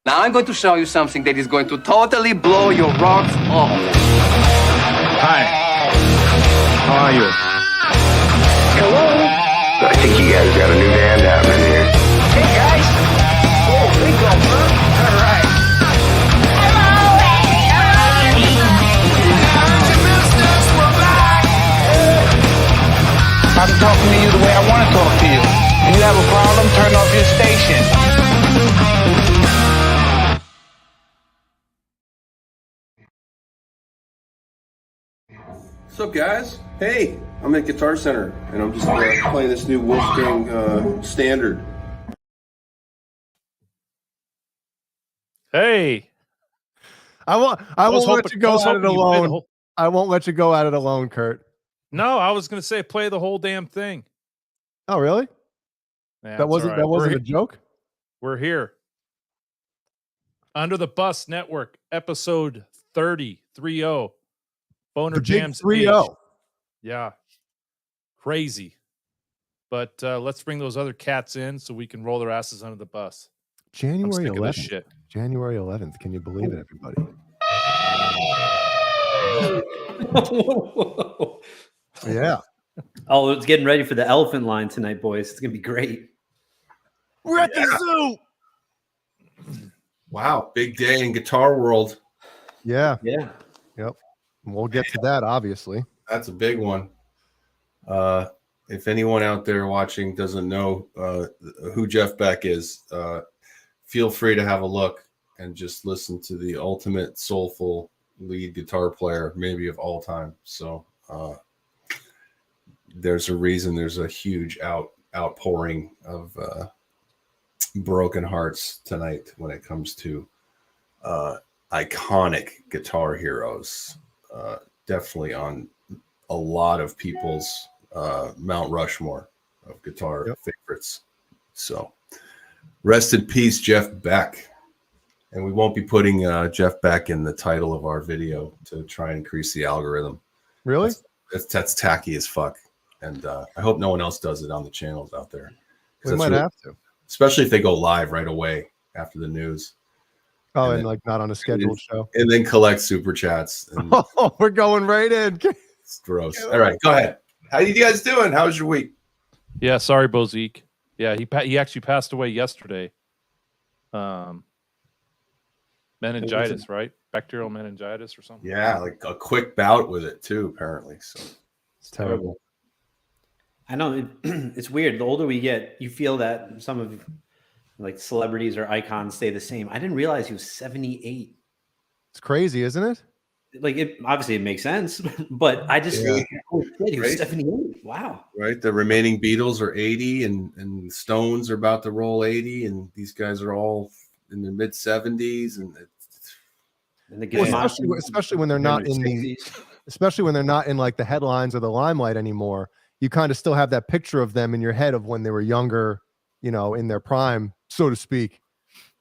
Now I'm going to show you something that is going to totally blow your rocks off. Hi. How are you? Hello. I think you guys got a new band happening here. Hey guys. Oh, we go, huh? All right. I'm talking to you the way I want to talk to you. If you have a problem, turn off your station. What's up, guys? Hey, I'm at Guitar Center, and I'm just playing this new Wolfgang standard. Hey, I won't let you go at it alone. I won't let you go at it alone, Kurt. No, I was going to say play the whole damn thing. Oh, really? Yeah, that wasn't a joke? We're here. Under the Bus Network, episode 30. BonerJams 3-0. Yeah. Crazy. But let's bring those other cats in so we can roll their asses under the bus. January 11th. January 11th. Can you believe it, everybody? Yeah. Oh, it's getting ready for the elephant line tonight, boys. It's going to be great. We're at the zoo. Wow. Big day in Guitar World. Yeah. Yeah. Yep. We'll get to that, obviously. That's a big one. If anyone out there watching doesn't know who Jeff Beck is, feel free to have a look and just listen to the ultimate soulful lead guitar player, maybe of all time. So there's a reason there's a huge outpouring of broken hearts tonight when it comes to iconic guitar heroes. Definitely on a lot of people's Mount Rushmore of guitar favorites. So rest in peace, Jeff Beck. And we won't be putting Jeff Beck in the title of our video to try and increase the algorithm. Really? That's tacky as fuck. And I hope no one else does it on the channels out there. We might have to. Especially if they go live right away after the news. Oh, and like not on a scheduled show. And then collect super chats. And oh, we're going right in. It's gross. All right, go ahead. How you guys doing? How was your week? Yeah, sorry, Bozique. Yeah, he actually passed away yesterday. Meningitis, right? Bacterial meningitis or something. Yeah, like a quick bout with it too, apparently. So it's terrible. I know it's weird. The older we get, you feel that some of like celebrities or icons stay the same. I didn't realize he was 78. It's crazy, isn't it? Like it obviously it makes sense, but I just he was 78. Wow. Right. The remaining Beatles are 80 and Stones are about to roll 80, and these guys are all in the mid 70s especially when they're not in especially when they're not in like the headlines or the limelight anymore. You kind of still have that picture of them in your head of when they were younger, you know, in their prime, so to speak.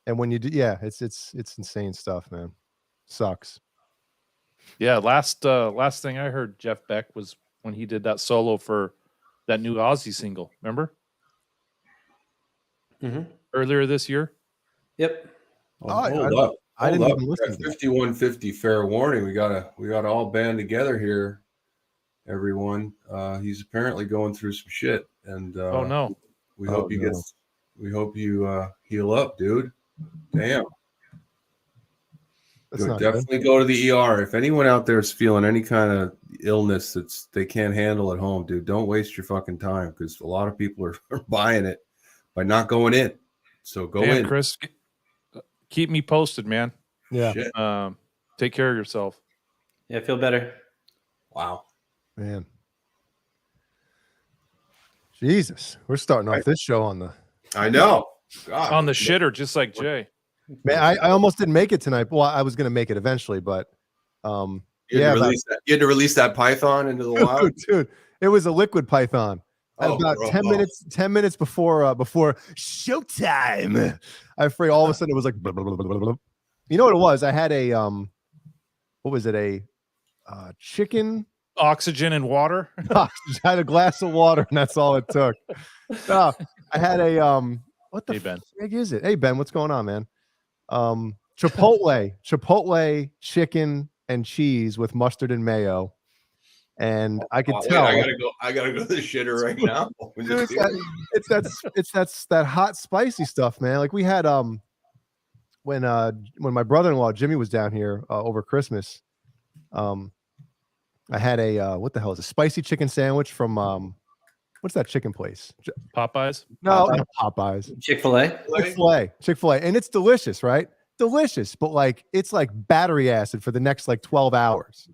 And when you do, it's insane stuff, man. Sucks. Yeah, last thing I heard Jeff Beck was when he did that solo for that new Ozzy single. Remember? Mm-hmm. Earlier this year. Yep. Hold up. I didn't even listen to 5150 fair warning. We gotta all band together here, everyone. He's apparently going through some shit, and oh no, we hope you heal up, dude. Damn. Dude, definitely go to the ER. If anyone out there is feeling any kind of illness that's they can't handle at home, dude, don't waste your fucking time, because a lot of people are buying it by not going in. So go in, Chris. Keep me posted, man. Yeah. Take care of yourself. Yeah, feel better. Wow, man. Jesus, we're starting off this show on the. I know. God. On the shitter, just like Jay. Man, I almost didn't make it tonight. Well, I was going to make it eventually, but you had to release that python into the wild, dude. It was a liquid python. About 10 minutes before showtime. I afraid all of a sudden it was like blah, blah, blah, blah, blah. You know what it was? I had a what was it? A chicken, oxygen and water. I had a glass of water, and that's all it took. I had a what the Ben. frig is it? Hey Ben, what's going on, man? Chipotle chicken and cheese with mustard and mayo. And I could Wait, tell. I gotta go to the shitter right now. Dude, it's that hot spicy stuff, man. Like we had when my brother-in-law Jimmy was down here over Christmas, I had a what the hell is a spicy chicken sandwich from what's that chicken place? Popeyes? No, not Popeyes. Chick-fil-A. Chick-fil-A, and it's delicious, right? Delicious, but like it's like battery acid for the next like 12 hours.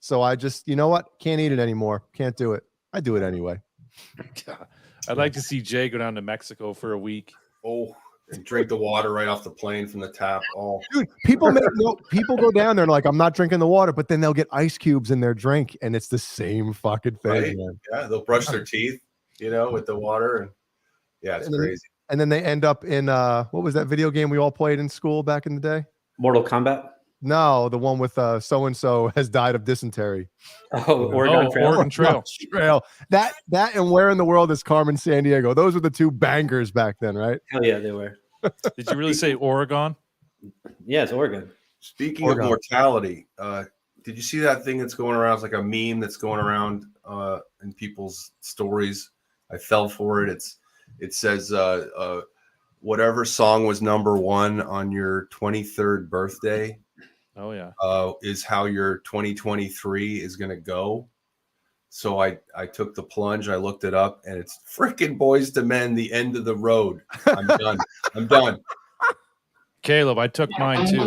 So I just, you know what? Can't eat it anymore. Can't do it. I do it anyway. I'd like to see Jay go down to Mexico for a week. Oh, and drink the water right off the plane from the tap. Oh, Dude, people go down there and like, I'm not drinking the water, but then they'll get ice cubes in their drink, and it's the same fucking thing. right? Man. Yeah, they'll brush their teeth, with the water, and yeah, it's crazy. And then they end up in what was that video game we all played in school back in the day? Mortal Kombat. No, the one with so and so has died of dysentery. Oh, Oregon Trail. Oregon Trail. Trail. That and Where in the World is Carmen Sandiego? Those were the two bangers back then, right? Hell yeah, they were. Did you really say Oregon? Yeah, it's Oregon. Speaking of mortality, did you see that thing that's going around? It's like a meme that's going around in people's stories. I fell for it. It says whatever song was number one on your 23rd birthday. Oh yeah. Is how your 2023 is going to go. So I took the plunge. I looked it up, and it's freaking Boys to Men, The End of the Road. I'm done. I'm done. Caleb, I took mine too.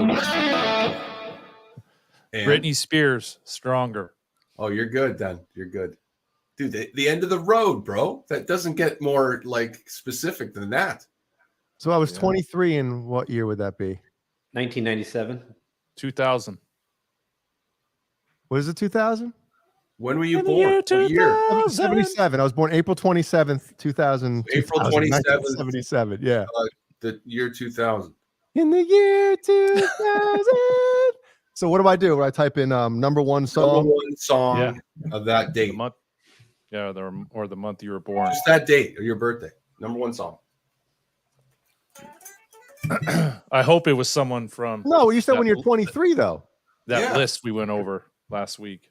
And, Britney Spears, Stronger. oh, you're good then. You're good. Dude, the End of the Road, bro. That doesn't get more like specific than that. So I was 23, and what year would that be? 1997. 2000. What is it, 2000? When were you born? What year? 77. I was born April 27th, 2000. April 27th. 77, yeah. The year 2000. In the year 2000. So what do I do? When I type in number one song? Number one song of that date. The month. Yeah, or the month you were born. Just that date of your birthday. Number one song. I hope it was someone from No, you said when you're 23, though. that list we went over last week.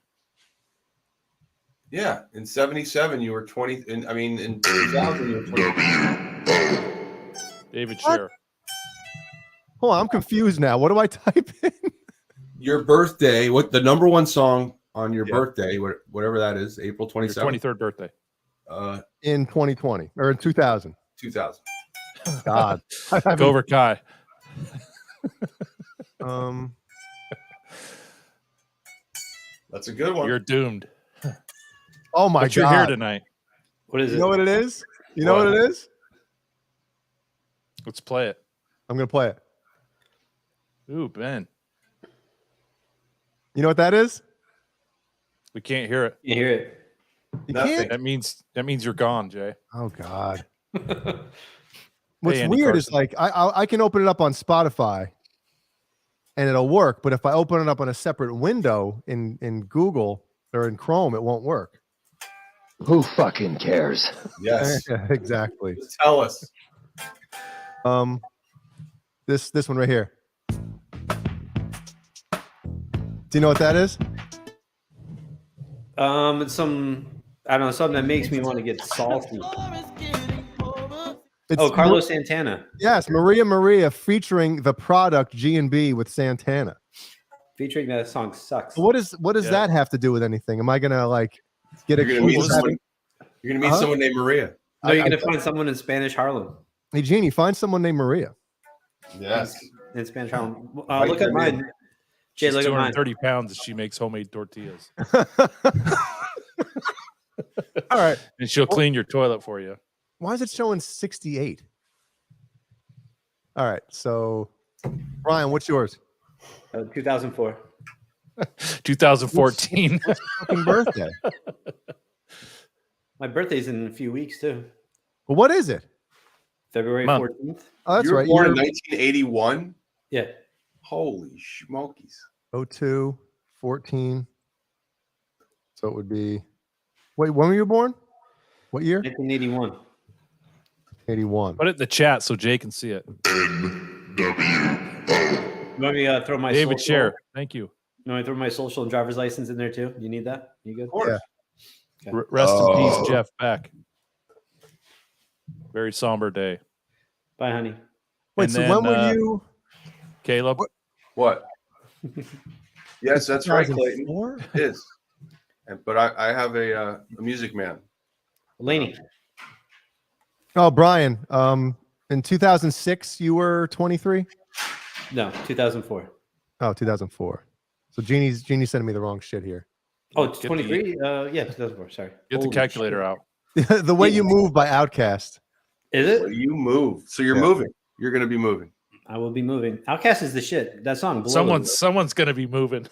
Yeah, in 77 you were 20. In 2000 you were 20. David What? Scher. Hold on, I'm confused now. What do I type in? Your birthday. What the number one song on your birthday? Whatever that is. April Your 27th. 23rd birthday. In 2020 or in 2000. 2000. God. Cobra Kai. That's a good one. You're doomed. Oh my But God. you're here tonight. What is You it? know what it is? You know what it is? Let's play it. I'm going to play it. Ooh, Ben. You know what that is? We can't hear it. You hear it? You Nothing. can't? That means you're gone, Jay. Oh God. What's Andy weird is Carson. like I can open it up on Spotify and it'll work, but if I open it up on a separate window in Google or in Chrome, it won't work. Who fucking cares? Yes. Exactly. Just tell us. This one right here. Do you know what that is? It's some, I don't know, something that makes me want to get salty. It's Carlos Santana. Yes, Maria featuring the product G&B with Santana. Featuring that song sucks. What does that have to do with anything? Am I gonna like get You're gonna meet accused? someone, someone named Maria. No, you're gonna find someone in Spanish Harlem. Hey Jeannie, find someone named Maria. Yes. In Spanish Harlem. Look at mine. Jay, She's look at mine. 230 pounds and she makes homemade tortillas. All right. And she'll clean your toilet for you. Why is it showing 68? All right. So, Brian, what's yours? 2004. 2014. What's your fucking birthday? My birthday's in a few weeks too. Well, what is it? February Month. 14th. Oh, that's You were right. born in 1981. Yeah. Holy smokies. 02, 14. So it would be. Wait, when were you born? What year? 1981. 81. Put it in the chat so Jay can see it. want me to throw my David social? Share. Thank you. You want me to throw my social and driver's license in there too? You need that? You good? Of course. Okay. Rest in peace, Jeff Beck. Very somber day. Bye, honey. Wait, And so then, when were you? Caleb? What? Yes, that's right, Clayton. 2004? It is. But I have a music man. Laney. Oh, Brian. In 2006, you were 23. No, 2004. Oh, 2004. So Jeannie's sending me the wrong shit here. Oh, it's 23? Yeah, 2004. Sorry. Get the Holy calculator shit. out. The Way You Move by Outkast. Is it? Well, you move. So you're moving. You're going to be moving. I will be moving. Outcast is the shit. That song. Below Someone's gonna be moving.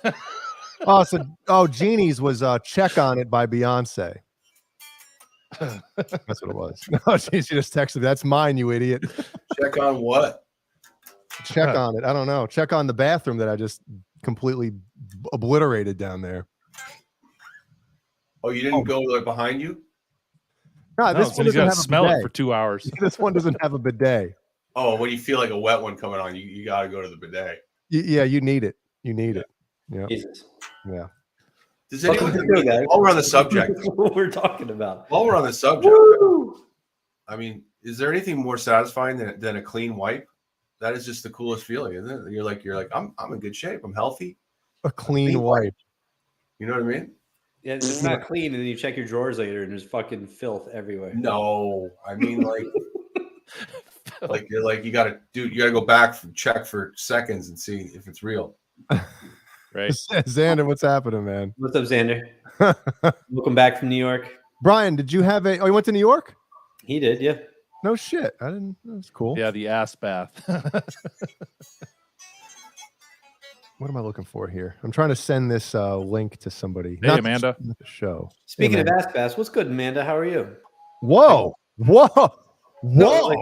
Jeannie's was "Check on It" by Beyonce. That's what it was. No, she just texted me. That's mine, you idiot. Check on what? Check on it. I don't know. Check on the bathroom that I just completely obliterated down there. Oh, you didn't go like behind you? No, this one he's doesn't got have to a smell it bidet. for 2 hours. This one doesn't have a bidet. Oh, when you feel like a wet one coming on, you got to go to the bidet. Yeah, you need it. You need it. Yeah. Jesus. Yeah. Does anyone, while we're on the subject, What we're talking about. while we're on the subject, Woo! I mean, is there anything more satisfying than a clean wipe? That is just the coolest feeling, isn't it? You're like, I'm in good shape. I'm healthy. A clean wipe. You know what I mean? Yeah, it's not clean, and then you check your drawers later, and there's fucking filth everywhere. No, I mean like you got to go back and check for seconds and see if it's real. Right. Xander, what's happening, man? What's up, Xander? Welcome back from New York. Brian, did you have you went to New York? He did, yeah. No shit. I didn't. That's cool. Yeah, the ass bath. What am I looking for here? I'm trying to send this link to somebody. Hey, Not Amanda. The show. Speaking Hey, of ass bass, what's good, Amanda? How are you? Whoa. No, like,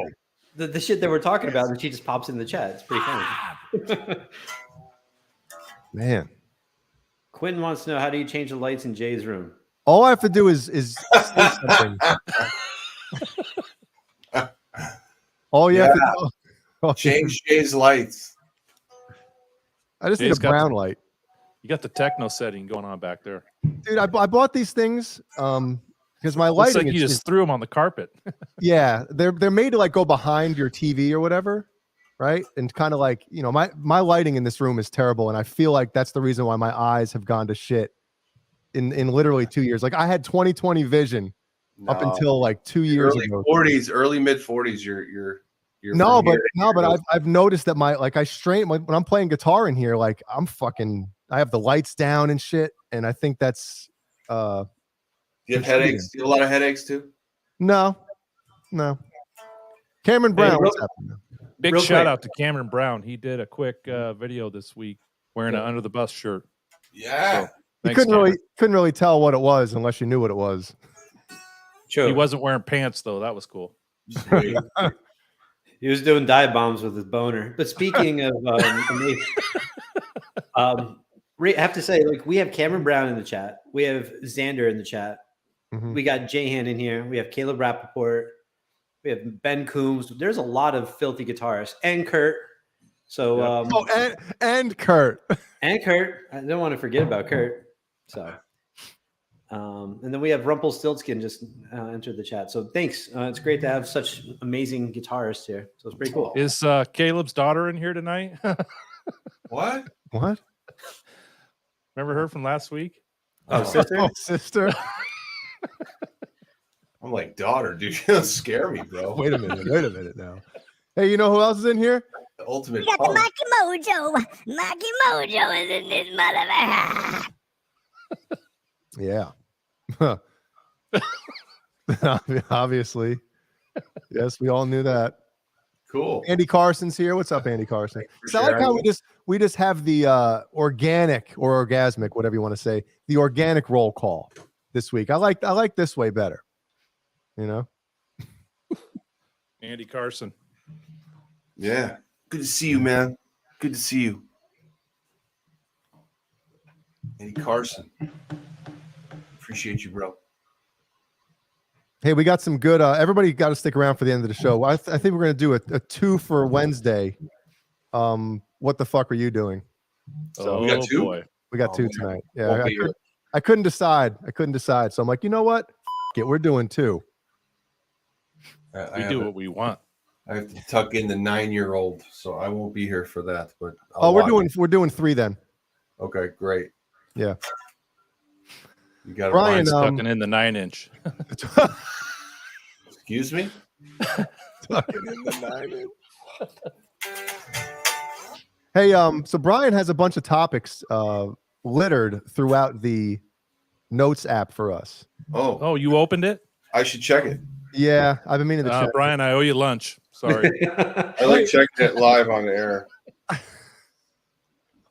the shit that we're talking about, and she just pops in the chat. It's pretty funny. Man. Quentin wants to know, how do you change the lights in Jay's room? All I have to do is say something. All you have to do. Change Jay's lights. I just Jay's need a got brown the- light. You got the techno setting going on back there. Dude, I bought these things because my Looks lighting like you just threw them on the carpet. yeah, they're made to like go behind your TV or whatever, right? And kind of like, you know, my lighting in this room is terrible, and I feel like that's the reason why my eyes have gone to shit in literally 2 years. Like I had 20/20 vision up until like 2 years ago. Early mid 40s. You're No, but I've noticed that I strain when I'm playing guitar in here, like I have the lights down and shit, and I think that's Do you have headaches? Do you have a lot of headaches too? no. Cameron Brown, real- what's happening? Big Real shout quick. out to Cameron Brown. He did a quick video this week wearing an under the bus shirt. Yeah. You Thanks, couldn't really tell what it was unless you knew what it was. He wasn't wearing pants though. That was cool. He was doing dive bombs with his boner. But speaking of, I have to say, like, we have Cameron Brown in the chat. We have Xander in the chat. Mhm. We got Jahan in here. We have Caleb Rappaport. We have Ben Coombs. There's a lot of filthy guitarists. And Kurt. So, And Kurt. and Kurt. I don't want to forget about Kurt. So, and then we have Rumpelstiltskin just entered the chat. So thanks. It's great to have such amazing guitarists here. So it's pretty cool. Is Caleb's daughter in here tonight? What? What? Remember her from last week? Oh, sister? Oh, sister. I'm like, daughter, dude, you don't scare me, bro. Wait a minute now. Hey, you know who else is in here? The ultimate We got the punk. Maki Mojo. Maki Mojo is in this motherfucker. Yeah. Obviously. Yes, we all knew that. Cool. Andy Carson's here. What's up, Andy Carson? For So I like sharing. how we just have the organic or orgasmic, whatever you want to say, the organic roll call this week. I like this way better. You know? Andy Carson. Yeah. Good to see you, man. Good to see you. Andy Carson. Appreciate you, bro. Hey, we got some good. Everybody got to stick around for the end of the show. I think we're going to do a 2 for Wednesday What the fuck are you doing? So we got two? boy. We got Oh, two man. tonight. Won't Yeah, be here. I couldn't decide. So I'm like, you know what? F- it, we're doing two. We do what we want. I have to tuck in the 9-year-old, so I won't be here for that. But Oh, we're doing three then. Okay, great. Yeah. You got Brian, Brian's tucking in the 9-inch. Excuse me. Hey, so Brian has a bunch of topics littered throughout the notes app for us. Oh, you opened it? I should check it. Yeah, I've been meaning to check. Brian, I owe you lunch. Sorry. I like checking it live on the air.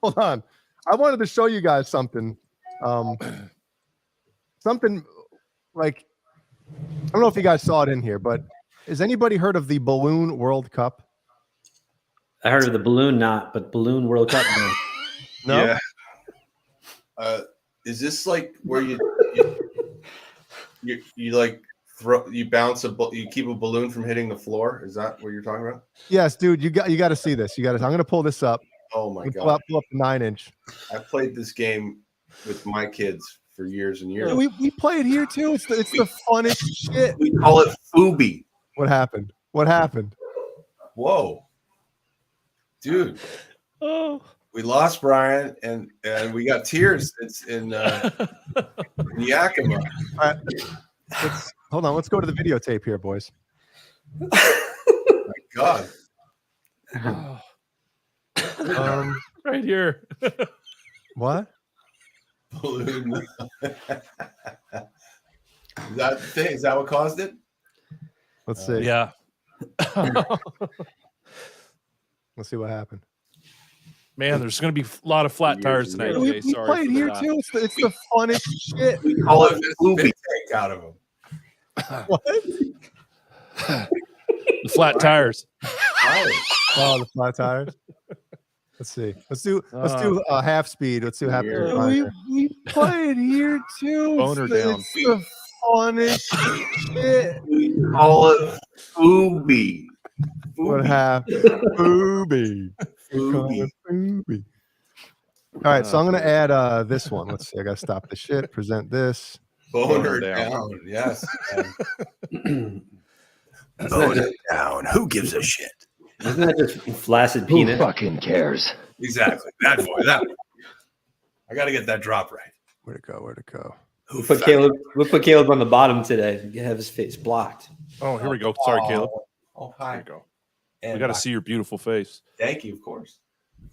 Hold on. I wanted to show you guys something. Something like, I don't know if you guys saw it in here, but has anybody heard of the Balloon World Cup? I heard of the balloon but Balloon World Cup. No. No? Yeah. Is this like where you like bounce you keep a balloon from hitting the floor? Is that what you're talking about? Yes, dude. You got to see this. I'm gonna pull this up. Oh my Pull god! up the 9-inch. I played this game with my kids for years and years. We play it here too. It's the funnest shit. We call it Fubi. What happened? Whoa, dude! Oh, We lost Brian, and we got tears. It's in Yakima. All right. Hold on. Let's go to the videotape here, boys. My God. right here. What? Balloon. Is that what caused it? Let's see. Yeah. Let's see what happened. Man, there's going to be a lot of flat tires tonight. We Okay, sorry. play it for here that. too. It's the funnest shit. We call it Fubi. Take out of him. What? The flat tires. Oh, the flat tires. Let's see. Let's do half speed. Let's see what happens. We play it here too. Boner down. It's the funnest shit. We call it Fubi. What happened? Booby. Fubi. Booby. All right, so I'm gonna add this one. Let's see. I gotta stop the shit. Present this. Boner down. Yes. Boner down. Who gives a shit? Isn't that just flaccid peanut? Who fucking cares? Exactly. That voice. That one. I got to get that drop right. Where'd it go? We'll put Caleb on the bottom today. Have his face blocked. Oh, here we go. Sorry, Caleb. Oh, Here hi. we go. And We got to see your beautiful face. Thank you, of course.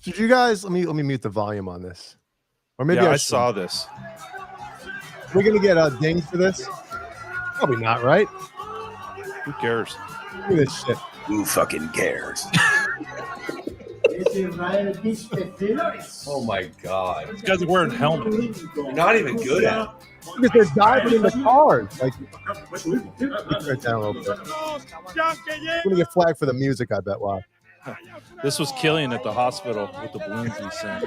Did you guys? Let me mute the volume on this. Or maybe Yeah, I should. saw this. We're gonna get dinged for this. Probably not, right? Who cares? Look at this shit. Who fucking cares? Oh my God. These guys are wearing helmets. You're not even good at it. Because they're diving in the cars. Like, right down a little bit. We're gonna get flagged for the music. I bet. Wow. This was Killian at the hospital with the balloons he sent.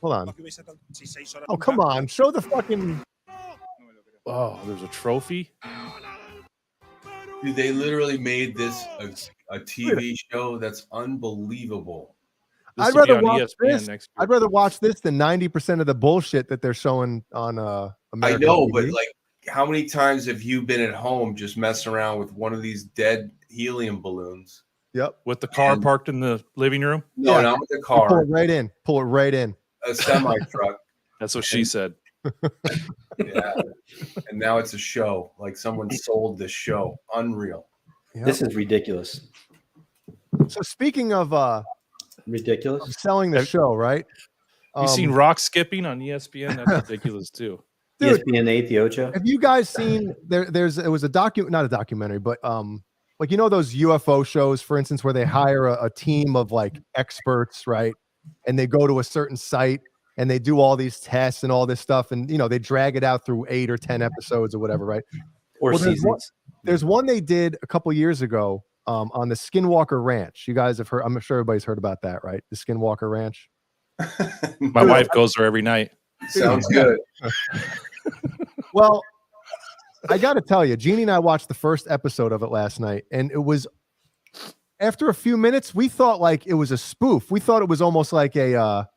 Hold on. Oh, come on. Show the fucking. Oh, there's a trophy. Dude, they literally made this a TV show that's unbelievable. This I'd will be rather on watch ESPN this. next year. I'd rather watch this than 90% of the bullshit that they're showing on American I know, TV. but like, how many times have you been at home just messing around with one of these dead helium balloons? Yep. With the car parked in the living room. No, Yeah. not with the You pull car. it right in. Pull it right in. A semi truck. That's what she said. Yeah. And now it's a show. Like someone sold this show. Unreal. Yep. This is ridiculous. So speaking of Ridiculous. selling the show, right? You seen rock skipping on ESPN? That's ridiculous too. Dude, ESPN 8, the Ocho. have you guys seen it was a not a documentary, but like, you know, those UFO shows, for instance, where they hire a team of like experts, right? And they go to a certain site and they do all these tests and all this stuff, and you know, they drag it out through 8 or 10 episodes or whatever, right? Or Well, seasons. There's one they did a couple years ago on the Skinwalker Ranch. You guys have heard, I'm sure everybody's heard about that, right? The Skinwalker Ranch. My wife goes there every night. Sounds good. Well, I got to tell you, Jeannie and I watched the first episode of it last night, and it was after a few minutes, we thought like it was a spoof. We thought it was almost like a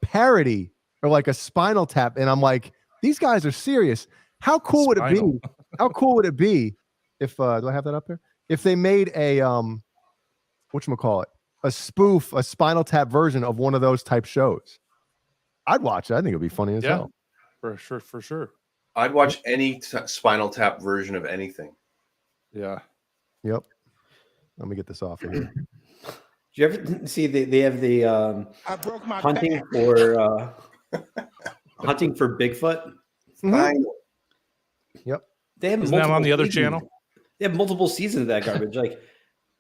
parody or like a Spinal Tap. And I'm like, these guys are serious. How cool would it be? How cool would it be if do I have that up there? If they made a whatchamacallit, a spoof, a Spinal Tap version of one of those type shows? I'd watch it. I think it'd be funny as hell. For sure. I'd watch any Spinal Tap version of anything. Yeah. Yep. Let me get this off of here. Did you ever see they have the I broke my hunting for hunting for Bigfoot? Yep. They have Isn't that on the other seasons. channel? They have multiple seasons of that garbage. Like,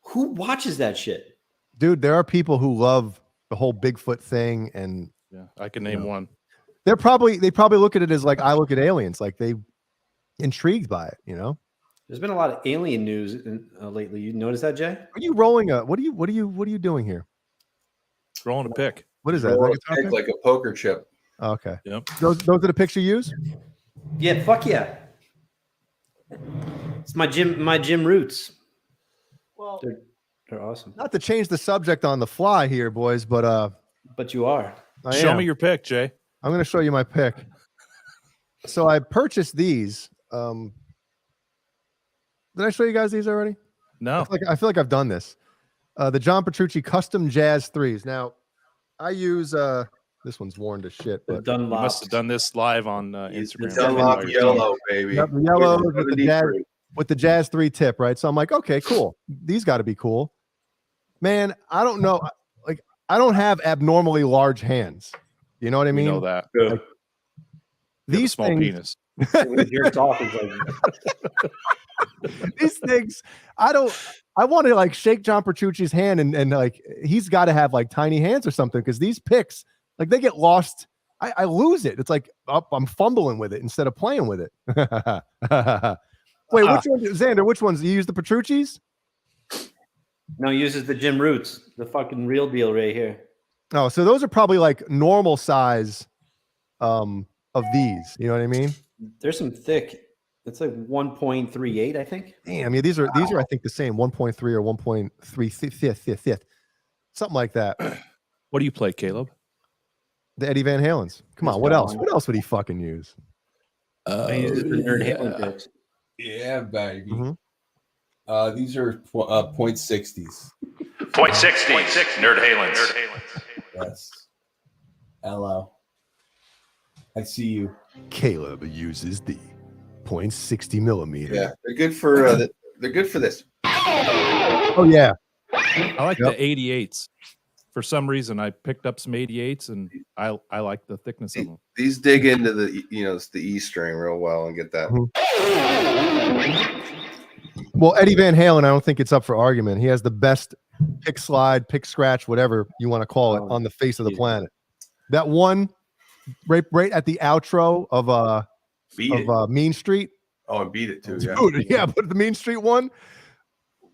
who watches that shit? Dude, there are people who love the whole Bigfoot thing, and Yeah, I can name one. they probably look at it as like I look at aliens, like they intrigued by it, you know. There's been a lot of alien news lately. You notice that, Jay? Are you rolling a what are you doing here? Rolling a pick. What is that? Roll Like a pick like a poker chip. Oh, okay. Yep. Those are the picks you use? Yeah, fuck yeah. It's my gym roots. Well, they're awesome. not to change the subject on the fly here, boys, but you are. Show me your pick, Jay. I'm going to show you my pick. So I purchased these. Did I show you guys these already? No. I feel like I've done this. The John Petrucci Custom Jazz 3s. Now, I use this one's worn to shit, but You must have done this live on Instagram. Dunlop yellow, baby. Yep, the yellow with the Jazz 3 tip, right? So I'm like, okay, cool. These got to be cool. Man, I don't know. Like, I don't have abnormally large hands. You know what I mean? You know that. Like, these small things, penis. Your talk is like these things, I want to like shake John Petrucci's hand and like he's got to have like tiny hands or something, because these picks, like they get lost. I lose it. It's like I'm fumbling with it instead of playing with it. Wait, which one, Xander? Which ones? You use the Petrucci's? No, he uses the gym roots, the fucking real deal right here. Oh, so those are probably like normal size of these. You know what I mean? There's some thick. It's like 1.38, I think. Damn, yeah, these are I think the same 1.3 or 1.3 something like that. What do you play, Caleb? The Eddie Van Halen's. Come on, what else? What else would he fucking use? I use it for Nerd Halen picks. Yeah, baby. Mhm. These are .60s. .60s. Nerd Halen's. Yes. Hello. I see you. Caleb uses the .60 millimeter. Yeah, they're good for they're good for this. Oh yeah. I like the 88s. For some reason, I picked up some 88s, and I like the thickness of them. These dig into the the E string real well and get that. Well, Eddie Van Halen, I don't think it's up for argument. He has the best pick slide, pick scratch, whatever you want to call it, on the face of the planet. That one right at the outro of Mean Street. Oh, and beat it too. Yeah. Dude, yeah, but the Mean Street one.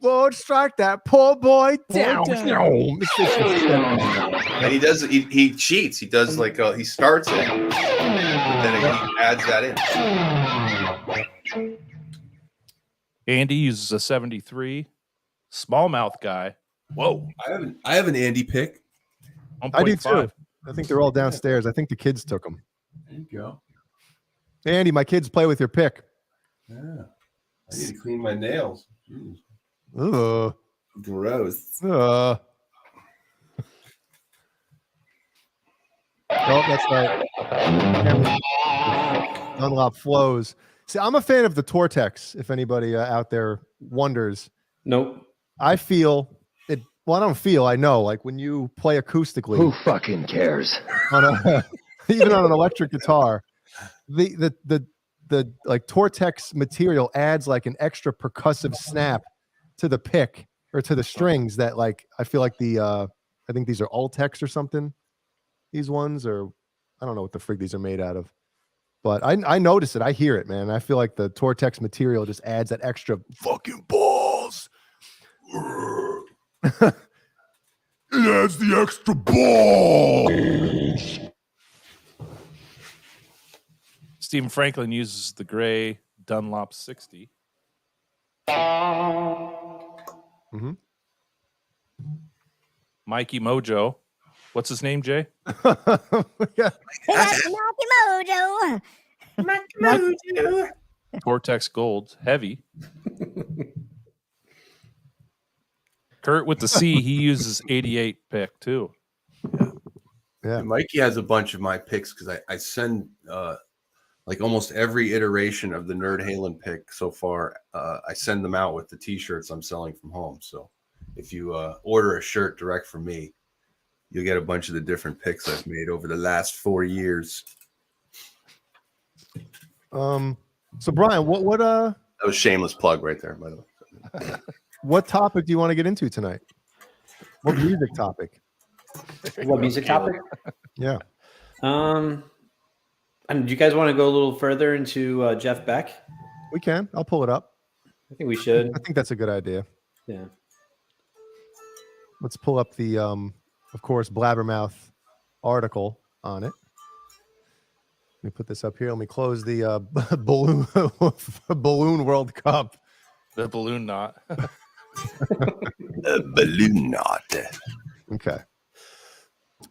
Lord, strike that poor boy down. And he does. He cheats. He does like he starts it, and then he adds that in. Andy uses a 73. Smallmouth guy. Whoa. I have an Andy pick. I do too. I think they're all downstairs. I think the kids took them. There you go. Hey, Andy, my kids play with your pick. Yeah. I need to clean my nails. Ugh. Gross. Oh, that's right. Dunlop flows. See, I'm a fan of the Tortex, if anybody out there wonders. Nope. I feel it. Well, I don't feel. I know. Like when you play acoustically. Who fucking cares? Even on an electric guitar, the like Tortex material adds like an extra percussive snap to the pick or to the strings that like I feel like I think these are Ultex or something. These ones, or I don't know what the frig these are made out of. But I notice it. I hear it, man. I feel like the Tortex material just adds that extra fucking balls. It adds the extra balls. Stephen Franklin uses the gray Dunlop 60. Mm-hmm. Mikey Mojo. What's his name, Jay? Yeah. That's Mojo. Cortex Gold. Heavy. Kurt with the C, he uses 88 pick too. Yeah. Mikey has a bunch of my picks because I send like almost every iteration of the Nerd Halen pick so far. I send them out with the t-shirts I'm selling from home. So if you order a shirt direct from me, you'll get a bunch of the different picks I've made over the last 4 years. So Brian, what That was a shameless plug right there, by the way. what topic do you want to get into tonight? What music topic? What music topic? Yeah. And do you guys want to go a little further into Jeff Beck? We can. I'll pull it up. I think we should. I think that's a good idea. Yeah. Let's pull up the of course Blabbermouth article on it. Let me put this up here. Let me close the balloon World Cup. The balloon knot. Balloon knot. Okay.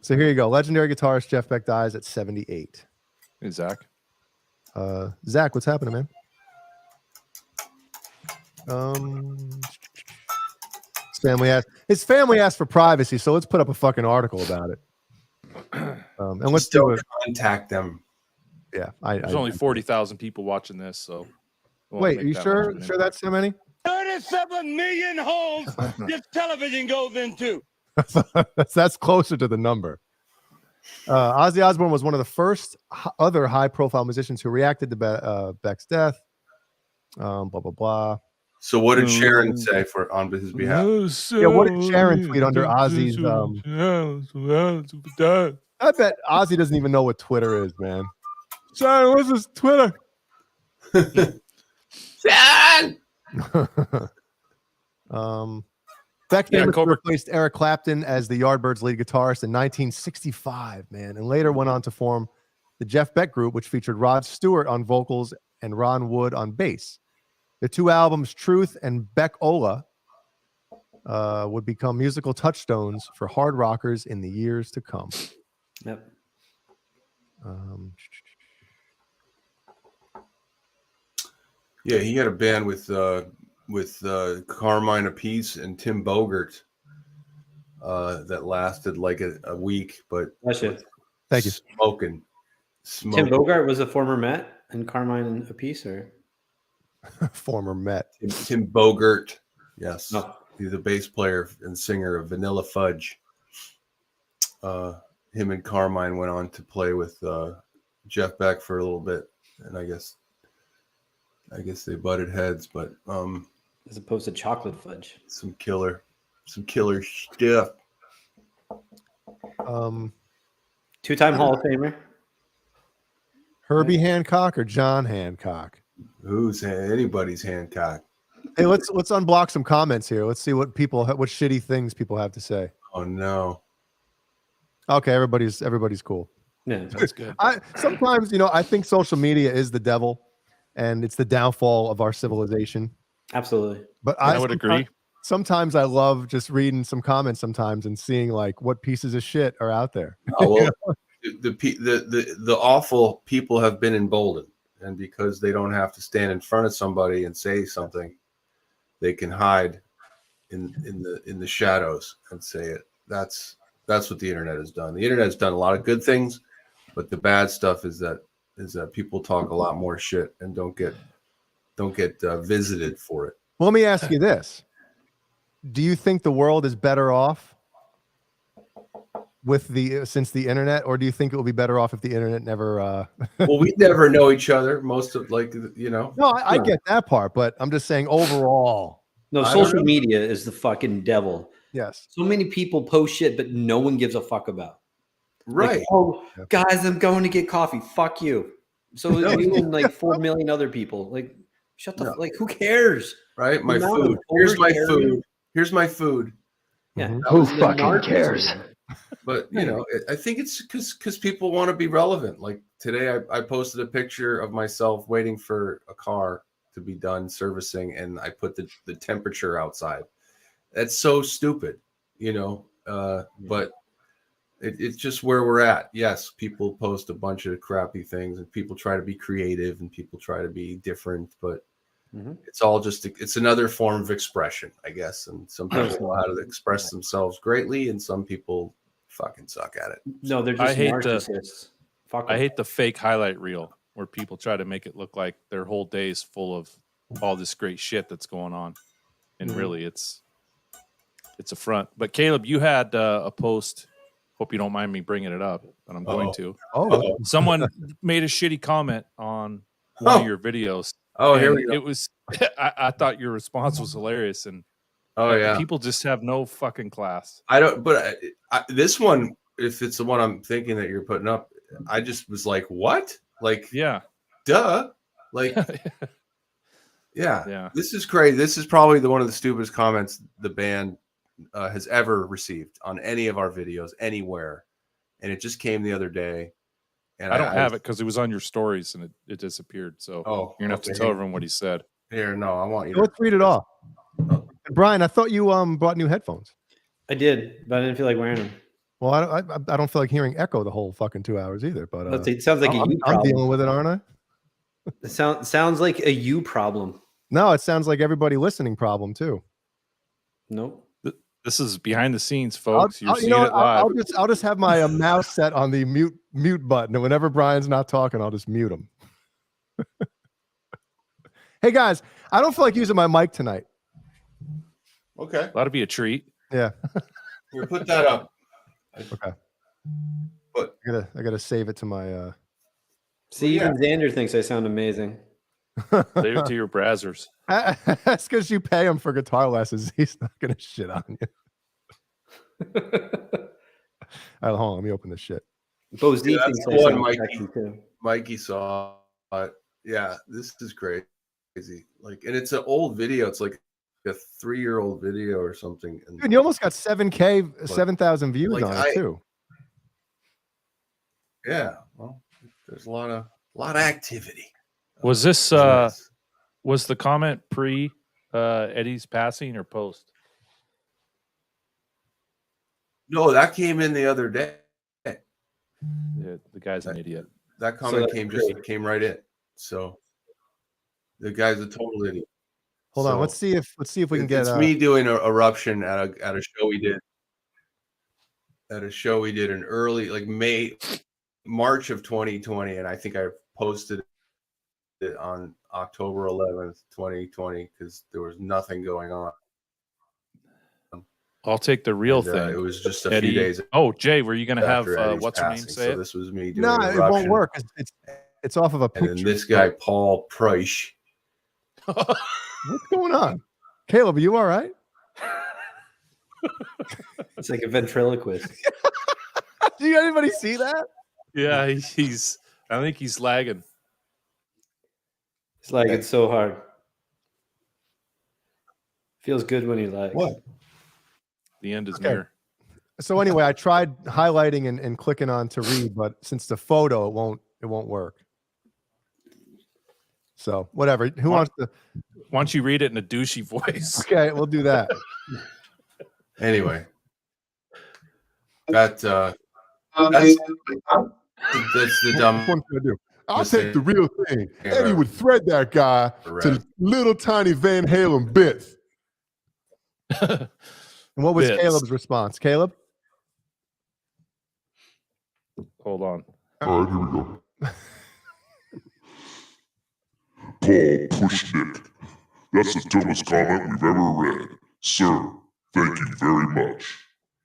So here you go. Legendary guitarist Jeff Beck dies at 78. Hey, Zach. Zach, what's happening, man? His family asked for privacy, so let's put up a fucking article about it. And let's Still do it. contact them. Yeah, There's only 40,000 people watching this, so. it won't Wait, make are you that sure? much Sure, that's so many? 37 million holes this television goes into. That's closer to the number. Ozzy Osbourne was one of the first other high-profile musicians who reacted to Beck's death. Blah blah blah. So what did Sharon say on his behalf? Yeah, what did Sharon tweet under Ozzy's? I bet Ozzy doesn't even know what Twitter is, man. Sharon, what's his Twitter? Sharon! Beck replaced Eric Clapton as the Yardbirds lead guitarist in 1965, man, and later went on to form the Jeff Beck Group, which featured Rod Stewart on vocals and Ron Wood on bass. The two albums, Truth and Beck Ola, would become musical touchstones for hard rockers in the years to come. Yep. Yeah, he had a band with Carmine Appice and Tim Bogert that lasted like a week, but thank you. Smoking. Tim Bogart was a former Met and Carmine Appice, or former Met. Tim Bogert, yes. Oh. He's a bass player and singer of Vanilla Fudge. Him and Carmine went on to play with Jeff Beck for a little bit, and I guess they butted heads, but as opposed to Chocolate Fudge, some killer stuff. Two-time Hall of Famer Herbie Hancock or John Hancock? Who's anybody's Hancock? Hey, let's unblock some comments here. Let's see what shitty things people have to say. Oh no. Okay, everybody's cool. Yeah, that's good. Sometimes, I think social media is the devil, and it's the downfall of our civilization. Absolutely. But I would agree. Sometimes I love just reading some comments sometimes and seeing like what pieces of shit are out there. Oh, well, the awful people have been emboldened, and because they don't have to stand in front of somebody and say something, they can hide in the shadows and say it. That's what the internet has done. The internet has done a lot of good things, but the bad stuff is that people talk a lot more shit and don't get visited for it. Well, let me ask you this: do you think the world is better off since the internet, or do you think it will be better off if the internet never? Well, we never know each other. Most of No, I get that part, but I'm just saying overall. No, social media is the fucking devil. Yes. So many people post shit, but no one gives a fuck about. Right. Like, oh, guys, I'm going to get coffee. Fuck you. So you and like 4 million other people. Like, shut the like. Who cares? Right. My food. Here's my food. Here's my food. Yeah. Who fucking cares? But I think it's because people want to be relevant. Like today, I posted a picture of myself waiting for a car to be done servicing, and I put the temperature outside. That's so stupid. you know, but it's just where we're at. Yes, people post a bunch of crappy things, and people try to be creative, and people try to be different, but it's all just it's another form of expression, I guess. And some people know how to express themselves greatly, and some people fucking suck at it. No, they're just narcissists. I hate the fake highlight reel where people try to make it look like their whole day is full of all this great shit that's going on, and really it's a front. But Caleb, you had a post. Hope you don't mind me bringing it up, but I'm going to. Someone made a shitty comment on one of your videos. Oh, here we go. It was. I thought your response was hilarious, and people just have no fucking class. I don't. But this one, if it's the one I'm thinking that you're putting up, I just was like, what? Like, duh. Like, yeah. This is crazy. This is probably one of the stupidest comments the band has ever received on any of our videos anywhere, and it just came the other day. And I don't have it because it was on your stories and it disappeared. So you're gonna have to tell everyone what he said. Here, no, I want you. Let's read it off. Brian, I thought you bought new headphones. I did, but I didn't feel like wearing them. Well, I don't feel like hearing echo the whole fucking 2 hours either. But it sounds like I'm dealing with it, aren't I? It sounds like a you problem. No, it sounds like everybody listening problem too. Nope. This is behind the scenes, folks. You're seeing it live. I'll just have my mouse set on the mute button, and whenever Brian's not talking, I'll just mute him. Hey guys, I don't feel like using my mic tonight. Okay, that'll be a treat. Yeah, we'll put that up. Okay, but I gotta save it to my. See, even Xander thinks I sound amazing. Save it to your brazzers. That's because you pay him for guitar lessons. He's not gonna shit on you. All right, hold on. Let me open this shit. Bo's that's the one Mikey saw it. Yeah, this is crazy. Like, and it's an old video. It's like a 3-year-old video or something. And dude, you almost got 7K, 7,000 views on it too. Yeah, well, there's a lot of activity. Was this was the comment pre Eddie's passing or post? No, that came in the other day. The guy's an idiot. That comment came right in. So the guy's a total idiot. Hold on, let's see if we can get. It's me doing an eruption at a show we did. At a show we did in early, like March of 2020, and I think I posted it on October 11th, 2020, because there was nothing going on. I'll take the real thing. It was just a few days. Oh, Jay, were you going to have what's her name say so this was me doing no, it won't work. It's off of a picture. And then this guy, Paul Price. What's going on? Caleb, are you all right? It's like a ventriloquist. Did anybody see that? Yeah, he's I think he's lagging. He's lagging so hard. Feels good when he lags. What? The end is near. So anyway, I tried highlighting and clicking on to read, but since the photo, it won't work. So whatever. Who wants to? Why don't you read it in a douchey voice? Okay, we'll do that. Anyway, that's the dumb. What I'm gonna do. I'll take the real thing. Eddie would thread that guy to little tiny Van Halen bits. And what was Caleb's response? Caleb? Hold on. All right, here we go. Paul Pushnick. That's the dumbest comment we've ever read. Sir, thank you very much.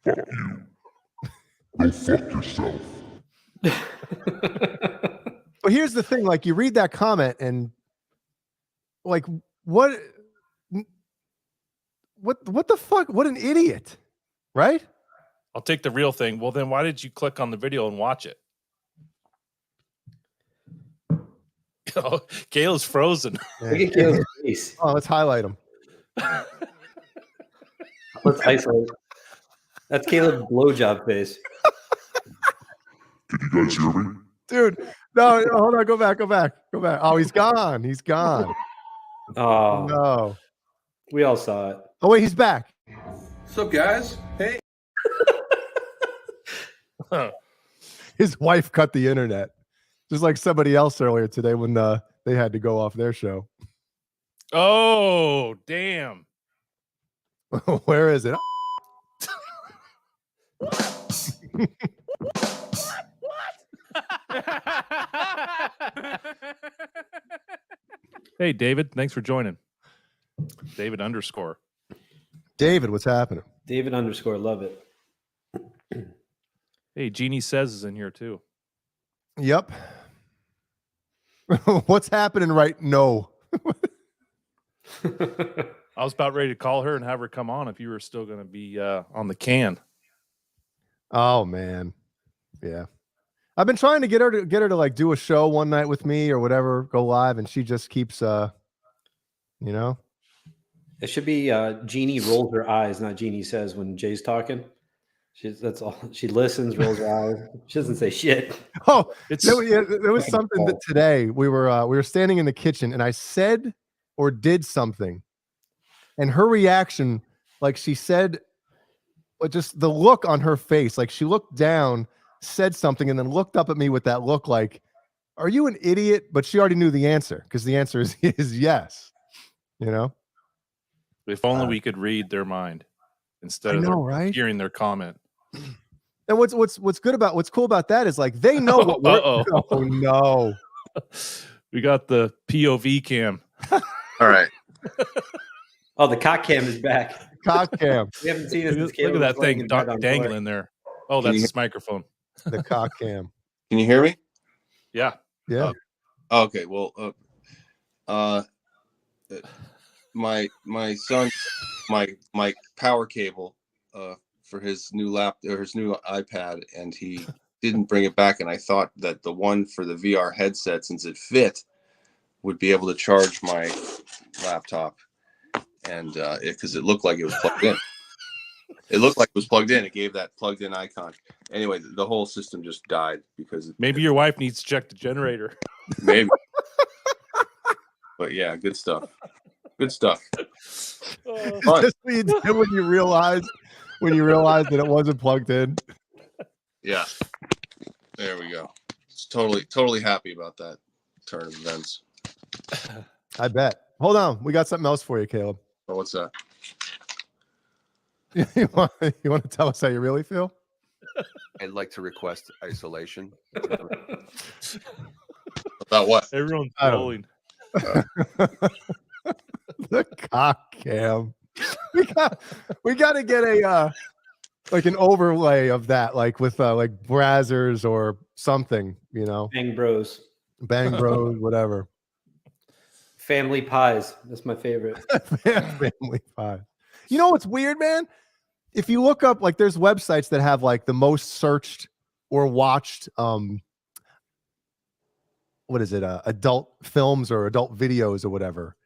Fuck you. Go fuck yourself. But here's the thing, like you read that comment and like what the fuck? What an idiot. Right? I'll take the real thing. Well, then why did you click on the video and watch it? Oh, Caleb's frozen. Look at Caleb's face. Oh, let's highlight him. Let's isolate. That's Caleb's blowjob face. Did you guys hear me? Dude, no, hold on. Go back. Oh, he's gone. Oh, no. We all saw it. Oh, wait, he's back. What's up, guys? Hey. His wife cut the internet, just like somebody else earlier today when they had to go off their show. Oh, damn. Where is it? Hey, David, thanks for joining. David _ David, what's happening? David _ love it. Hey, Jeannie Says is in here too. Yep. What's happening right? No. I was about ready to call her and have her come on if you were still going to be on the can. Oh man. Yeah. I've been trying to get her to like do a show one night with me or whatever, go live, and she just keeps you know. It should be Jeannie rolls her eyes, not Jeannie Says when Jay's talking. That's all. She listens, rolls her eyes. She doesn't say shit. Oh, there was something that today we were standing in the kitchen and I said or did something, and her reaction, like she said, just the look on her face, like she looked down, said something, and then looked up at me with that look like, "Are you an idiot?" But she already knew the answer because the answer is yes. You know. If only we could read their mind instead of right? hearing their comment. And what's cool about that is like they know what we're. Oh no, we got the POV cam. All right. Oh, the cock cam is back. Cock cam. We haven't seen it since Look at that thing dangling dangling there. Oh, that's his microphone. The cock cam. Can you hear me? Yeah. Yeah. Okay. Well, my son, my power cable for his new his new iPad, and he didn't bring it back. And I thought that the one for the VR headset, since it fit, would be able to charge my laptop, and because it looked like it was plugged in. It looked like it was plugged in. It gave that plugged in icon. Anyway, the whole system just died because maybe your wife needs to check the generator. Maybe. But yeah, good stuff. Good stuff. Just what you did when you realized that it wasn't plugged in. Yeah. There we go. It's totally happy about that turn of events. I bet. Hold on. We got something else for you, Caleb. Oh, what's that? You want to tell us how you really feel? I'd like to request isolation. About what? Everyone's rolling. The cock cam. We got to get a like an overlay of that, like with like Brazzers or something, you know. Bang Bros, whatever. Family Pies. That's my favorite. Family Pies. You know what's weird, man? If you look up, like, there's websites that have like the most searched or watched what is it, adult films or adult videos or whatever,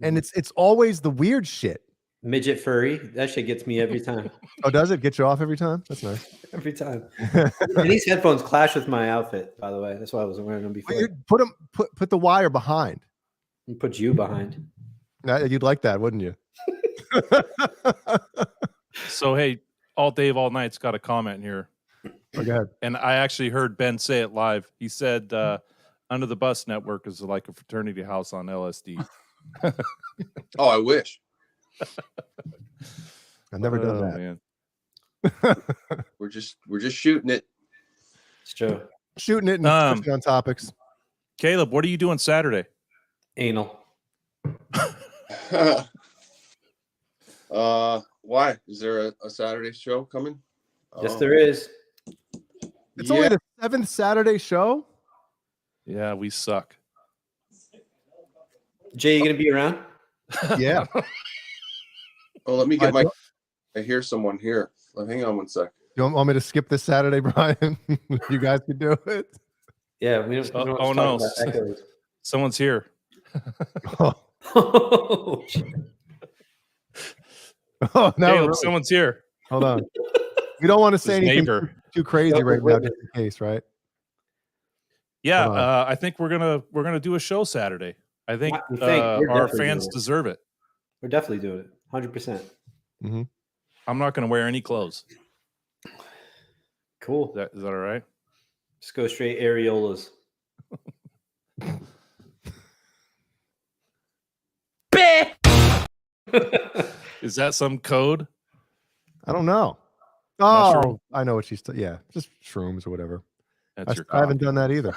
and it's always the weird shit. Midget furry. That shit gets me every time. Oh, does it get you off every time? That's nice. Every time. And these headphones clash with my outfit, by the way. That's why I wasn't wearing them before. Put the wire behind. And put you behind. You'd like that, wouldn't you? So hey, all Dave all night's got a comment here. Oh, go ahead. And I actually heard Ben say it live. He said Under the Bus Network is like a fraternity house on LSD. Oh, I wish. I've never done that. Man. We're just shooting it. It's true. Shooting it and pushing on topics. Caleb, what are you doing Saturday? Anal. Why? Is there a Saturday show coming? Yes, there is. It's only the 7th Saturday show. Yeah, we suck. Jay, you gonna be around? Yeah. Oh, let me get my. I hear someone here. Hang on one sec. You want me to skip this Saturday, Brian? You guys can do it. Yeah, we don't. Oh no, someone's here. Oh, no, Caleb, really. someone's here. Hold on. We don't want to say anything too crazy right now, just in case, right? Yeah, I think we're gonna do a show Saturday. I think our fans deserve it. We're definitely doing it, 100%. I'm not gonna wear any clothes. Cool. Is that all right? Just go straight areolas. Is that some code? I don't know. Mushroom? Oh, I know what she's. Yeah, just shrooms or whatever. That's your I haven't coffee. done that either.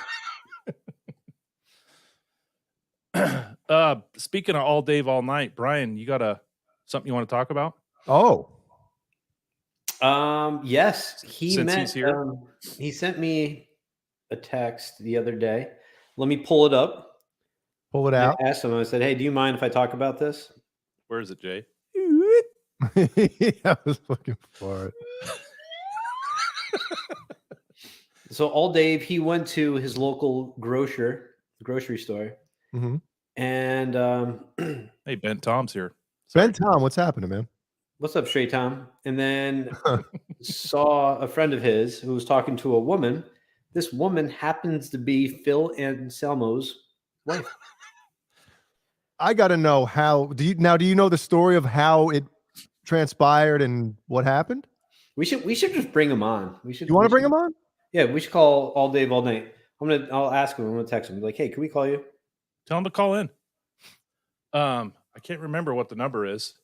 Speaking of all Dave, all night, Brian, you got something you want to talk about? Oh, yes. He's here? He sent me a text the other day. Let me pull it up. Pull it out. I asked him. I said, "Hey, do you mind if I talk about this?" Where is it, Jay? I was looking for it. So all Dave, he went to his local grocery store, Mm-hmm. and Hey, Ben Tom's here. Ben Tom, what's happening, man? what's up, Straight Tom? And then saw a friend of his who was talking to a woman. This woman happens to be Phil Anselmo's wife. I got to know how. Do you know the story of how it transpired and what happened? We should just bring him on. You want to bring him on? Yeah, we should call all Dave all night. I'll ask him. I'm gonna text him. Be like, hey, can we call you? Tell him to call in. I can't remember what the number is.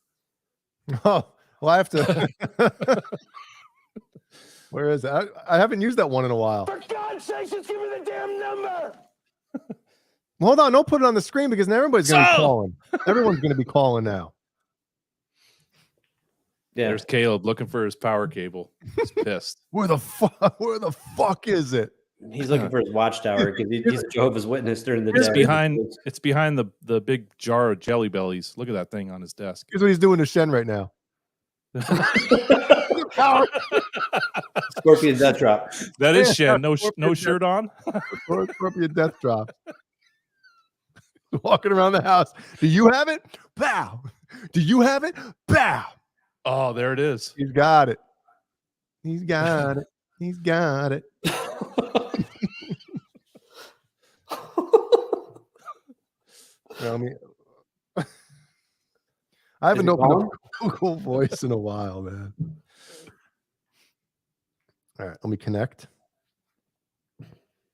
Oh, well, I have to. Where is it? I haven't used that one in a while. For God's sakes, just give me the damn number. Well, hold on, don't put it on the screen because now everybody's going to be calling. Everyone's going to be calling now. Yeah. There's Caleb looking for his power cable. He's pissed. Where the fuck is it? He's looking for his watchtower because he's a Jehovah's Witness during the day. It's behind the big jar of Jelly Bellies. Look at that thing on his desk. Here's what he's doing to Shen right now. Scorpion death drop. That is Shen. No shirt on. Scorpion death drop. Walking around the house. Do you have it? Bow. Do you have it? Bow. Oh, there it is. He's got it. He's got it. He's got it. I haven't opened up Google Voice in a while, man. All right, let me connect.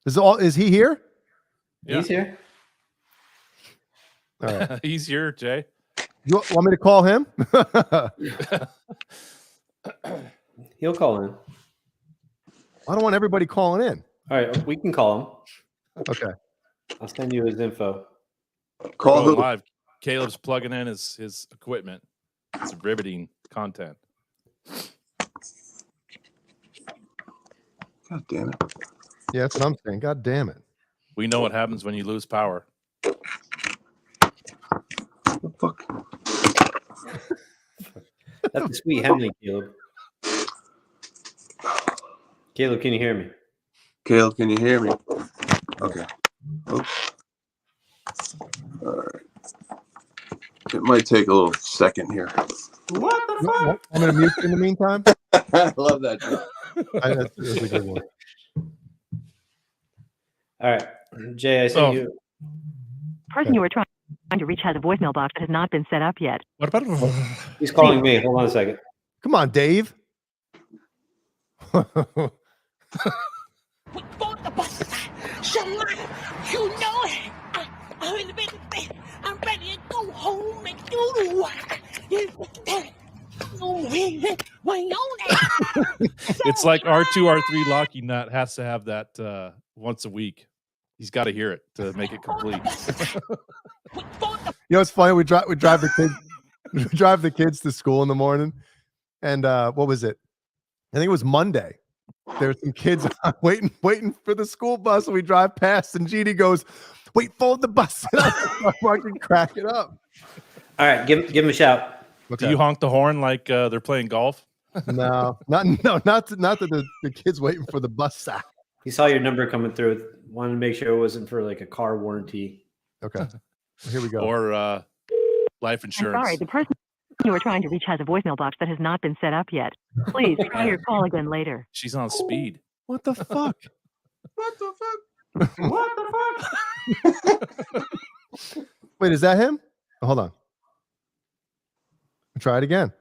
Is he here? Yeah. He's here. All right. He's here, Jay. You want me to call him? He'll call in. I don't want everybody calling in. All right, we can call him. Okay. I'll send you his info. Call who? Live. Caleb's plugging in his equipment. It's riveting content. God damn it. Yeah, that's what I'm saying. God damn it. We know what happens when you lose power. What the fuck? That's a sweet Henley, Caleb. Caleb, can you hear me? Caleb, can you hear me? Okay. Oops. All right. It might take a little second here. What the fuck? I'm going to mute you in the meantime. I love that joke. That's a good one. All right, Jay, I sent you. Person you were trying to reach has a voicemail box that has not been set up yet. What about He's calling me. Hold on a second. Come on, Dave. You know it. I'm ready to go home and do It's like R2, R3 Locky Nut has to have that once a week. He's got to hear it to make it complete. You know, it's funny. We drive the kids to school in the morning, and what was it? I think it was Monday. There's some kids waiting for the school bus, and we drive past, and Jeannie goes, "Wait, fold the bus." And I fucking crack it up. All right, give him a shout. Okay. Do you honk the horn like they're playing golf? No, not that the kids waiting for the bus stop. He saw your number coming through. Wanted to make sure it wasn't for like a car warranty. Okay, here we go. Or life insurance. I'm sorry, the person you were trying to reach has a voicemail box that has not been set up yet. Please try your call again later. She's on speed. What the fuck? What the fuck? What the fuck? Wait, is that him? Oh, hold on. Try it again.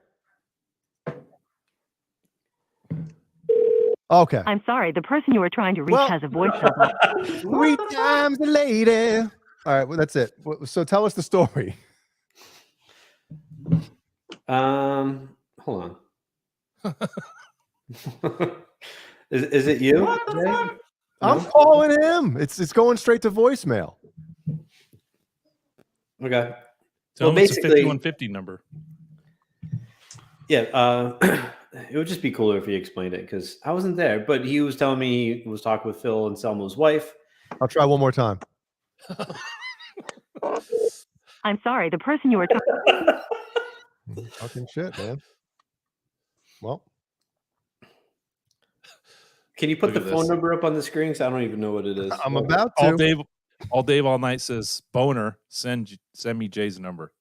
Okay. I'm sorry, the person you are trying to reach has a voicemail box. Sweet times, lady. All right, well, that's it. So tell us the story. Hold on. Is it you? I'm calling him. It's going straight to voicemail. Okay. Tell him it's a 5150 number. Yeah, it would just be cooler if he explained it because I wasn't there. But he was telling me he was talking with Phil and Anselmo's wife. I'll try one more time. I'm sorry, the person you are talking. Fucking shit, man. Well, can you put the phone number up on the screen? Because I don't even know what it is. I'm about to. All Dave all night says, Boner, send me Jay's number.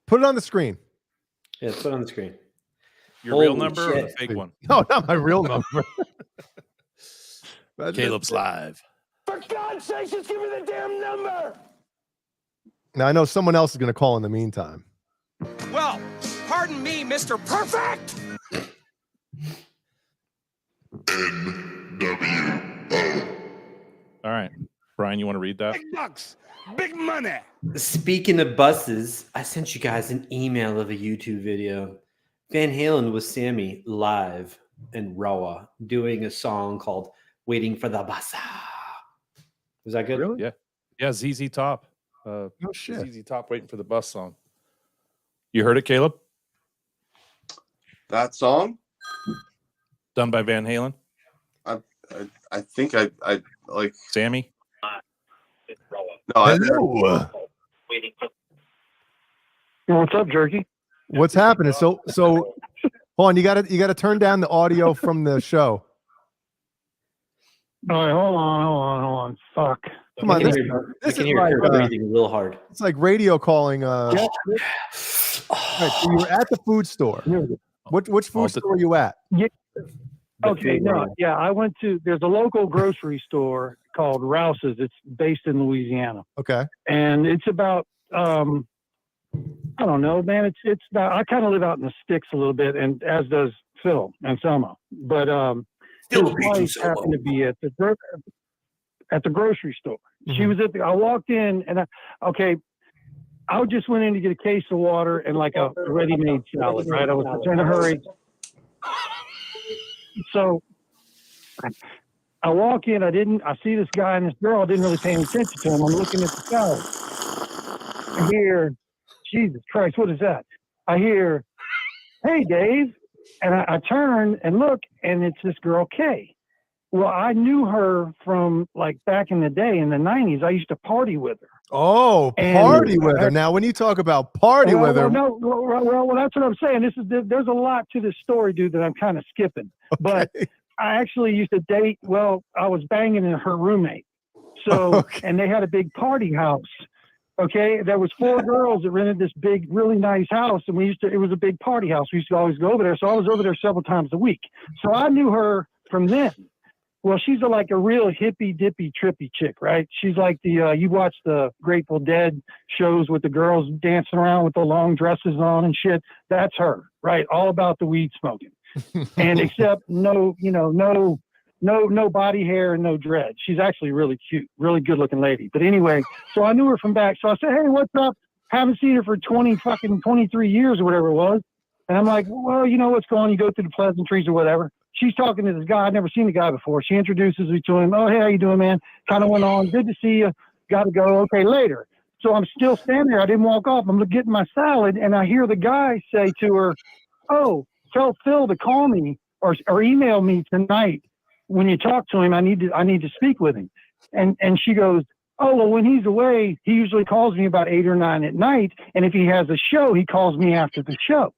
Put it on the screen. Yeah, put it on the screen. Your real number or the fake one? No, not my real number. Caleb's live. For God's sake, just give me the damn number. Now I know someone else is going to call in the meantime. Well, pardon me, Mr. Perfect. All right. Brian, you want to read that? Big bucks, big money. Speaking of buses, I sent you guys an email of a YouTube video. Van Halen with Sammy live in Roa doing a song called Waiting for the Bus. Was that good? Really? Yeah. Yeah, ZZ Top. Oh, shit. ZZ Top Waiting for the Bus song. You heard it, Caleb? That song? Done by Van Halen? I think I like Sammy? No, What's up, Jerky? What's happening? So hold on, you gotta turn down the audio from the show. All right, hold on. Fuck. Come on, this is like breathing real hard. It's like radio calling. Right, so you were at the food store. Which food store are you at? Yeah. Okay, no, yeah, I went to. There's a local grocery store called Rouse's. It's based in Louisiana. Okay. And it's about I don't know, man. It's not. I kind of live out in the sticks a little bit, and as does Phil and Selma. But his wife happened to be at the grocery store. She was at the. I walked in, and I just went in to get a case of water and like a ready-made salad. Right, I was in a hurry. So I walk in. I see this guy and this girl. I didn't really pay any attention to him. I'm looking at the salad. I hear, Jesus Christ, what is that? I hear, hey, Dave. And I turn and look, and it's this girl, Kay. Well, I knew her from like back in the day in the 90s. I used to party with her. Oh, party with her. Now, when you talk about party with her. Well, that's what I'm saying. There's a lot to this story, dude, that I'm kind of skipping. Okay. But I actually used to date. Well, I was banging her roommate. So, and they had a big party house. Okay, there was 4 girls that rented this big, really nice house, and it was a big party house. We used to always go over there. So I was over there several times a week. So I knew her from then. Well, she's like a real hippy dippy trippy chick, right? She's like you watch the Grateful Dead shows with the girls dancing around with the long dresses on and shit. That's her, right? All about the weed smoking, and except no body hair and no dread. She's actually really cute, really good looking lady. But anyway, so I knew her from back. So I said, hey, what's up? Haven't seen her for 23 years or whatever it was. And I'm like, well, you know what's going on? You go through the pleasantries or whatever. She's talking to this guy. I'd never seen the guy before. She introduces me to him. Oh, hey, how you doing, man? Kind of went on. Good to see you. Got to go. Okay, later. So I'm still standing there. I didn't walk off. I'm getting my salad, and I hear the guy say to her, oh, tell Phil to call me or email me tonight. When you talk to him, I need to speak with him. And she goes, oh, well, when he's away, he usually calls me about 8 or 9 at night. And if he has a show, he calls me after the show.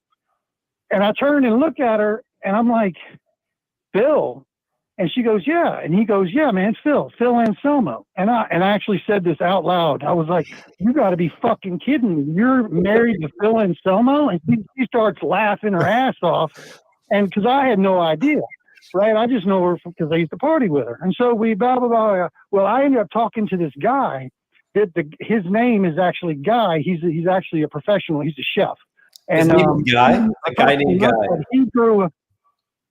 And I turn and look at her, and I'm like, Phil? And she goes, yeah. And he goes, yeah, man, it's Phil Anselmo. And I actually said this out loud. I was like, you got to be fucking kidding me. You're married to Phil Anselmo? And she starts laughing her ass off. And because I had no idea. Right, I just know her because I used to party with her, and so we blah blah blah. Well, I ended up talking to this guy. His name is actually Guy. He's actually a professional. He's a chef. And Guy, a guy named Guy. He grew.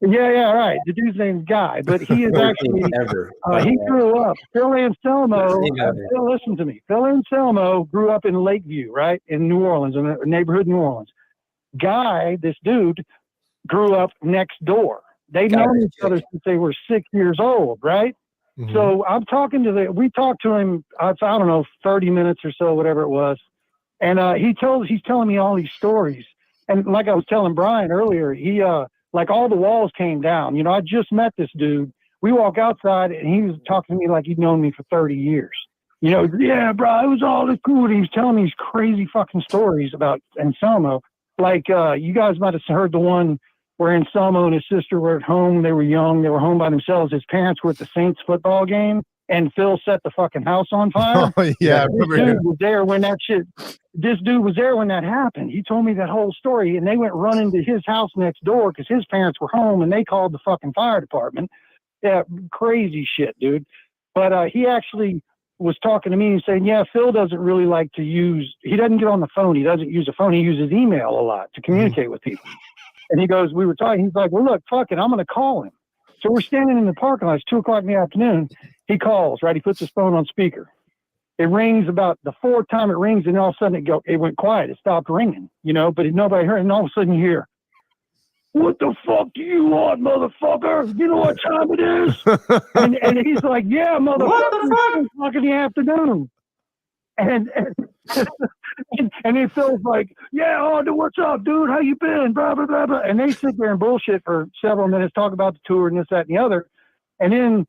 Yeah, right. The dude's name's Guy, but he is actually ever. he grew up. Phil Anselmo. Best name ever. Phil, listen to me. Phil Anselmo grew up in Lakeview, right, in New Orleans, in a neighborhood in New Orleans. Guy, this dude, grew up next door. They've known each other since they were 6 years old, right? Mhm. So I'm talking to we talked to him, I don't know, 30 minutes or so, whatever it was. And he's telling me all these stories. And like I was telling Brian earlier, he, like all the walls came down. You know, I just met this dude. We walk outside and he was talking to me like he'd known me for 30 years. You know, yeah, bro, it was all this cool. And he was telling me these crazy fucking stories about Anselmo. Like, you guys might have heard the one where Anselmo and his sister were at home. They were young. They were home by themselves. His parents were at the Saints football game, and Phil set the fucking house on fire. Oh, yeah, I remember This him. dude was there when that shit. This dude was there when that happened. He told me that whole story, and they went running to his house next door because his parents were home, and they called the fucking fire department. Yeah, crazy shit, dude. But he actually was talking to me and saying, yeah, Phil doesn't really like to use, he doesn't get on the phone. He doesn't use a phone. He uses email a lot to communicate with people. And he goes, we were talking, he's like, well, look, fuck it, I'm going to call him. So we're standing in the parking lot. It's 2:00 in the afternoon. He calls, right? He puts his phone on speaker. It rings about the fourth time it rings, and all of a sudden it went quiet. It stopped ringing, you know, but nobody heard. And all of a sudden you hear, what the fuck do you want, motherfucker? You know what time it is? and he's like, yeah, motherfucker, it's 2:00 in the afternoon. And he feels like, yeah, oh, what's up, dude? How you been? Blah, blah, blah, blah. And they sit there and bullshit for several minutes, talk about the tour and this, that, and the other. And then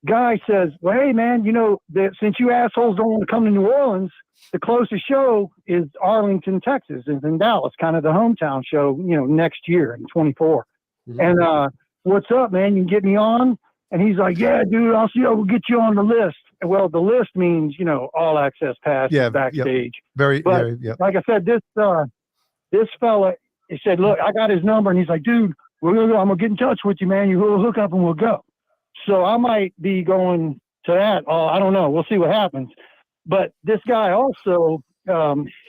Guy says, well, hey, man, you know, since you assholes don't want to come to New Orleans, the closest show is Arlington, Texas. It's in Dallas, kind of the hometown show, you know, next year in 24. Mm-hmm. And what's up, man? You can get me on? And he's like, yeah, dude, we'll get you on the list. Well, the list means, you know, all access pass backstage. Yep. Like I said, this fella, he said, look, I got his number. And he's like, dude, I'm going to get in touch with you, man. You will hook up and we'll go. So I might be going to that. I don't know. We'll see what happens. But this guy also,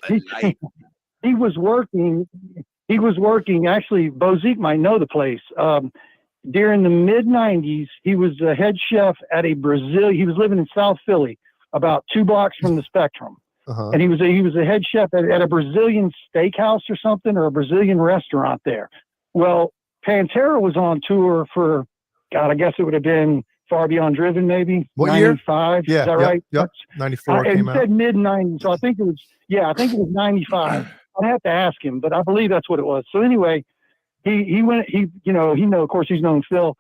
he was working. Actually, Bozique might know the place. During the mid-'90s, he was a head chef at he was living in South Philly, about 2 blocks from the Spectrum. Uh-huh. And he was a head chef at a Brazilian steakhouse or something, or a Brazilian restaurant there. Well, Pantera was on tour for, God, I guess it would have been Far Beyond Driven, maybe. What 95, year? Yeah, is that right? Yep. 94 It came out. said mid-'90s, so I think it was 95. I'd have to ask him, but I believe that's what it was. So anyway, he went, of course, he's known Phil.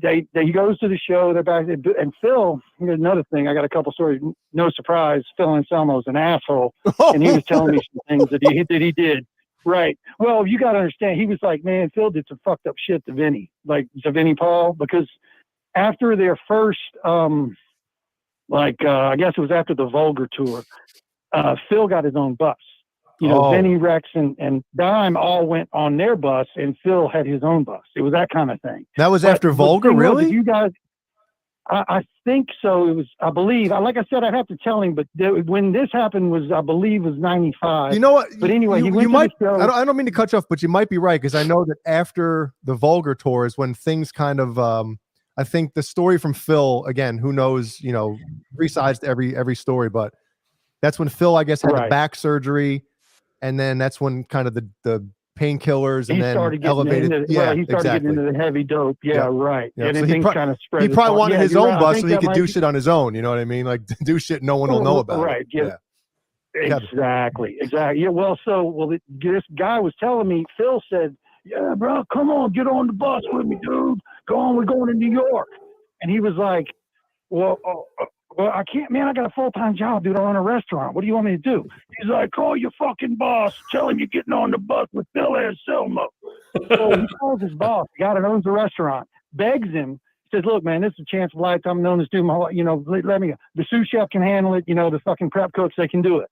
He goes to the show, they're back, and Phil, here's another thing, I got a couple stories, no surprise, Phil Anselmo's an asshole, and he was telling me some things that he did. Right. Well, you got to understand, he was like, man, Phil did some fucked up shit to Vinny Paul, because after their first, I guess it was after the Vulgar tour, Phil got his own bus. You know, Vinny, Rex, and Dime all went on their bus, and Phil had his own bus. It was that kind of thing. That was after Vulgar, really? You guys, I think so. It was, I believe. Like I said, I'd have to tell him, but when this happened was 95. You know what? But anyway, you might. I don't mean to cut you off, but you might be right, because I know that after the Vulgar tour is when things kind of. I think the story from Phil, again, who knows? You know, 3 sides to every story, but that's when Phil, I guess, had the back surgery. And then that's when kind of the painkillers and then elevated. He started getting into the heavy dope. Yeah, right. Yeah. And So things kind of spread. He probably wanted his own bus so he could do shit on his own. You know what I mean? Like do shit no one will know about. Right. Yeah. Exactly. Yeah. Well, this guy was telling me, Phil said, yeah, bro, come on, get on the bus with me, dude. Go on, we're going to New York. And he was like, well, I can't, man. I got a full-time job, dude. I run a restaurant. What do you want me to do? He's like, call your fucking boss. Tell him you're getting on the bus with Phil Anselmo. So he calls his boss, the guy that owns the restaurant, begs him, says, look, man, this is a chance of a lifetime. I've known this dude, let me go. The sous chef can handle it. You know, the fucking prep cooks, they can do it.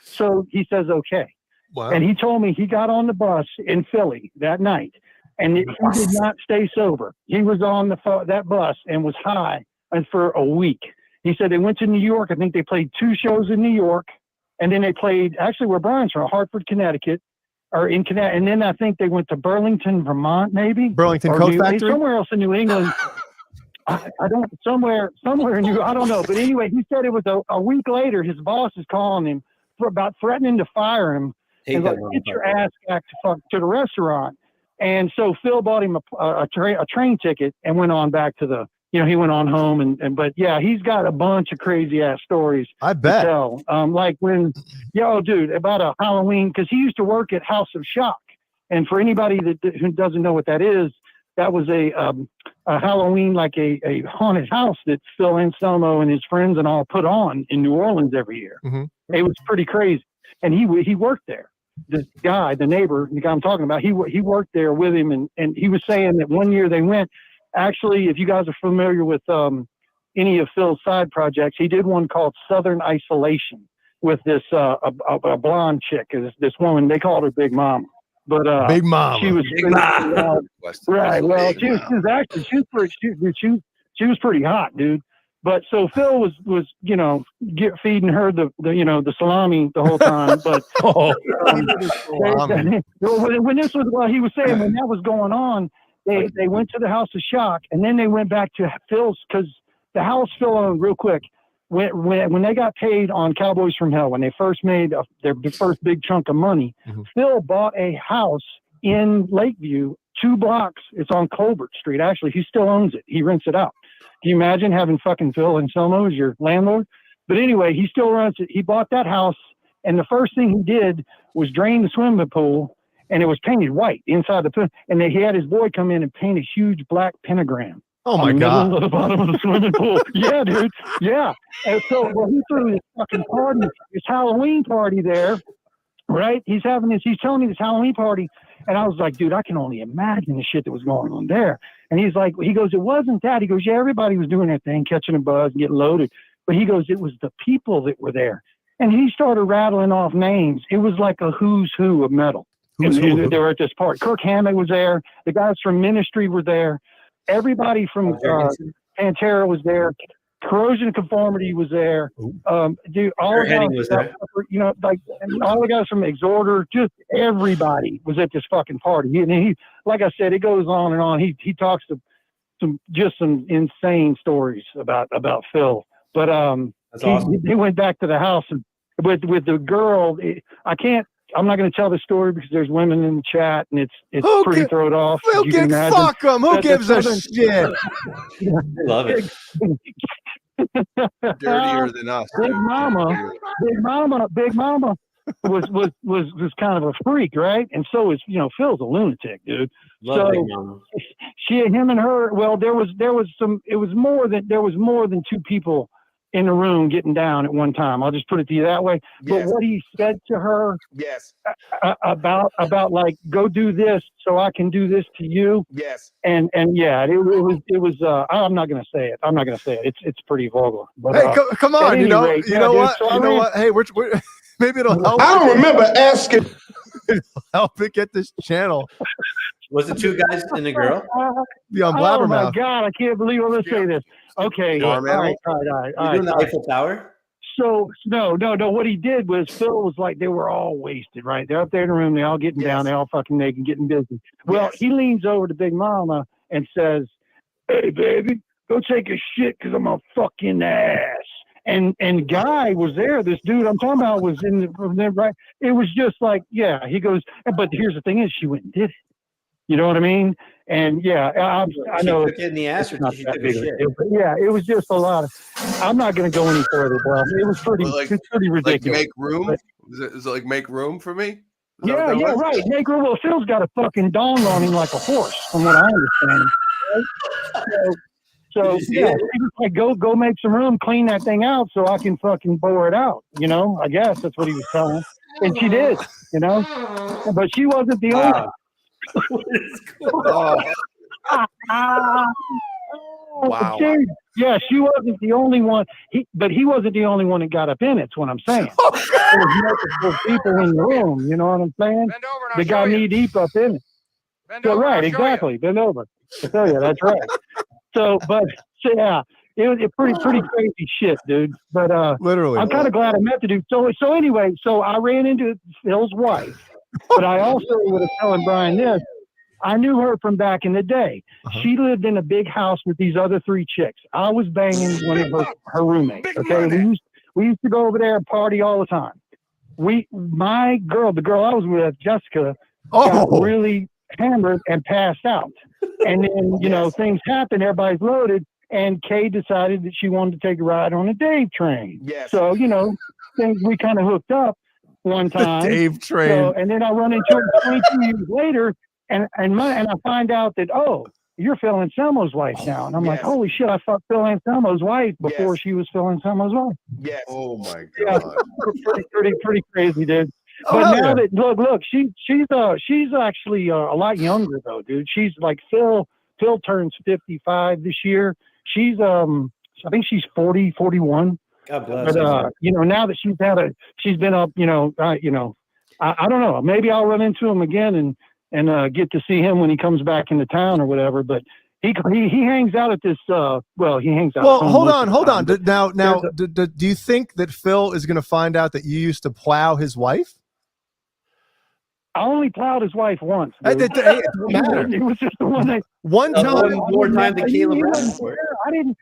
So he says, okay. Wow. And he told me he got on the bus in Philly that night, and he did not stay sober. He was on that bus and was high for a week. He said they went to New York. I think they played 2 shows in New York, and then they played, actually where Brian's from, Hartford, Connecticut. or in Connecticut, and then I think they went to Burlington, Vermont, maybe Burlington or Coat Factory, somewhere else in New England. I don't somewhere in New. I don't know, but anyway, he said it was a week later. His boss is calling him for about threatening to fire him and like, get your ass back to the restaurant. And so Phil bought him a train ticket and went on back to the. He went on home and but yeah, he's got a bunch of crazy ass stories. I bet. To tell. Like when, dude, about a Halloween, because he used to work at House of Shock, and for anybody who doesn't know what that is, that was a Halloween, like a haunted house that Phil Anselmo and his friends and all put on in New Orleans every year. Mm-hmm. It was pretty crazy, and he worked there. This guy, the neighbor, the guy I'm talking about, he worked there with him, and he was saying that one year they went. Actually, if you guys are familiar with any of Phil's side projects, he did one called Southern Isolation with this a blonde chick. This woman, they called her Big Mama. But Big Mama. She was Big Mama. Right. Well, she was pretty hot, dude. But so Phil was feeding her the salami the whole time. But when this was he was saying when that was going on. They went to the House of Shock, and then they went back to Phil's, because the house Phil owned, real quick, when they got paid on Cowboys from Hell, when they first made their first big chunk of money, Phil bought a house in Lakeview, 2 blocks. It's on Colbert Street. Actually, he still owns it. He rents it out. Can you imagine having fucking Phil Anselmo as your landlord? But anyway, he still rents it. He bought that house, and the first thing he did was drain the swimming pool. And it was painted white inside the pool. And he had his boy come in and paint a huge black pentagram. Oh my God! At the bottom of the swimming pool. Yeah, dude. Yeah. And so he threw this fucking party, this Halloween party there, right? He's telling me this Halloween party, and I was like, dude, I can only imagine the shit that was going on there. And he goes, it wasn't that. He goes, yeah, everybody was doing their thing, catching a buzz and getting loaded. But he goes, it was the people that were there. And he started rattling off names. It was like a who's who of metal. And they were at this party. Kirk Hammett was there. The guys from Ministry were there. Everybody from Pantera was there. Corrosion of Conformity was there. Dude, all the guys was there. All the guys from Exhorter, just everybody was at this fucking party. And he, like I said, it goes on and on. He talks to some insane stories about Phil. But he went back to the house and with the girl. I'm not going to tell the story because there's women in the chat and it's pretty thrown off. We'll get fuck them. Who gives a shit? I love it. Dirtier than us. Big Mama was kind of a freak, right? And so is Phil's a lunatic, dude. Love Big Mama. Him and her. Well, there was more than 2 people in the room getting down at one time. I'll just put it to you that way. Yes. But what he said to her, yes, about like, go do this so I can do this to you. Yes. And yeah, it was. I'm not gonna say it. It's pretty vulgar. But, hey, come on, you know what? So what? Hey, we're maybe it'll help. I don't remember asking. Help it get this channel. Was it 2 guys and a girl? Yeah, on Oh my Blabbermouth. God, I can't believe I'm gonna say this. Okay, all right. You doing the Eiffel Tower? So no. What he did was Phil was like, they were all wasted, right? They're up there in the room, they all getting down, they all fucking naked, getting busy. Well, he leans over to Big Mama and says, "Hey, baby, go take a shit because I'm a fucking ass." And Guy was there. This dude I'm talking about was in the right. It was just like, yeah. He goes, but here's the thing: is she went and did it. You know what I mean? And yeah, I know it's in the ass, or did she took a shit? Yeah, it was just a lot of. I'm not going to go any further, bro. It was pretty ridiculous. Like make room. Is it like make room for me? Yeah, right. Make room. Well, Phil's got a fucking dong on him like a horse, from what I understand. Right? So yeah, he was like, go make some room, clean that thing out, so I can fucking bore it out. I guess that's what he was telling. And she did. But she wasn't the only. Wow. Yeah, she wasn't the only one. But he wasn't the only one that got up in it. That's what I'm saying. There was multiple people in the room. You know what I'm saying? They got knee deep up in it. Right, exactly. Bend over. I tell you, that's right. So yeah, it was pretty crazy shit, dude. But literally, I'm kind of glad I met the dude. So anyway, I ran into Phil's wife, But I also would have telling Brian this. I knew her from back in the day. She lived in a big house with these other 3 chicks. I was banging one of her roommates. Okay, we used to go over there and party all the time. The girl I was with, Jessica, got really hammered and passed out. And then, you know, things happened. Everybody's loaded. And Kay decided that she wanted to take a ride on a Dave train. Yes. So, you know, we kind of hooked up one time. Dave train. So, and then I run into her 22 years later, and I find out that, oh, you're Phil Anselmo's wife now. And I'm like, holy shit, I fucked Phil Anselmo's wife before she was Phil Anselmo's wife. Yes. Oh my Yeah, God. pretty crazy, dude. But now that look, she's actually a lot younger though, dude. She's like Phil turns 55 this year. She's I think she's 40, 41. God bless. But you know, now that she's been up, you know, I don't know. Maybe I'll run into him again and get to see him when he comes back into town or whatever. But he hangs out at this. He hangs out. Well, hold on. Now, do you think that Phil is going to find out that you used to plow his wife? I only plowed his wife once. It doesn't matter. It was just the one one time. More time than Caleb. I didn't.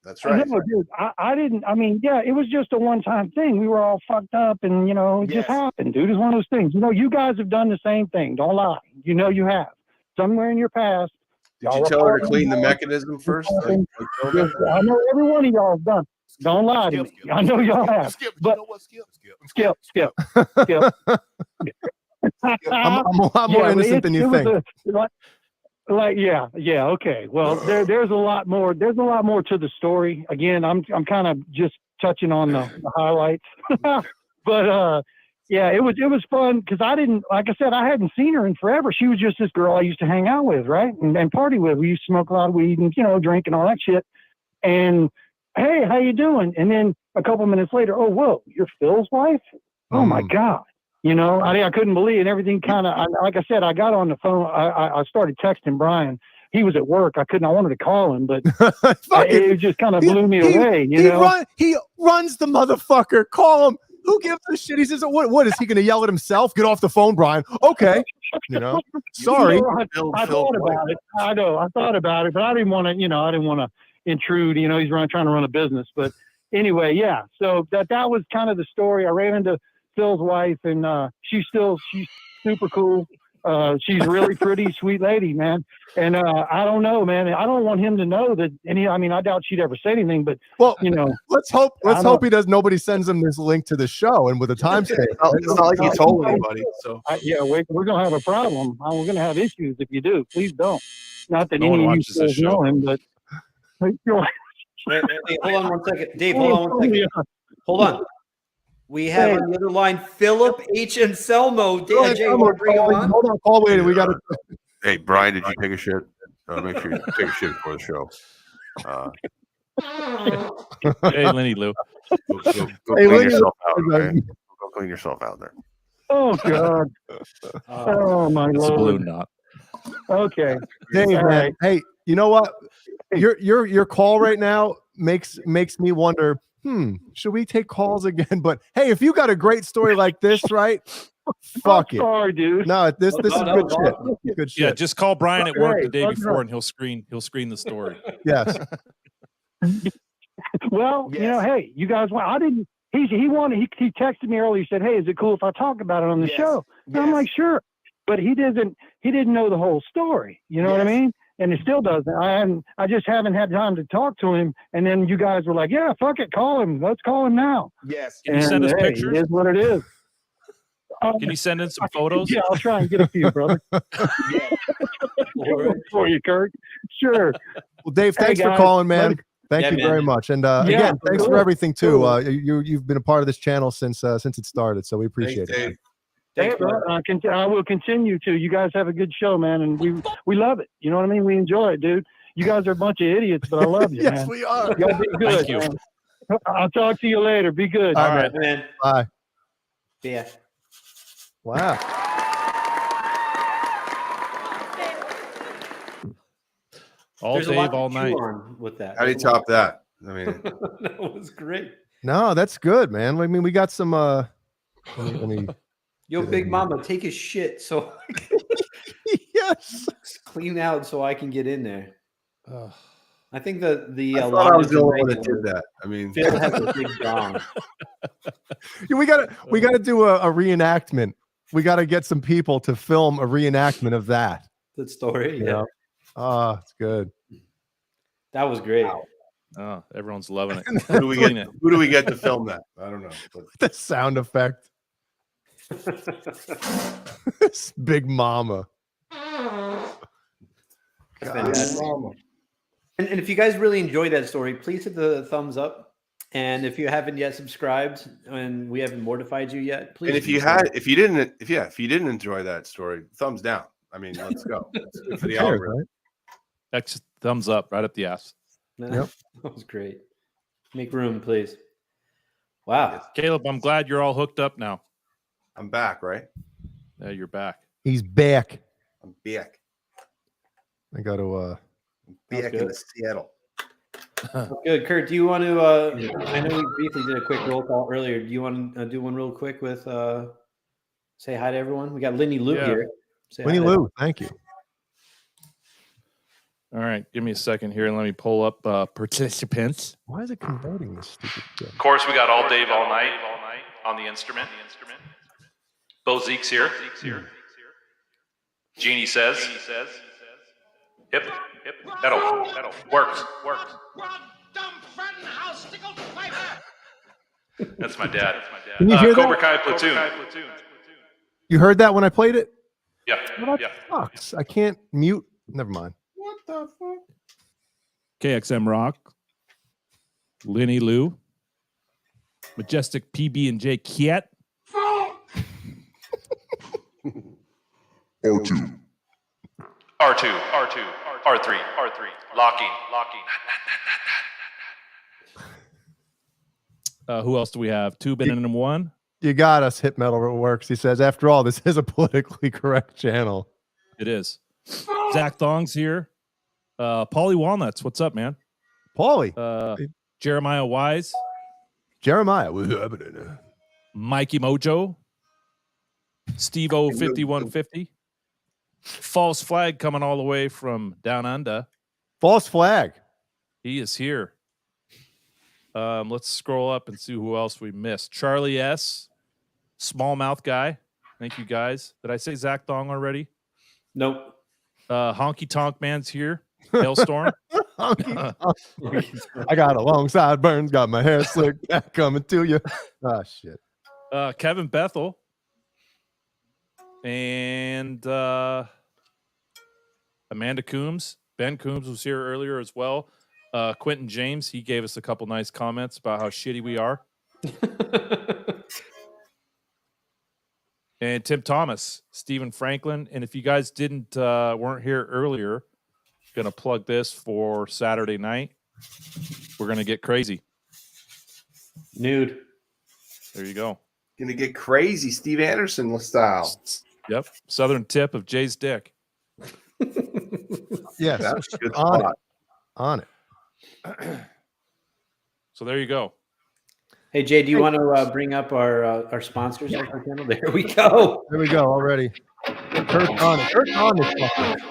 That's right. No, dude, I didn't. I mean, yeah, it was just a one-time thing. We were all fucked up, and you know, it just happened, dude. It's one of those things. You know, you guys have done the same thing. Don't lie. You know, you have somewhere in your past. Did you tell her to clean the mechanism first? I know every one of y'all have done. Don't lie to me. I know y'all have. But skip. I'm a lot more innocent than you think. Okay. Well, there's a lot more. There's a lot more to the story. Again, I'm kind of just touching on the highlights. But yeah, it was fun because I didn't, like I said, I hadn't seen her in forever. She was just this girl I used to hang out with, right, and party with. We used to smoke a lot of weed and drink and all that shit. And hey, how you doing? And then a couple minutes later, oh, whoa, you're Phil's wife? Oh my God. You know, I couldn't believe it. And everything kind of, like I said, I got on the phone. I started texting Brian. He was at work. I wanted to call him, but it just kind of blew me away. He runs the motherfucker. Call him. Who gives a shit? He says, what is he going to yell at himself? Get off the phone, Brian. Okay. Sorry. I thought about it. I know. I thought about it, but I didn't want to, intrude. He's trying to run a business. But anyway, yeah. So that was kind of the story. I ran into Phil's wife, and she's super cool. She's a really pretty, sweet lady, man. And I don't know, man. I don't want him to know that. I doubt she'd ever say anything. But let's hope he does. Nobody sends him this link to the show, and with a timestamp. It's not like he told anybody. So we're gonna have a problem. We're gonna have issues if you do. Please don't. Not that no one any of watches you this show. know him, but. Hey, hold on 1 second, Dave. Hold on 1 second. Hold on. We have on the other line Philip H. Anselmo. Jay, you want to bring him on? Hold on, call waiting. We got to. Hey, Brian, did you take a shit? Make sure you take a shit before the show. Hey, Lenny Lou. Go clean yourself out, okay? Go clean yourself out there. Oh God! Oh my It's Lord! a balloon knot. Okay, Dave, man. right. Hey, you know what? Your call right now makes me wonder. Should we take calls again? But hey, if you got a great story like this, right? Fuck it. Sorry, dude. No, this is good shit. Good shit. Yeah, just call Brian at work the day Okay. before, and he'll screen the story. Yes. Well, hey, you guys want? I didn't. He texted me earlier. He said, "Hey, is it cool if I talk about it on the show?" And I'm like, "Sure," but he didn't know the whole story. You know what I mean? And it still doesn't. I just haven't had time to talk to him. And then you guys were like, "Yeah, fuck it, call him. Let's call him now." Yes. Can you send us pictures? It is what it is. Can you send in some photos? Yeah, I'll try and get a few, brother. For you, Kurt. Sure. Well, Dave, thanks for guys. calling, man. Thank you man. very much. And again, thanks for everything too. You've been a part of this channel since it started, so we appreciate it. Thanks, I will continue to. You guys have a good show, man, and we love it. You know what I mean? We enjoy it, dude. You guys are a bunch of idiots, but I love you, Yes, man. we are. Y'all be good. Thank you. Man. I'll talk to you later. Be good. All right, man. Bye. Yeah. Wow. All There's a day, lot to all chew night. on with that. How do you top that? I mean, That was great. No, that's good, man. I mean, we got some. Let me Yo, Big Mama, take his shit so yes, clean out so I can get in there. I think the I thought I was the only one that did that. I mean, Phil has a big dong. Yeah, we gotta do a reenactment. We gotta get some people to film a reenactment of that. Good story. You Yeah, know? Oh, it's good. that was great. Oh, everyone's loving it. who do we get to film that? I don't know. But The sound effect. This Big Mama. Fantastic. And if you guys really enjoyed that story, please hit the thumbs up. And if you haven't yet subscribed and we haven't mortified you yet, please. And if you didn't enjoy that story, thumbs down. I mean, let's go. It's good for the algorithm. X thumbs up right up the ass. Yep. That was great. Make room, please. Wow. Caleb, I'm glad you're all hooked up now. I'm back, right? Yeah, you're back. He's back. I'm back. I got to Back in the Seattle. Good. Kurt, do you want to I know we briefly did a quick roll call earlier. Do you want to do one real quick with say hi to everyone? We got Lenny Lou here. Say Winnie hi to Lou, thank you. All right, give me a second here and let me pull up participants. Why is it converting this stupid shit? Of course, we got All Dave, All Night on the instrument. Bo Zeke's here. Jeannie says. Hip. That'll works. That's my dad. Can you hear Cobra that? Kai Platoon. You heard that when I played it? Yeah. Well, that sucks. I can't mute. Never mind. What the fuck? KXM Rock, Lenny Lou, Majestic PB&J Kiet, R2. R3. Locking. Who else do we have? Two Ben and one. You got us. Hit Metal Works. He says, after all, this is a politically correct channel. It is. Zach Thong's here. Paulie Walnuts. What's up, man? Paulie. Jeremiah Wise. Jeremiah. What's happening? Mikey Mojo. Steve O 5150. False Flag coming all the way from down under. False Flag. He is here. Let's scroll up and see who else we missed. Charlie S. Smallmouth guy. Thank you, guys. Did I say Zach Thong already? Nope. Honky Tonk Man's here. Hailstorm. I got a long sideburns. Got my hair slicked back coming to you. Ah, shit. Kevin Bethel. And Amanda Coombs. Ben Coombs was here earlier as well. Quentin James, he gave us a couple nice comments about how shitty we are. And Tim Thomas, Stephen Franklin. And if you guys weren't here earlier, gonna plug this for Saturday night. We're gonna get crazy. Nude. There you go. Gonna get crazy, Steve Anderson style. Yep. Southern tip of Jay's dick. Yes. That's a good on spot. it. On it. So there you go. Hey Jay, do you want to bring up our sponsors on our channel? There we go. There we go already. Kurt's on it. Kurt's on it.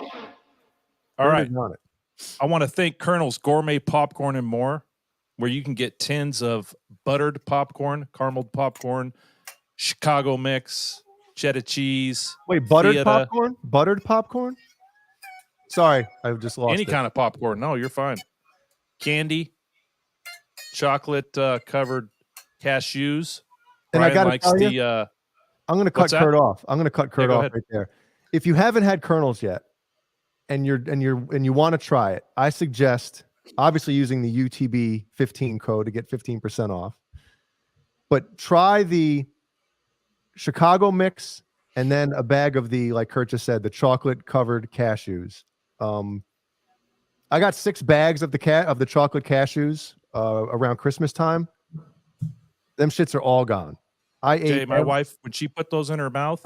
All right. On it. I want to thank Colonel's Gourmet Popcorn and More, where you can get tins of buttered popcorn, carameled popcorn, Chicago mix, cheddar cheese. Wait, buttered feta, popcorn? Buttered popcorn? Sorry, I just lost any it. kind of popcorn. No, you're fine. Candy, chocolate covered cashews. And I Brian gotta likes tell the. you, I'm going to cut what's that? Kurt off. I'm going to cut Kurt go off ahead. right there. If you haven't had Colonel's yet, and you want to try it, I suggest obviously using the UTB 15 code to get 15% off. But try the Chicago mix and then a bag of the, like Kurt just said, the chocolate covered cashews. I got 6 bags of the chocolate cashews around Christmas time. Them shits are all gone. Jay, my wife, when she put those in her mouth,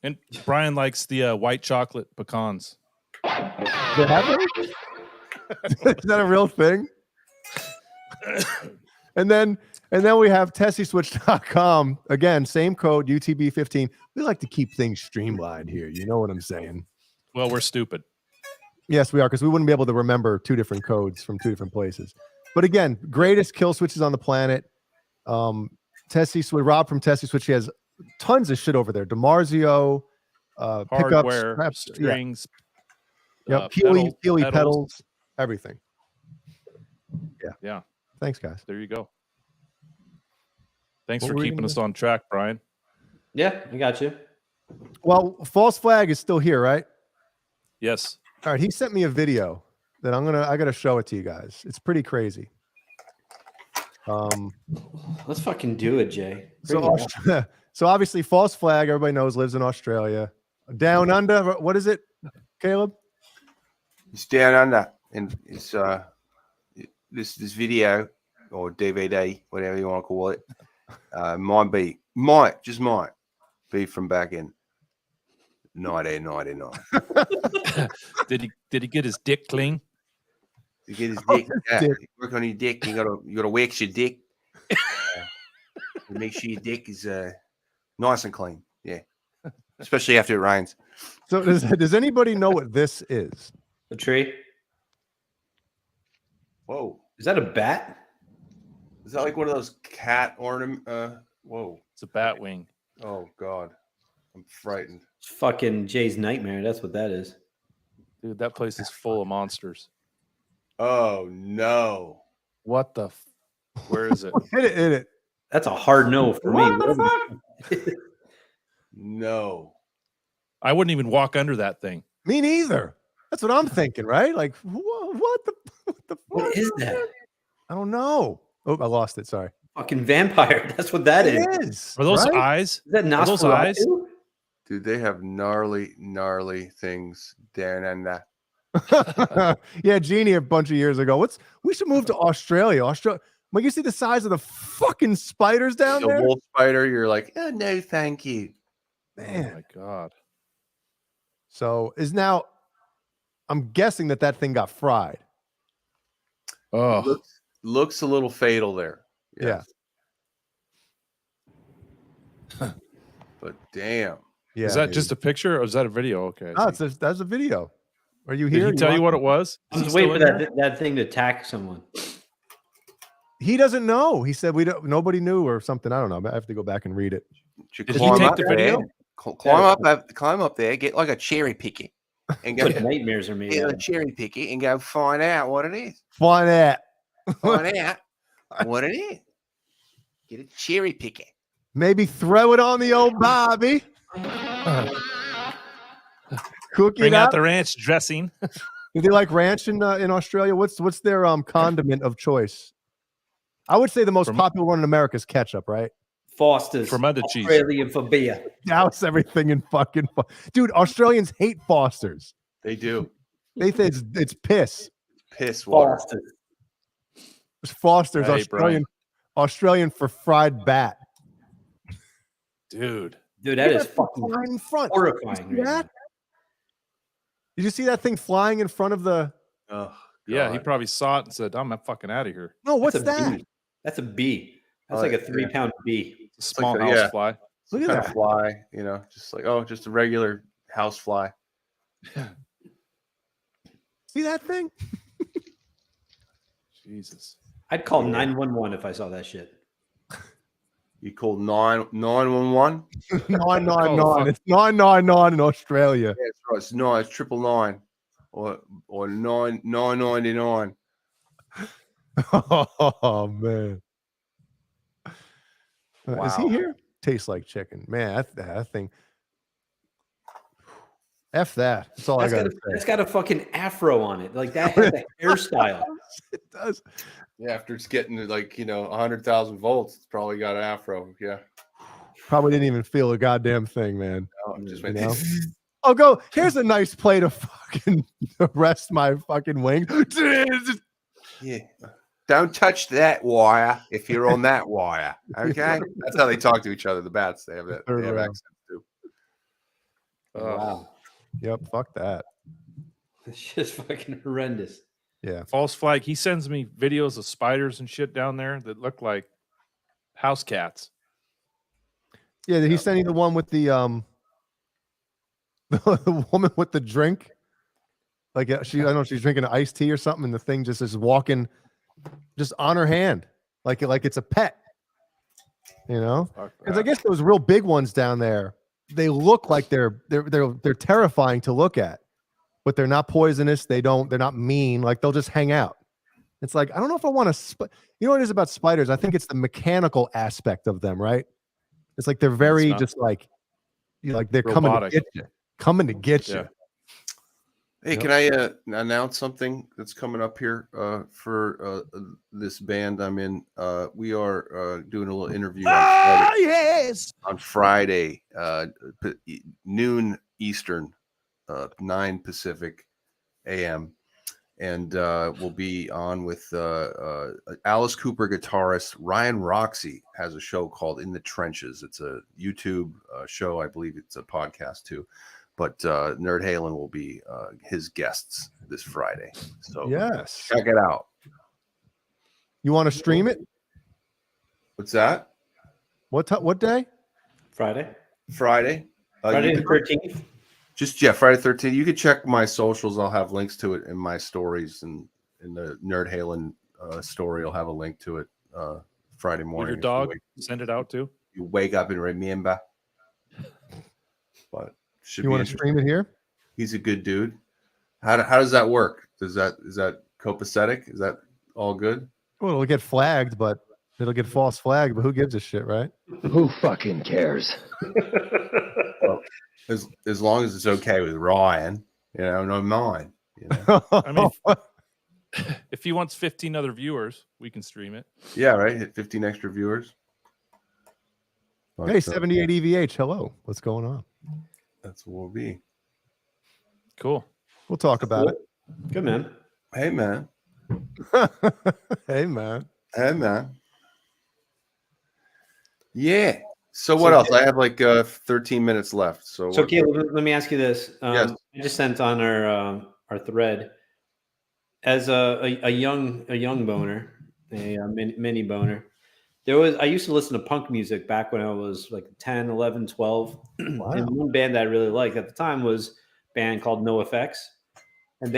and Brian likes the white chocolate pecans. Is that a real thing? And then we have TessieSwitch.com. Again, same code, UTB15. We like to keep things streamlined here. You know what I'm saying? Well, we're stupid. Yes, we are, because we wouldn't be able to remember 2 different codes from 2 different places. But again, greatest kill switches on the planet. Tessie Switch, Rob from Tessie Switch, he has tons of shit over there. DiMarzio, Hardware, pickups, strings, yep, pedals, pedals, everything. Yeah. Thanks, guys. There you go. Thanks What for were we keeping gonna us do? on track, Brian. Yeah, I got you. Well, False Flag is still here, right? Yes. All right, he sent me a video that I gotta show it to you guys. It's pretty crazy. Let's fucking do it, Jay. So obviously False Flag, everybody knows, lives in Australia. Down under, what is it, Caleb? It's down under, and it's this video or DVD, whatever you want to call it, might be from back in 1999. Did he get his dick clean? You get his dick. You work on your dick. You gotta wax your dick. Make sure your dick is nice and clean. Yeah, especially after it rains. So does anybody know what this is? A tree. Whoa, is that a bat? Is that like one of those cat ornament? Whoa, it's a bat wing. Oh God, I'm frightened. It's fucking Jay's nightmare. That's what that is. Dude, that place is full of monsters. Oh no! What the? Where is it? Hit it. That's a hard no for me. No. I wouldn't even walk under that thing. Me neither. That's what I'm thinking, right? Like, what the What is that? I don't know. Oh, I lost it. Sorry. Fucking vampire. That's what that is. Are those right? eyes? Is that Are those eyes? Nosferatu? Dude, they have gnarly things down under. Yeah, Jeannie a bunch of years ago. We should move to Australia. When you see the size of the fucking spiders down The there, wolf spider, you're like, oh, no, thank you. man. Oh my God. So I'm guessing that thing got fried. Oh, Looks a little fatal there. Yes. Yeah. But damn. Yeah. is that dude. just a picture or is that a video? Okay. No, that's a video. Are you Did here? he tell you what it was? I'm Is just he waiting still for in there? that thing to attack someone. He doesn't know. He said nobody knew or something. I don't know. I have to go back and read it. Did he take the video? Climb up there, get like a cherry picker, and go What nightmares are made get out a of. cherry picker and go find out what it is. Find out. Find out what it is. Get a cherry picker. Maybe throw it on the old Bobby. Cook Bring it out up. the ranch dressing. Do they like ranch in Australia? What's their condiment of choice? I would say the most popular one in America is ketchup, right? Foster's From other cheese. Australian for beer. Douse everything in fucking dude. Australians hate Foster's. They do. They think it's piss. Piss water. Foster's. Foster's Hey, Australian for fried bat. Dude. Dude, that is fucking Flying in front. horrifying. Did you see that? Did you see that thing flying in front of the? Oh, Yeah, he God. probably saw it and said, I'm fucking out of here. No, what's That's a that? bee. That's a bee. That's Oh, like a yeah. 3-pound bee. It's a small like house yeah. fly. Look at Kind that. of fly, just like just a house fly. See that thing? Jesus. I'd call 911 if I saw that shit. You called 911? 999. It's 999 in Australia. Yeah, that's right. It's 999 or 999. Oh man. Is he Wow. here? Tastes like chicken. Man, that thing. F that. That's all I got to say. It's got a fucking afro on it. Like that has a hairstyle. It does. Yeah, after it's getting to 100,000 volts, it's probably got an afro. Yeah. Probably didn't even feel a goddamn thing, man. No, it just You went, know? I'll go. Here's a nice play to fucking rest my fucking wing. Yeah. Don't touch that wire if you're on that wire. Okay. That's how they talk to each other. The bats, they have that. Third They have round. accents too. Wow. Yep. Fuck that. It's just fucking horrendous. Yeah. False flag. He sends me videos of spiders and shit down there that look like house cats. Yeah, did he send you the one with the the woman with the drink? Like I don't know, she's drinking iced tea or something, and the thing just is walking just on her hand, like it's a pet. You know? Because I guess those real big ones down there, they look like they're terrifying to look at, but they're not poisonous. They're not mean. Like they'll just hang out. It's like I don't know if I want to. You know what it is about spiders? I think it's the mechanical aspect of them, right? It's like they're very just like, they're robotic. coming to get you. Hey, can I announce something that's coming up here for this band I'm in? We are doing a little interview on Friday, noon Eastern, 9 Pacific AM. And we'll be on with Alice Cooper guitarist Ryan Roxy has a show called In the Trenches. It's a YouTube show. I believe it's a podcast too. But Nerd Halen will be his guests this Friday. So yes, check it out. You want to stream it? What's that? What day? Friday. Friday The 13th. Friday 13th. You can check my socials. I'll have links to it in my stories, and in the Nerd Halen story, I'll have a link to it Friday morning. Will your dog send it out too? You wake up and remember. But you want to stream it here? He's a good dude. How does that work? Is that copacetic? Is that all good? Well, it'll get flagged, but it'll get false flagged. But who gives a shit, right? Who fucking cares? Well, as long as it's okay with Ryan, no mine. I mean, if he wants 15 other viewers, we can stream it. Yeah, right. Hit 15 extra viewers. But, hey, 78 EVH. Hello. What's going on? That's what we'll be. Cool. We'll talk about it. Good, man. Hey, man. Hey, man. Hey, man. Yeah. So what else? I have like 13 minutes left. So Caleb, let me ask you this. Yes. I just sent on our thread as a young boner, a mini boner. I used to listen to punk music back when I was like 10, 11, 12. Wow. And one band that I really liked at the time was a band called NoFX. And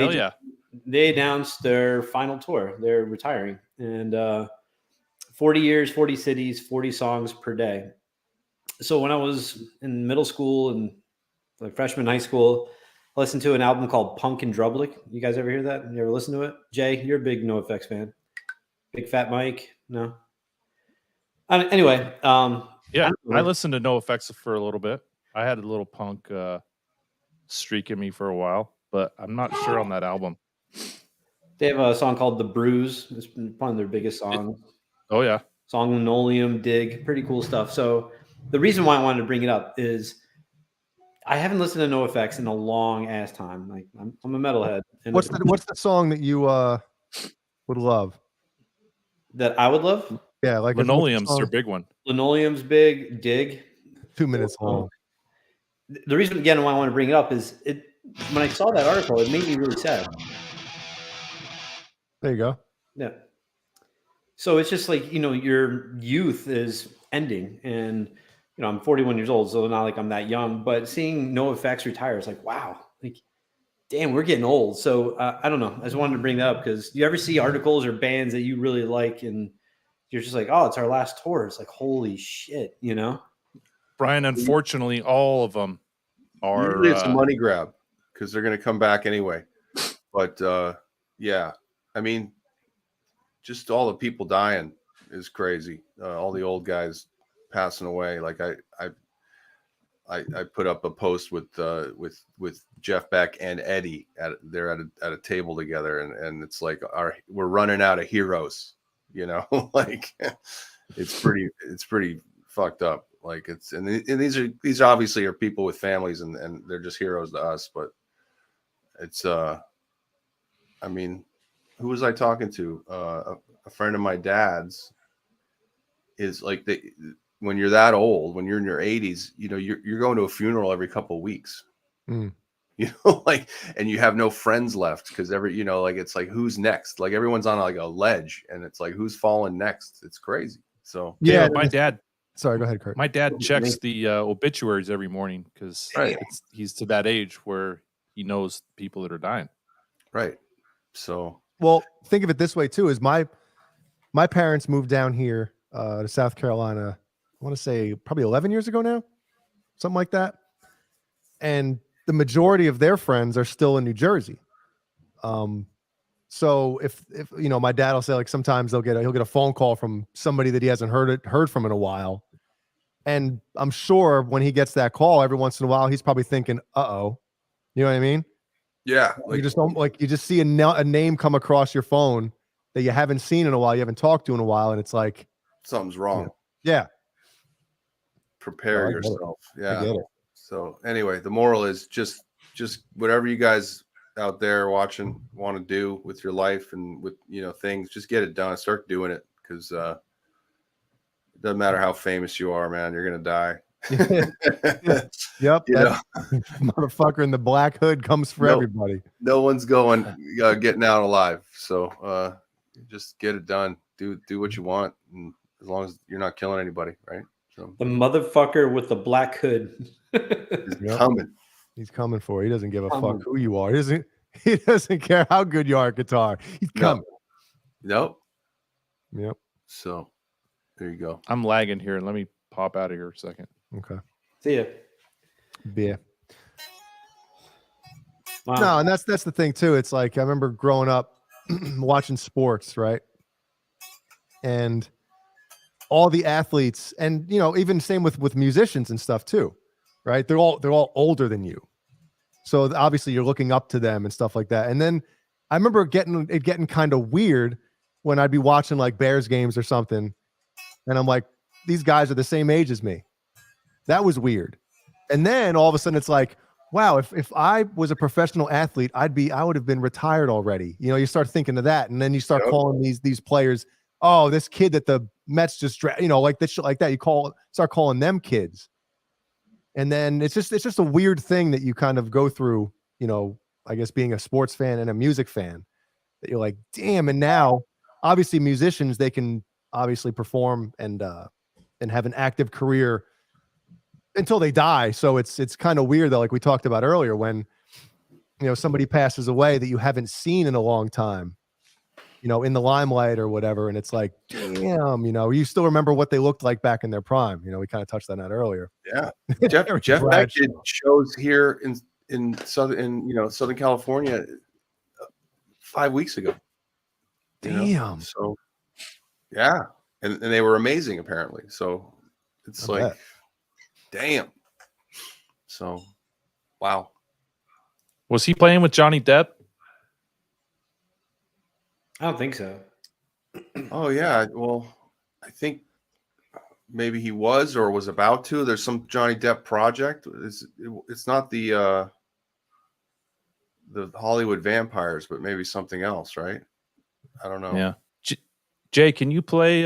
they announced their final tour. They're retiring. And 40 years, 40 cities, 40 songs per day. So when I was in middle school and like freshman high school, I listened to an album called Punk and Drublic. You guys ever hear that? You ever listen to it? Jay, you're a big NoFX fan. Big Fat Mike? No? Anyway. Yeah, I listened to NoFX for a little bit. I had a little punk streak in me for a while, but I'm not sure on that album. They have a song called The Bruise. It's probably their biggest song. Oh, yeah. Song Linoleum, Dig. Pretty cool stuff. So the reason why I wanted to bring it up is I haven't listened to NoFX in a long ass time. Like I'm a metalhead. And What's the song that you would love? That I would love? Yeah, like Linoleum's their big one. Linoleum's big. Dig. 2 minutes long. The reason again why I want to bring it up is when I saw that article, it made me really sad. There you go. Yeah. So it's just like, your youth is ending, and I'm 41 years old, so not like I'm that young, but seeing NoFX retire is like, wow, like, damn, we're getting old. So I don't know. I just wanted to bring that up because you ever see articles or bands that you really like and you're just like, oh, it's our last tour. It's like, holy shit, Brian, unfortunately, all of them are. Usually it's a money grab because they're going to come back anyway. But yeah, I mean, just all the people dying is crazy. All the old guys passing away. Like I put up a post with Jeff Beck and Eddie they're at a table together, and it's like we're running out of heroes. Like it's pretty fucked up. Like these obviously are people with families and they're just heroes to us, but it's I mean, who was I talking to? A friend of my dad's is like when you're that old, when you're in your 80s, you're going to a funeral every couple of weeks. Mm. you know, like, and you have no friends left because you know, like, it's like, who's next? Like, everyone's on like a ledge, and it's like, who's falling next? It's crazy. So Yeah, my dad. Sorry, go ahead, Kurt. My dad checks the obituaries every morning because Right. he's to that age where he knows people that are dying. Right. So, well, think of it this way too: is my parents moved down here to South Carolina. I want to say probably 11 years ago now, something like that. And the majority of their friends are still in New Jersey. So if you know, my dad will say, like, sometimes he'll get a phone call from somebody that he hasn't heard from in a while. And I'm sure when he gets that call every once in a while, he's probably thinking, "Uh-oh." You know what I mean? yeah, You just don't, like, you just see a name come across your phone that you haven't seen in a while, you haven't talked to in a while, and it's like something's wrong. Yeah. Prepare I get it. yourself. Yeah. I get it. So anyway, the moral is just whatever you guys out there watching want to do with your life and with, you know, things, just get it done. Start doing it, because it doesn't matter how famous you are, man. You're gonna die. Yep. You know? Motherfucker in the black hood comes for everybody. No one's going getting out alive. So just get it done. Do what you want, and as long as you're not killing anybody, right? So The motherfucker with the black hood. he's coming. He's coming for you. He doesn't give a fuck who you are. He doesn't care how good you are at guitar. He's coming. Nope. Yep. So there you go. I'm lagging here. Let me pop out of here a second. Okay. See ya. Yeah. Wow. No, and that's the thing too. It's like, I remember growing up watching sports, right? And all the athletes, and you know, even same with musicians and stuff too, right? They're all older than you. So obviously you're looking up to them and stuff like that. And then I remember getting kind of weird when I'd be watching like Bears games or something, and I'm like, these guys are the same age as me. That was weird. And then all of a sudden it's like, wow, if I was a professional athlete, I would have been retired already. You know, you start thinking of that, and then you start calling these players, oh, this kid that the Mets just you know, like this shit like that. You start calling them kids. And then it's just a weird thing that you kind of go through, you know, I guess being a sports fan and a music fan, that you're like, damn. And now obviously musicians, they can obviously perform and have an active career until they die. So it's kind of weird though, like we talked about earlier, when, you know, somebody passes away that you haven't seen in a long time, you know, in the limelight or whatever, and it's like, damn, you know, you still remember what they looked like back in their prime. You know, we kind of touched on that earlier. Yeah. Jeff Beck did shows here in Southern California 5 weeks ago. Damn. You know? So yeah. And they were amazing apparently. So it's like, damn. So wow. Was he playing with Johnny Depp? I don't think so. Oh yeah. Well, I think maybe he was or was about to. There's some Johnny Depp project. It's not the Hollywood vampires, but maybe something else, right? I don't know. Yeah. Jay, can you play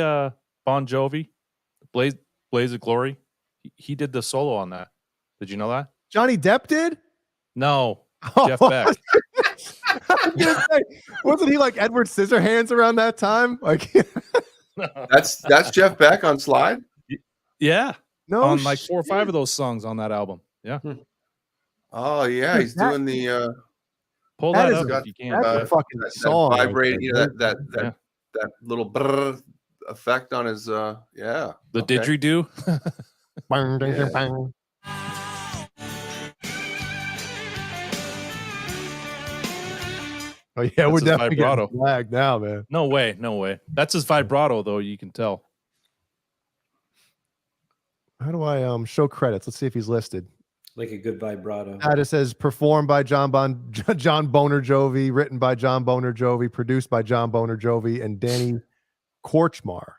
Bon Jovi, Blaze of Glory? He did the solo on that. Did you know that? Johnny Depp did? No, Jeff Beck. Wasn't he like Edward Scissorhands around that time? Like, that's Jeff Beck on Slide. Yeah, no, on like 4 or 5 of those songs on that album. Yeah. Oh yeah, he's doing the. Pull that up if you can. That's a fucking song. Vibrating, you know, that little brrr effect on his. Yeah. The didgeridoo. Bang. Oh yeah, we're definitely getting flagged now, man. No way. That's his vibrato, though. You can tell. How do I show credits? Let's see if he's listed. Like a good vibrato. It says performed by John Boner Jovi, written by John Boner Jovi, produced by John Boner Jovi and Danny Korchmar.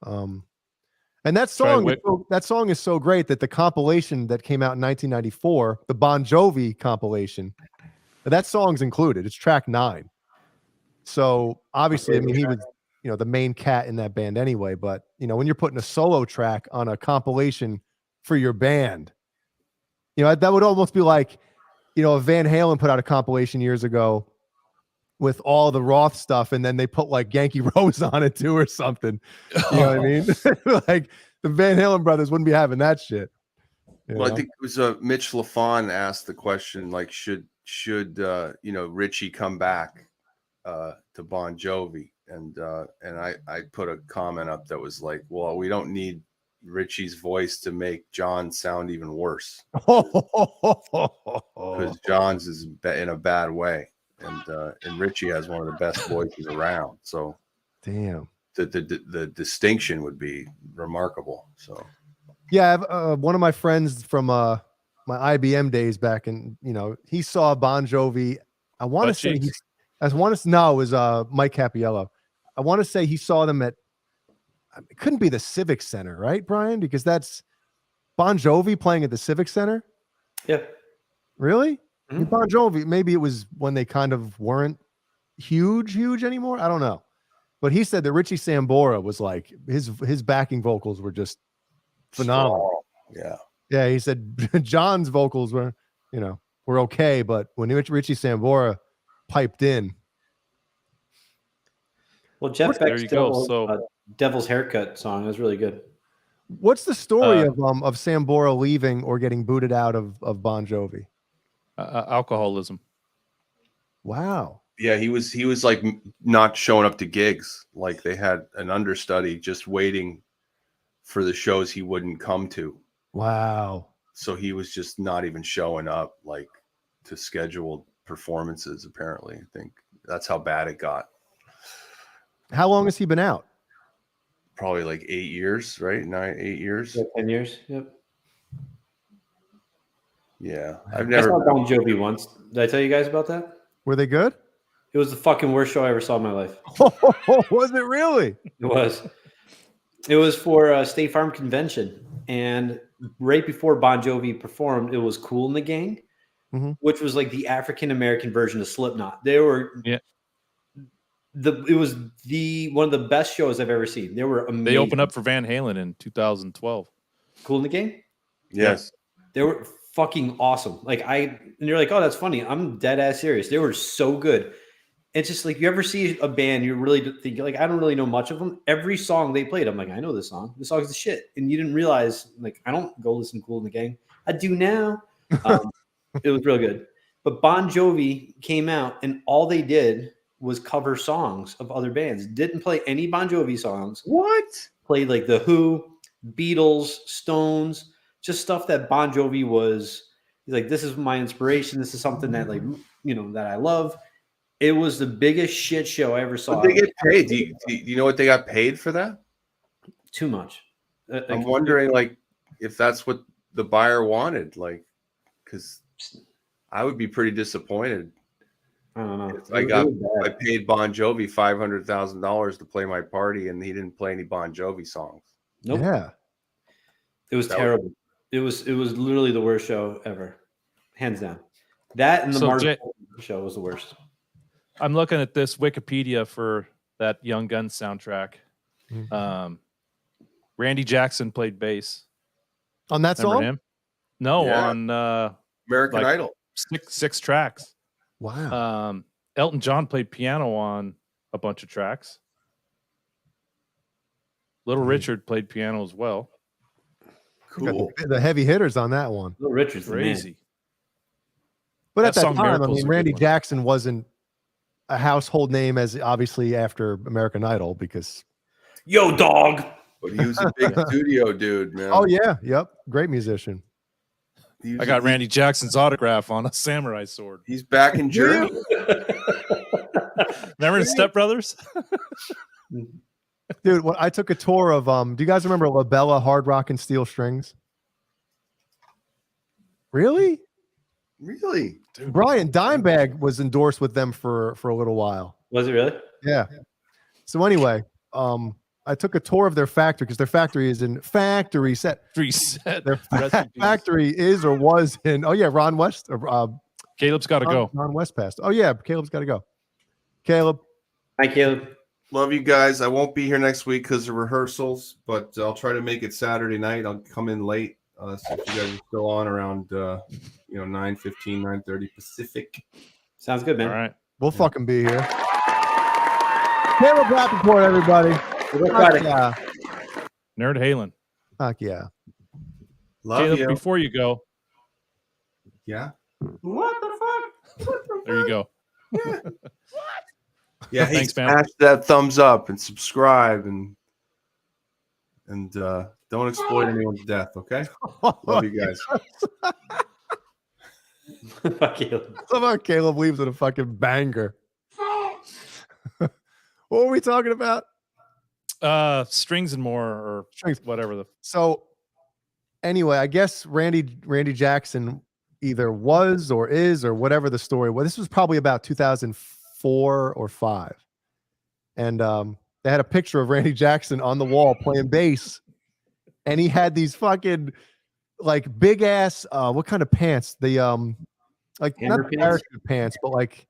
And that song is so great that the compilation that came out in 1994, the Bon Jovi compilation, that song's included. It's track 9. So obviously, I mean, he was, you know, the main cat in that band anyway. But you know, when you're putting a solo track on a compilation for your band, you know, that would almost be like Van Halen put out a compilation years ago with all the Roth stuff, and then they put like Yankee Rose on it too or something. You know what I mean? Like the Van Halen brothers wouldn't be having that shit. Well, I think it was Mitch LaFon asked the question, like, should Richie come back to Bon Jovi? And I put a comment up that was like, well, we don't need Richie's voice to make John sound even worse, because John's is in a bad way, and Richie has one of the best voices around. So, damn, the distinction would be remarkable. So, yeah, one of my friends from my IBM days back in, he saw Bon Jovi. I want to say it was Mike Cappiello. I want to say he saw them at, it couldn't be the Civic Center, right, Brian? Because that's Bon Jovi playing at the Civic Center. Yeah. Really? Bon Jovi, maybe it was when they kind of weren't huge anymore. I don't know. But he said that Richie Sambora was like, his backing vocals were just phenomenal. Yeah. Yeah, he said John's vocals were okay, but when Richie Sambora piped in. Well, Jeff Beck's Devil's Haircut song was really good. What's the story of Sambora leaving or getting booted out of Bon Jovi? Alcoholism. Wow. Yeah, he was like not showing up to gigs. Like they had an understudy just waiting for the shows he wouldn't come to. Wow. So he was just not even showing up like to scheduled performances, apparently. I think that's how bad it got. How long has he been out? Probably like 8 years, right? 8 years. Yeah, 10 years. Yep. Yeah. I saw Bon Jovi once. Did I tell you guys about that? Were they good? It was the fucking worst show I ever saw in my life. Was it really? It was. It was for a State Farm convention. And right before Bon Jovi performed, it was Kool and the Gang, which was like the African-American version of Slipknot. They were it was one of the best shows I've ever seen. They were amazing. They opened up for Van Halen in 2012. Kool and the Gang? Yes. They were fucking awesome. And you're like, oh, that's funny. I'm dead ass serious. They were so good. It's just like, you ever see a band, you really think, like, I don't really know much of them. Every song they played, I'm like, I know this song. This song's the shit. And you didn't realize, like, I don't go listen to Kool and the Gang. I do now. It was real good. But Bon Jovi came out, and all they did was cover songs of other bands. Didn't play any Bon Jovi songs. What? Played like The Who, Beatles, Stones, just stuff that Bon Jovi was like, this is my inspiration. This is something that, like, that I love. It was the biggest shit show I ever saw. But they get paid. Do you know what they got paid for that? Too much. I'm wondering, like, if that's what the buyer wanted, like, because I would be pretty disappointed. I don't know. I paid Bon Jovi $500,000 to play my party, and he didn't play any Bon Jovi songs. Nope. Yeah. It was terrible. It was literally the worst show ever, hands down. That and the Martin show was the worst. I'm looking at this Wikipedia for that Young Guns soundtrack. Randy Jackson played bass on that song. Him? No, Yeah. on American Idol. Six tracks. Wow. Elton John played piano on a bunch of tracks. Little Richard played piano as well. Cool. The heavy hitters on that one. Little Richard's Crazy. But at that song time, I Miracle's mean, a good Randy one. Jackson wasn't a household name as obviously after American Idol because. Yo, dog. But he was a big studio dude, man. Oh yeah, yep, great musician. I got Randy Jackson's autograph on a samurai sword. He's back in Germany. Remember in Step Brothers? Dude, when I took a tour of do you guys remember La Bella Hard Rock and Steel Strings? Really? Really? Dude. Brian Dimebag was endorsed with them for a little while. Was it really? Yeah. So anyway, I took a tour of their factory because their factory is in Factory Set. Their factory is or was in. Oh yeah, Ron West. Caleb's got to go. Ron West passed. Oh yeah, Caleb's got to go. Caleb. Hi, Caleb. Love you guys. I won't be here next week because of rehearsals, but I'll try to make it Saturday night. I'll come in late. So if you guys are still on around 9:15, 9:30 Pacific. Sounds good, man. All right. We'll fucking be here. Caleb Rappaport, everybody. Fuck yeah. Nerd Halen. Fuck yeah. Love Caleb, you. before you go, Yeah. What the fuck? there you go. Yeah, hey, Thanks, man. Smash that thumbs up and subscribe and don't exploit anyone's death, okay? Love you guys. Fuck you. I love how Caleb leaves with a fucking banger. What were we talking about? Strings and more, or Strings. whatever the. So anyway, I guess Randy Jackson either was or is or whatever the story was. This was probably about 2004 or 5. And they had a picture of Randy Jackson on the wall playing bass. And he had these fucking like big ass what kind of pants? The like Hammer not the pants? parachute pants, but like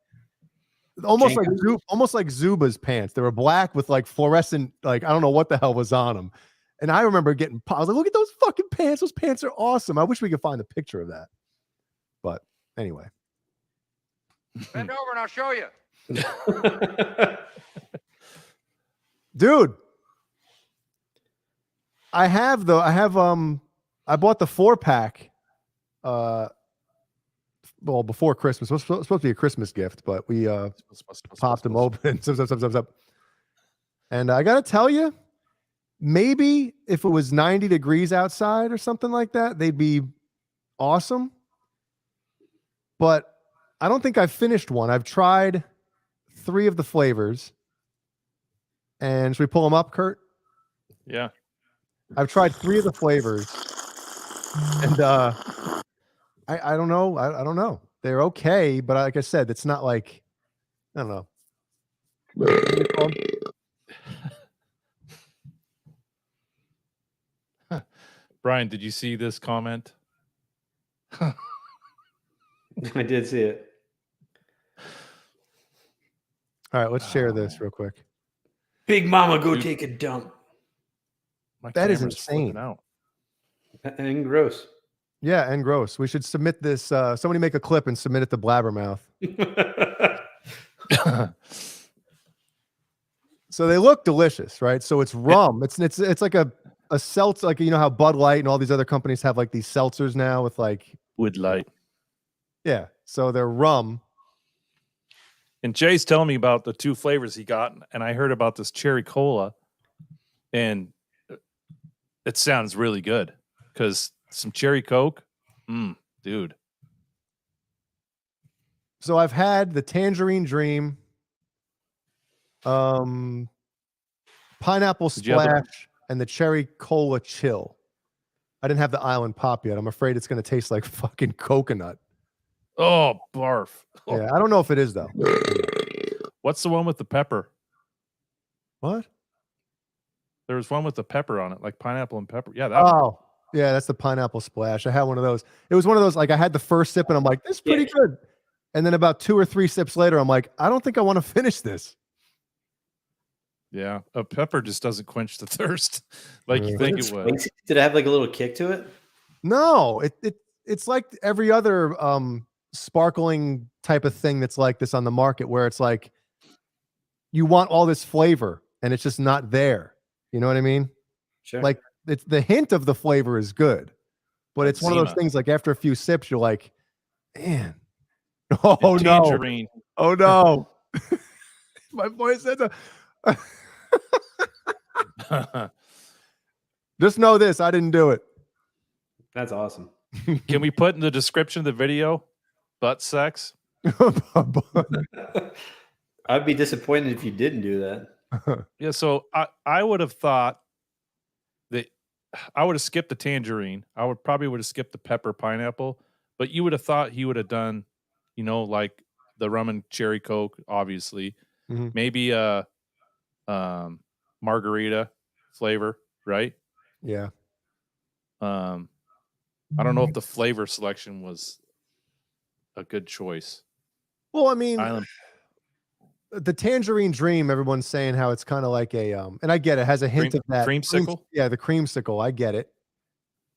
almost like Zuba's pants. They were black with like fluorescent, like I don't know what the hell was on them. And I remember getting, I was like, look at those fucking pants. Those pants are awesome. I wish we could find a picture of that. But anyway. Bend over and I'll show you. Dude. I bought the 4-pack before Christmas. It was supposed to be a Christmas gift, but we popped them open. And I gotta tell you, maybe if it was 90 degrees outside or something like that, they'd be awesome. But I don't think I've finished one. I've tried 3 of the flavors. And should we pull them up, Kurt? Yeah. I've tried 3 of the flavors. And I don't know. I don't know. They're okay, but like I said, it's not like, I don't know. Brian, did you see this comment? I did see it. All right, let's share this real quick. Big Mama, go take a dump. That is insane. Out. And gross. Yeah, and gross. We should submit this. Somebody make a clip and submit it to Blabbermouth. So they look delicious, right? So it's rum. It's like a seltzer, like you know how Bud Light and all these other companies have like these seltzers now with like Wood Light. Yeah. So they're rum. And Jay's telling me about the 2 flavors he got, and I heard about this cherry cola, and it sounds really good because some cherry Coke, dude. So I've had the Tangerine Dream, Pineapple Splash, and the Cherry Cola Chill. I didn't have the Island Pop yet. I'm afraid it's going to taste like fucking coconut. Oh, barf. Yeah, I don't know if it is though. What's the one with the pepper? What? There was one with the pepper on it, like pineapple and pepper. Yeah, that one. Yeah, that's the Pineapple Splash. I had one of those. It was one of those, like I had the first sip and I'm like, this is pretty good. And then about 2 or 3 sips later, I'm like, I don't think I want to finish this. Yeah, a pepper just doesn't quench the thirst like you think it would. Did it have like a little kick to it? No, it's like every other sparkling type of thing that's like this on the market where it's like you want all this flavor and it's just not there. You know what I mean? Sure. Like it's the hint of the flavor is good, but it's one of those things like after a few sips, you're like, man, oh no, oh no. My voice says just know this, I didn't do it. That's awesome. Can we put in the description of the video butt sex? I'd be disappointed if you didn't do that. Yeah, so I would have thought that I would have skipped the tangerine. I would have skipped the pepper pineapple, but you would have thought he would have done, like the rum and cherry Coke, obviously. Mm-hmm. Maybe a margarita flavor, right? Yeah. I don't know if the flavor selection was a good choice. Well, I mean, the Tangerine Dream, everyone's saying how it's kind of like a and I get it, has a hint of that creamsicle. The creamsicle, I get it.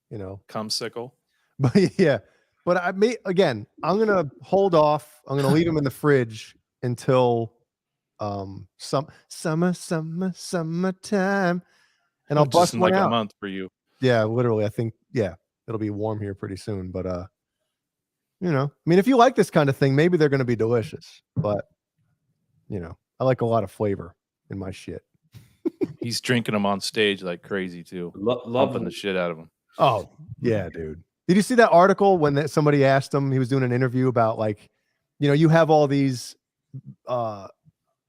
you know. Cumsicle. But yeah, but I'm gonna hold off. I'm gonna leave them in the fridge until summertime, and I'll Just bust in one like out. a month for you. Yeah, literally. I think it'll be warm here pretty soon. But you know, I mean, if you like this kind of thing, maybe they're gonna be delicious. But you know, I like a lot of flavor in my shit. He's drinking them on stage like crazy too. Pumping the shit out of them. Oh yeah, dude. Did you see that article when somebody asked him? He was doing an interview about like, you know, you have all these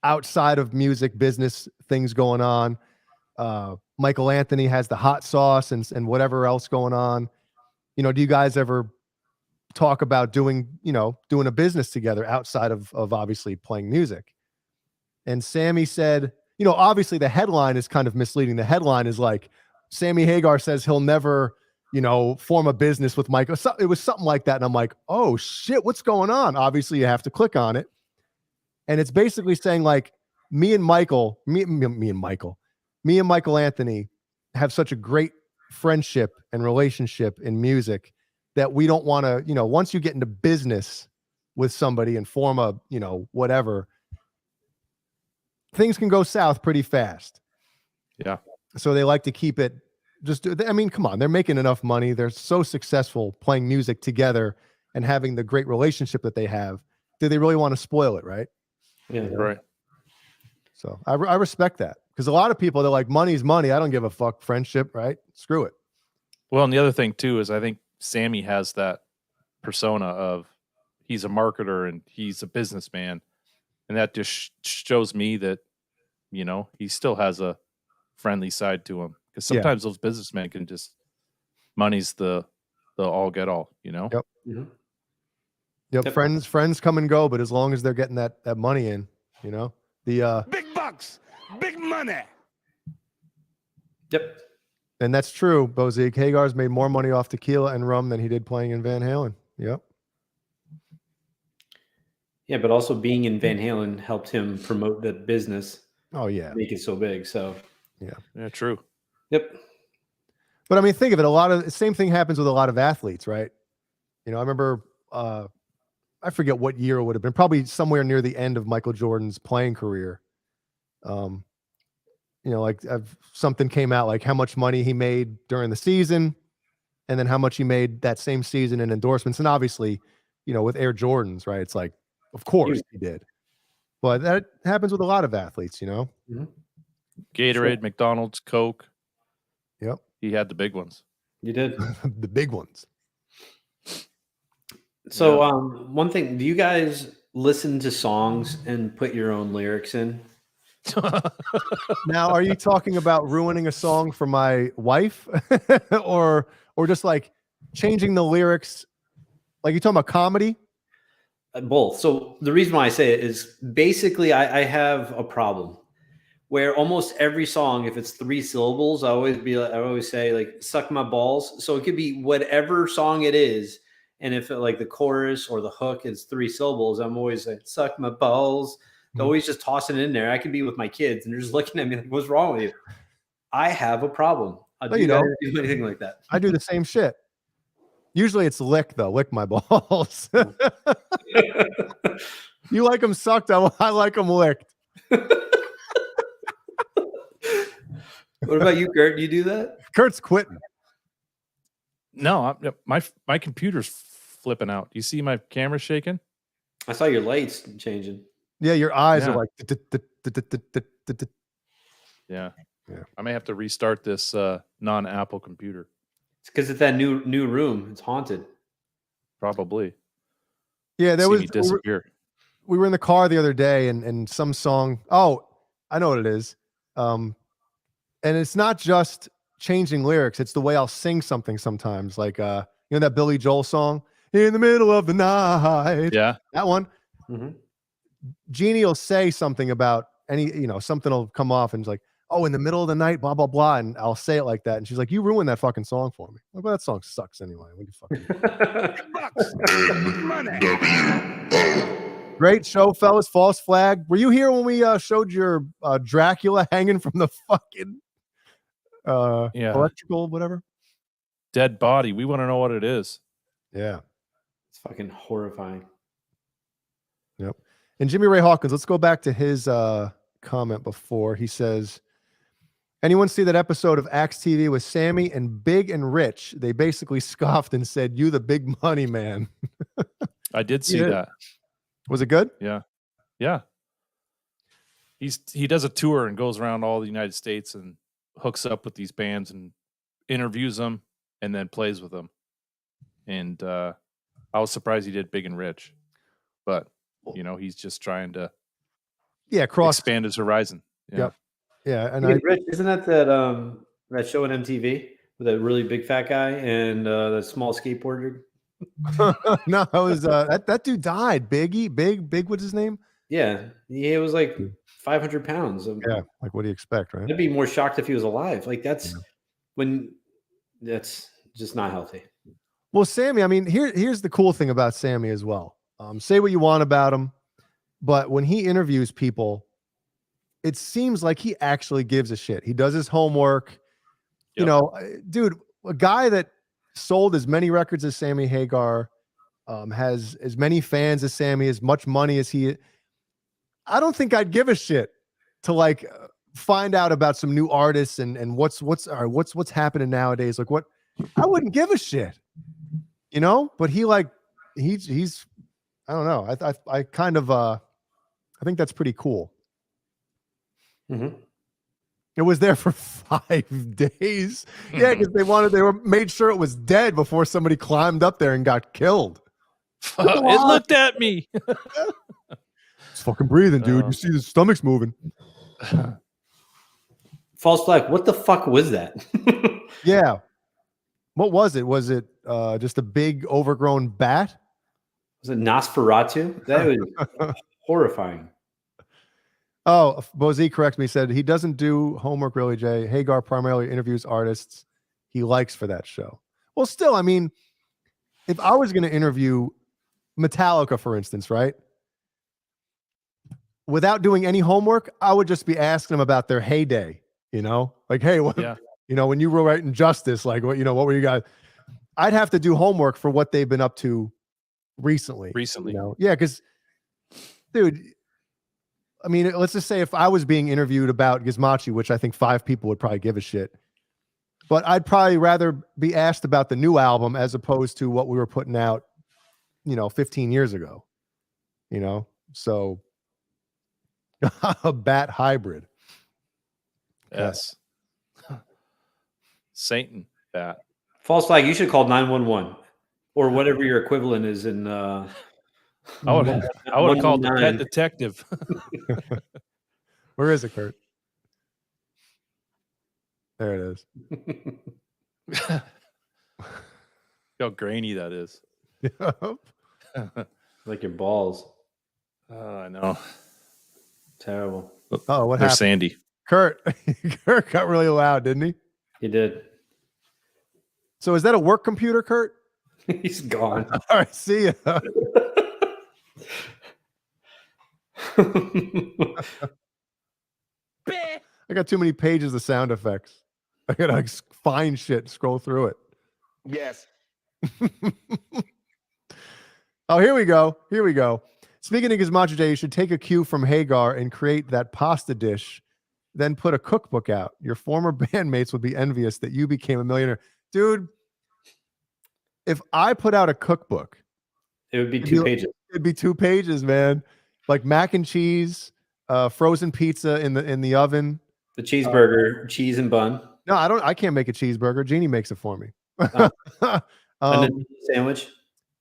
outside of music business things going on. Michael Anthony has the hot sauce and whatever else going on. You know, do you guys ever talk about doing a business together outside of obviously playing music? And Sammy said, you know, obviously the headline is kind of misleading. The headline is like, Sammy Hagar says he'll never, you know, form a business with Michael. It was something like that. And I'm like, oh shit, what's going on? Obviously you have to click on it. And it's basically saying like me and Michael Anthony have such a great friendship and relationship in music that we don't want to, you know, once you get into business with somebody and form a, you know, whatever, things can go south pretty fast. Yeah. So they like to keep it I mean, come on, they're making enough money. They're so successful playing music together and having the great relationship that they have. Do they really want to spoil it? Right. Yeah. Right. So I respect that, because a lot of people, they're like, money's money. I don't give a fuck. Friendship, right? Screw it. Well, and the other thing too is I think Sammy has that persona of he's a marketer and he's a businessman, and that just shows me that, you know, he still has a friendly side to him, because sometimes those businessmen can just, money's the all get all, you know. Yep. Mm-hmm. Yep. Friends come and go, but as long as they're getting that money in, you know, the big bucks, big money. Yep. And that's true. Bozique Hagar's made more money off tequila and rum than he did playing in Van Halen. Yep. Yeah, but also being in Van Halen helped him promote the business. Oh yeah. Make it so big. So yeah, true. Yep. But I mean, think of it. The same thing happens with a lot of athletes, right? You know, I remember, I forget what year it would have been, probably somewhere near the end of Michael Jordan's playing career. You know, like something came out like how much money he made during the season, and then how much he made that same season in endorsements. And obviously, you know, with Air Jordans, right? It's like, of course he did. But that happens with a lot of athletes, you know? Mm-hmm. Gatorade, McDonald's, Coke. Yep. He had the big ones. You did. The big ones. So one thing, do you guys listen to songs and put your own lyrics in? Now, are you talking about ruining a song for my wife or just like changing the lyrics? Like, you talking about comedy? Both. So the reason why I say it is basically I have a problem where almost every song, if it's 3 syllables, I always say like suck my balls. So it could be whatever song it is. And if like the chorus or the hook is 3 syllables, I'm always like, suck my balls. Always just tossing it in there. I could be with my kids and they're just looking at me like, what's wrong with you? I have a problem. I do not do anything like that. I do the same shit. Usually it's lick though. Lick my balls. You like them sucked. I like them licked. What about you, Kurt? Do you do that? Kurt's quitting. No, my computer's flipping out. You see my camera shaking? I saw your lights changing. Yeah, your eyes are like. Yeah. I may have to restart this non-Apple computer. It's because it's that new room. It's haunted. Probably. Yeah, there was disappear. We were in the car the other day, and some song. Oh, I know what it is. And it's not just changing lyrics; it's the way I'll sing something sometimes. Like, you know that Billy Joel song, "In the Middle of the Night." Yeah, that one. Mm-hmm. Jeannie will say something about something will come off, and it's like, "Oh, in the middle of the night, blah blah blah," and I'll say it like that, and she's like, "You ruined that fucking song for me." Like, well, that song sucks anyway. What do you fucking? Great show, fellas. False flag. Were you here when we showed your Dracula hanging from the fucking electrical whatever? dead body. We want to know what it is. Yeah. It's fucking horrifying. Yep. And Jimmy Ray Hawkins, let's go back to his comment before. He says, anyone see that episode of Axe TV with Sammy and Big and Rich? They basically scoffed and said, "You the big money man." I did see that. Was it good? Yeah. Yeah. He does a tour and goes around all the United States and hooks up with these bands and interviews them and then plays with them. And I was surprised he did Big and Rich, but you know, he's just trying to expand his horizon. Yeah. Yep. Yeah. And Rich, isn't that that show on MTV with that really big fat guy and the small skateboarder? No, it was that dude died. Big, what's his name? Yeah, he was like 500 pounds. Yeah, like what do you expect, right? I'd be more shocked if he was alive. Like that's just not healthy. Well, Sammy, I mean, here's the cool thing about Sammy as well. Say what you want about him, but when he interviews people, it seems like he actually gives a shit. He does his homework. Yep. You know, dude, a guy that sold as many records as Sammy Hagar, has as many fans as Sammy, as much money as he. I don't think I'd give a shit to like find out about some new artists and what's happening nowadays. Like what, I wouldn't give a shit, you know. But he like he's I don't know. I kind of I think that's pretty cool. Mm-hmm. It was there for 5 days. Yeah, because they made sure it was dead before somebody climbed up there and got killed. It looked at me. It's fucking breathing, dude. You see the stomach's moving. False flag. What the fuck was that? Yeah. What was it? Was it just a big overgrown bat? Was it Nosferatu? That was horrifying. Oh, Bozy corrects me. He said he doesn't do homework really, Jay. Hagar primarily interviews artists he likes for that show. Well, still, I mean, if I was going to interview Metallica, for instance, right? Without doing any homework, I would just be asking them about their heyday, you know? Like, hey, what, you know, when you were writing Justice, like, what, you know, what were you guys? I'd have to do homework for what they've been up to recently. You know? Yeah, because, dude, I mean, let's just say if I was being interviewed about Gizmachi, which I think 5 people would probably give a shit, but I'd probably rather be asked about the new album as opposed to what we were putting out, you know, 15 years ago, you know? So a bat hybrid. Yes. Satan bat. False flag. You should call 911 or whatever your equivalent is in. I would have called the pet detective. Where is it, Kurt? There it is. How grainy that is. Like your balls. Oh, I know. Terrible. Oh, what There's happened? Sandy. Kurt got really loud, didn't he? He did. So is that a work computer, Kurt? He's gone. All right, see ya. I got too many pages of sound effects. I gotta like find shit, scroll through it. Yes. Oh, here we go. Here we go. Speaking of Gizmachi Day, you should take a cue from Hagar and create that pasta dish, then put a cookbook out. Your former bandmates would be envious that you became a millionaire. Dude, if I put out a cookbook, it would be 2 pages. It'd be 2 pages, man. Like mac and cheese, frozen pizza in the oven. The cheeseburger, cheese and bun. No, I can't make a cheeseburger. Jeannie makes it for me. And sandwich.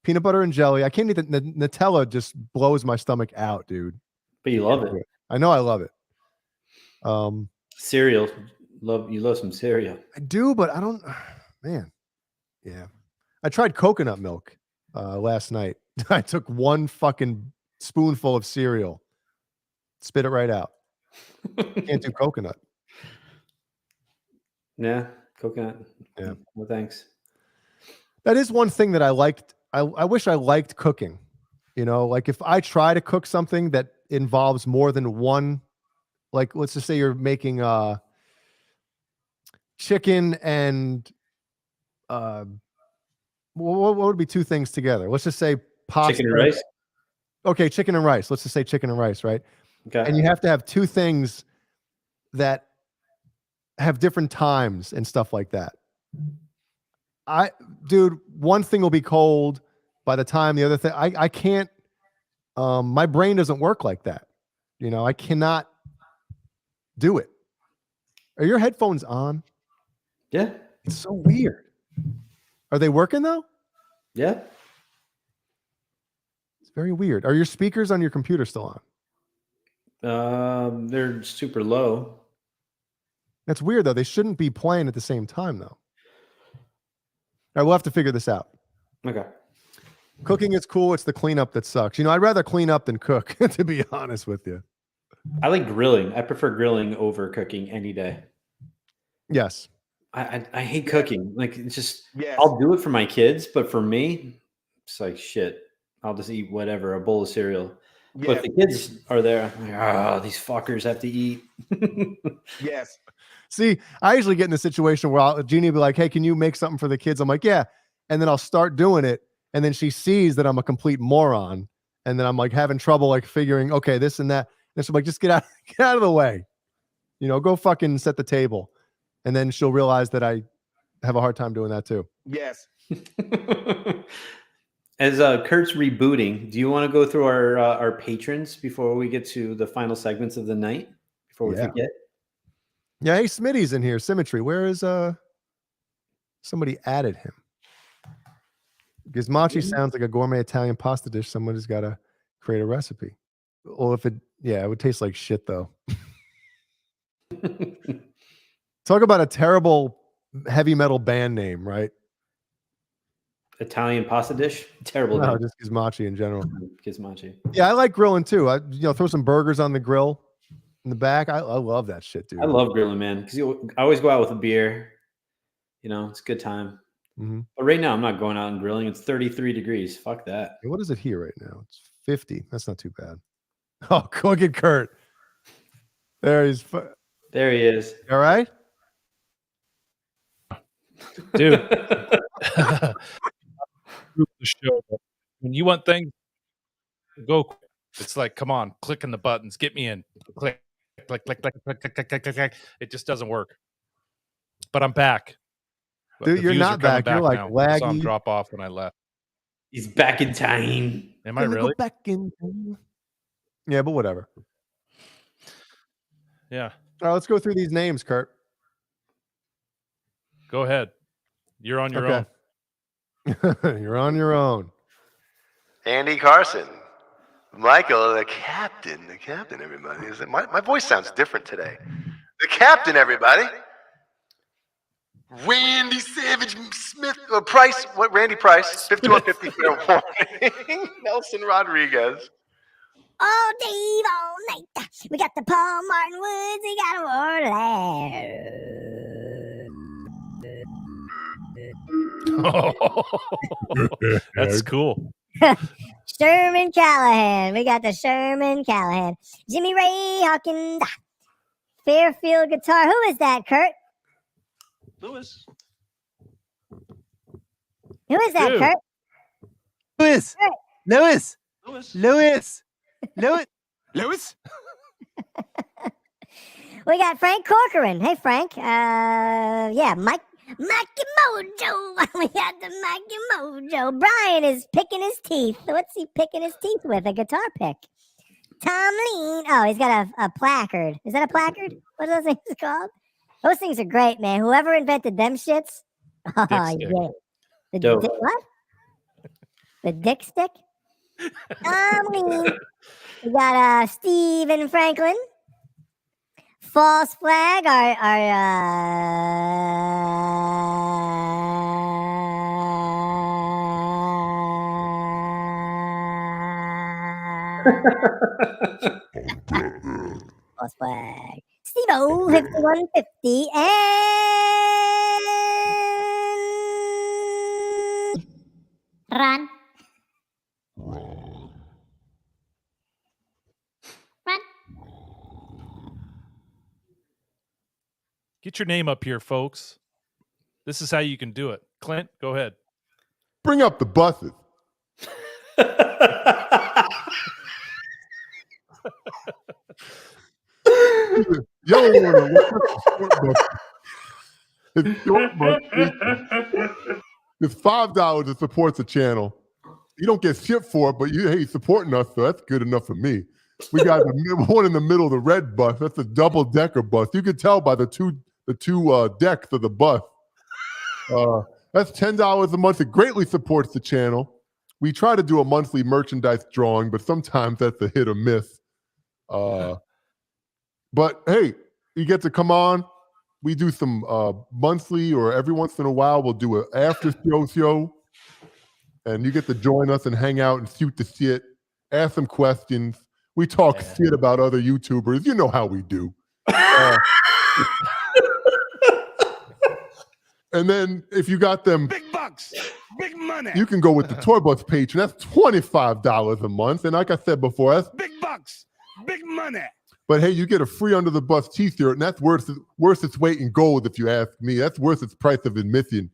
Peanut butter and jelly. I can't eat the Nutella. Just blows my stomach out, dude. But you love it. I know I love it. Cereal. You love some cereal. I do, but I don't. Man, yeah. I tried coconut milk last night. I took 1 fucking spoonful of cereal, spit it right out. Can't do coconut. Yeah, coconut. Yeah. Well, thanks. That is one thing that I liked. I wish I liked cooking. You know, like if I try to cook something that involves more than one, like let's just say you're making chicken and what would be two things together? Let's just say pasta. Chicken and rice. Okay, chicken and rice. Let's just say chicken and rice, right? Okay. And you have to have two things that have different times and stuff like that. Dude, one thing will be cold by the time the other thing. I can't. My brain doesn't work like that. You know, I cannot do it. Are your headphones on? Yeah. It's so weird. Are they working though? Yeah. It's very weird. Are your speakers on your computer still on? They're super low. That's weird though. They shouldn't be playing at the same time though. All right, we'll have to figure this out. Okay. Cooking is cool. It's the cleanup that sucks. You know, I'd rather clean up than cook, to be honest with you. I like grilling. I prefer grilling over cooking any day. Yes. I hate cooking. Like, it's just, I'll do it for my kids, but for me, it's like, shit, I'll just eat whatever, a bowl of cereal. Yeah. But if the kids are there, I'm like, oh, these fuckers have to eat. Yes. See, I usually get in the situation where Jeannie will be like, hey, can you make something for the kids? I'm like, yeah. And then I'll start doing it. And then she sees that I'm a complete moron. And then I'm like having trouble, like figuring, okay, this and that. And she's like, just get out of the way. You know, go fucking set the table. And then she'll realize that I have a hard time doing that too. Yes. As Kurt's rebooting, do you want to go through our patrons before we get to the final segments of the night? Before we forget? Yeah, hey, Smitty's in here. Symmetry. Where is somebody added him? Gizmachi sounds like a gourmet Italian pasta dish. Somebody's got to create a recipe. Well, if it would taste like shit though. Talk about a terrible heavy metal band name, right? Italian pasta dish? Terrible. No, just Gizmachi in general. Gizmachi. Yeah, I like grilling too. I throw some burgers on the grill in the back. I love that shit, dude. I love grilling, man. Because I always go out with a beer. You know, it's a good time. Mm-hmm. But right now, I'm not going out and grilling. It's 33 degrees. Fuck that. What is it here right now? It's 50. That's not too bad. Oh, look at Kurt. There he is. All right? Dude. The show. When you want things to go quick, it's like, come on, clicking the buttons, get me in. Click, click, click, click, click, click, click, click, click. It just doesn't work. But I'm back. Dude, you're not back. You're like now. laggy. I saw him drop off when I left. He's back in time. Am I really? Back in time. Yeah, but whatever. Yeah. All right, let's go through these names, Kurt. Go ahead. You're on your own. You're on your own. Andy Carson. Michael, the captain, everybody. My voice sounds different today. The captain, everybody. Randy Savage Smith, Price, Randy Price, 5150 fair warning. Nelson Rodriguez. All day, all night. We got the Paul Martin Woods. We got Orlando. That's cool. Sherman Callahan. We got the Sherman Callahan. Jimmy Ray Hawkins. Fairfield guitar. Who is that, Kurt? Lewis. Who is that, Dude. Kurt? Lewis. Kurt. Lewis. Lewis. Lewis. Lewis. Lewis. We got Frank Corcoran. Hey, Frank. Mikey Mojo. We got the Mikey Mojo. Brian is picking his teeth. What's he picking his teeth with? A guitar pick. Tom Lean. Oh, he's got a placard. Is that a placard? What are those things called? Those things are great, man. Whoever invented them shits. Oh, yeah. The dick, what? The dick stick? Tom Lean. We got Stephen Franklin. False flag. False flag. Steve-O, 5150. And Ron. Get your name up here, folks. This is how you can do it. Clint, go ahead. Bring up the buses. Yellow one, it's $5 to support the channel. You don't get shit for it, but you supporting us, so that's good enough for me. We got the one in the middle, the red bus. That's a double-decker bus. You can tell by the two decks of the bus. That's $10 a month. It greatly supports the channel. We try to do a monthly merchandise drawing, but sometimes that's a hit or miss. But hey, you get to come on. We do some monthly, or every once in a while, we'll do an after show. And you get to join us and hang out and shoot the shit, ask some questions. We talk shit about other YouTubers. You know how we do. And then if you got them Big bucks, big money. you can go with the Tour Bus Patron. That's $25 a month. And like I said before, that's Big bucks, big money. but hey, you get a free Under the Bus t-shirt, and that's worth its weight in gold, if you ask me. That's worth its price of admission.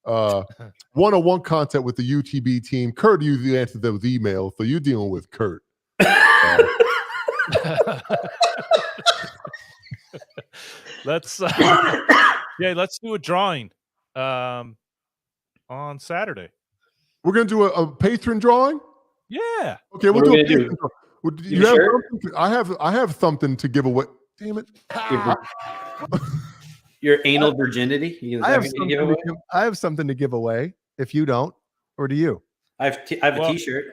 One-on-one contact with the UTB team. Kurt usually answers those emails, so you're dealing with Kurt. Let's do a drawing on Saturday. We're gonna do a patron drawing. Yeah. Okay, we'll do a patron drawing. You have sure? something? I have something to give away. Damn it! Your anal virginity. You I have something to give away. If you don't, or do you? I have a T-shirt.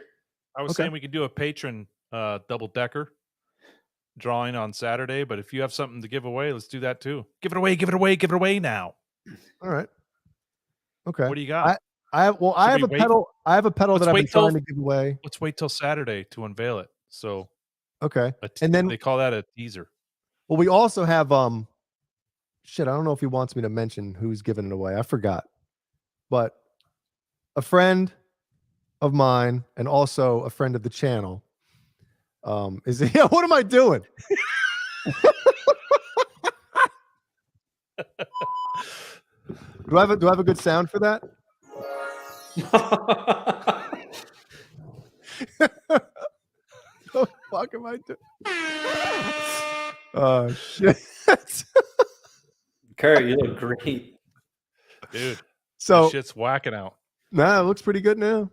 I was saying we could do a patron double decker drawing on Saturday, but if you have something to give away, let's do that too. Give it away now. All right. Okay. What do you got? I have a pedal. I have a pedal that I've been trying to give away. Let's wait till Saturday to unveil it. So okay, and then they call that a teaser. Well, we also have shit. I don't know if he wants me to mention who's giving it away. I forgot, but a friend of mine and also a friend of the channel is yeah. What am I doing? Do I have a good sound for that? What the fuck am I doing? Oh shit. Kurt, you look great. Dude. So that shit's whacking out. Nah, it looks pretty good now.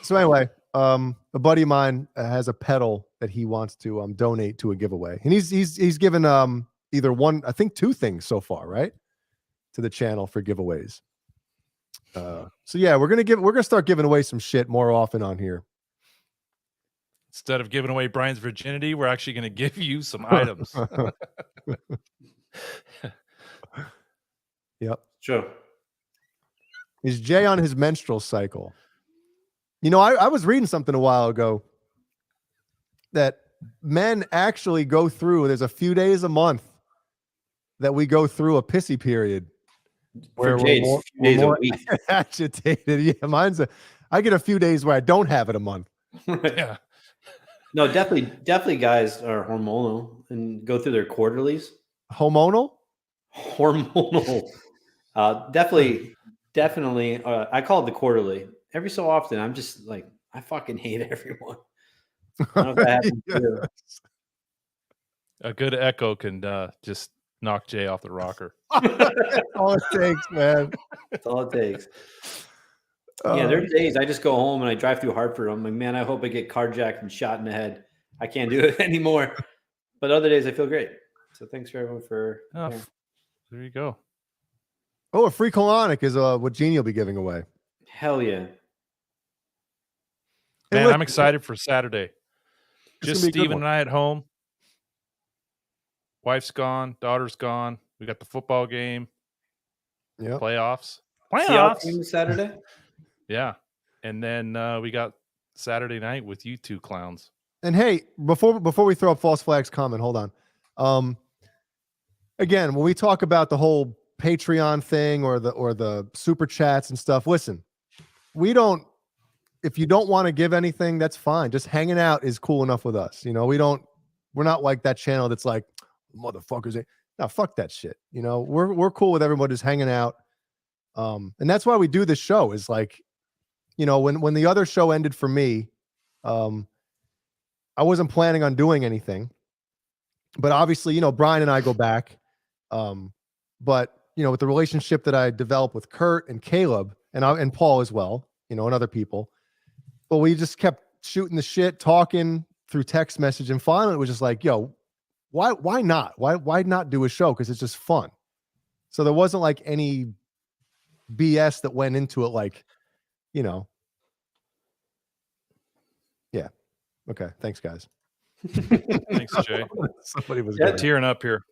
So anyway, a buddy of mine has a pedal that he wants to donate to a giveaway. And he's given either one, I think two things so far, right? To the channel for giveaways. So yeah, we're gonna start giving away some shit more often on here. Instead of giving away Brian's virginity, we're actually going to give you some items. Yep. Sure. Is Jay on his menstrual cycle? You know, I was reading something a while ago that men actually go through, there's a few days a month that we go through a pissy period. Where we're more agitated. Yeah, I get a few days where I don't have it a month. Yeah. No, definitely guys are hormonal and go through their quarterlies. Hormonal? Hormonal. Definitely. I call it the quarterly. Every so often, I'm just like, I fucking hate everyone. I don't know if that happens too. A good echo can just knock Jay off the rocker. That's all it takes, man. That's all it takes. Yeah, there are days I just go home and I drive through Hartford. I'm like, man, I hope I get carjacked and shot in the head. I can't do it anymore. But other days I feel great. So thanks for everyone for. There you go. Oh, a free colonic is what Jeannie will be giving away. Hell yeah. Man, I'm excited for Saturday. Just Steven and I at home. Wife's gone, daughter's gone. We got the football game. Yeah. Playoffs. Playoffs Saturday. Yeah. And then we got Saturday night with you two clowns. And hey, before we throw up false flags comment, hold on. Again, when we talk about the whole Patreon thing or the super chats and stuff, listen, if you don't want to give anything, that's fine. Just hanging out is cool enough with us. You know, we're not like that channel that's like, motherfuckers. No, fuck that shit. You know, we're cool with everyone just hanging out. And that's why we do this show is like, you know, when the other show ended for me, I wasn't planning on doing anything, but obviously, you know, Brian and I go back. But you know, with the relationship that I developed with Kurt and Caleb and Paul as well, you know, and other people, but we just kept shooting the shit, talking through text message. And finally it was just like, yo, why not? Why not do a show? Cause it's just fun. So there wasn't like any BS that went into it. Like, you know, yeah. Okay. Thanks guys. Thanks, Jay. Somebody was tearing up here.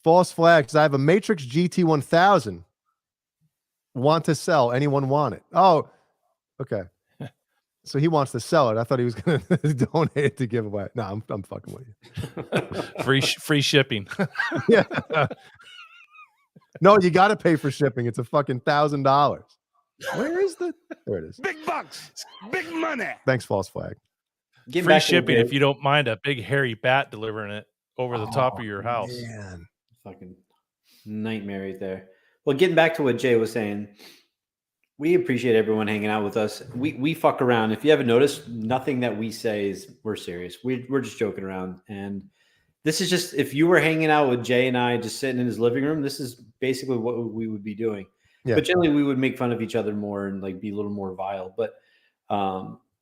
False flags. I have a Matrix GT 1000. Want to sell. Anyone want it? Oh, okay. So he wants to sell it. I thought he was going to donate it to give away. No, I'm fucking with free you. shipping. Yeah. No, you got to pay for shipping. It's a fucking $1,000. Where is the? There it is. Big bucks, big money. Thanks, false flag. Free shipping if you don't mind a big hairy bat delivering it over the top of your house. Man. Fucking nightmare right there. Well, getting back to what Jay was saying, we appreciate everyone hanging out with us. We fuck around. If you haven't noticed, nothing that we say is we're serious. We're just joking around. And this is just, if you were hanging out with Jay and I just sitting in his living room, this is basically what we would be doing. Yeah. But generally we would make fun of each other more and like be a little more vile. But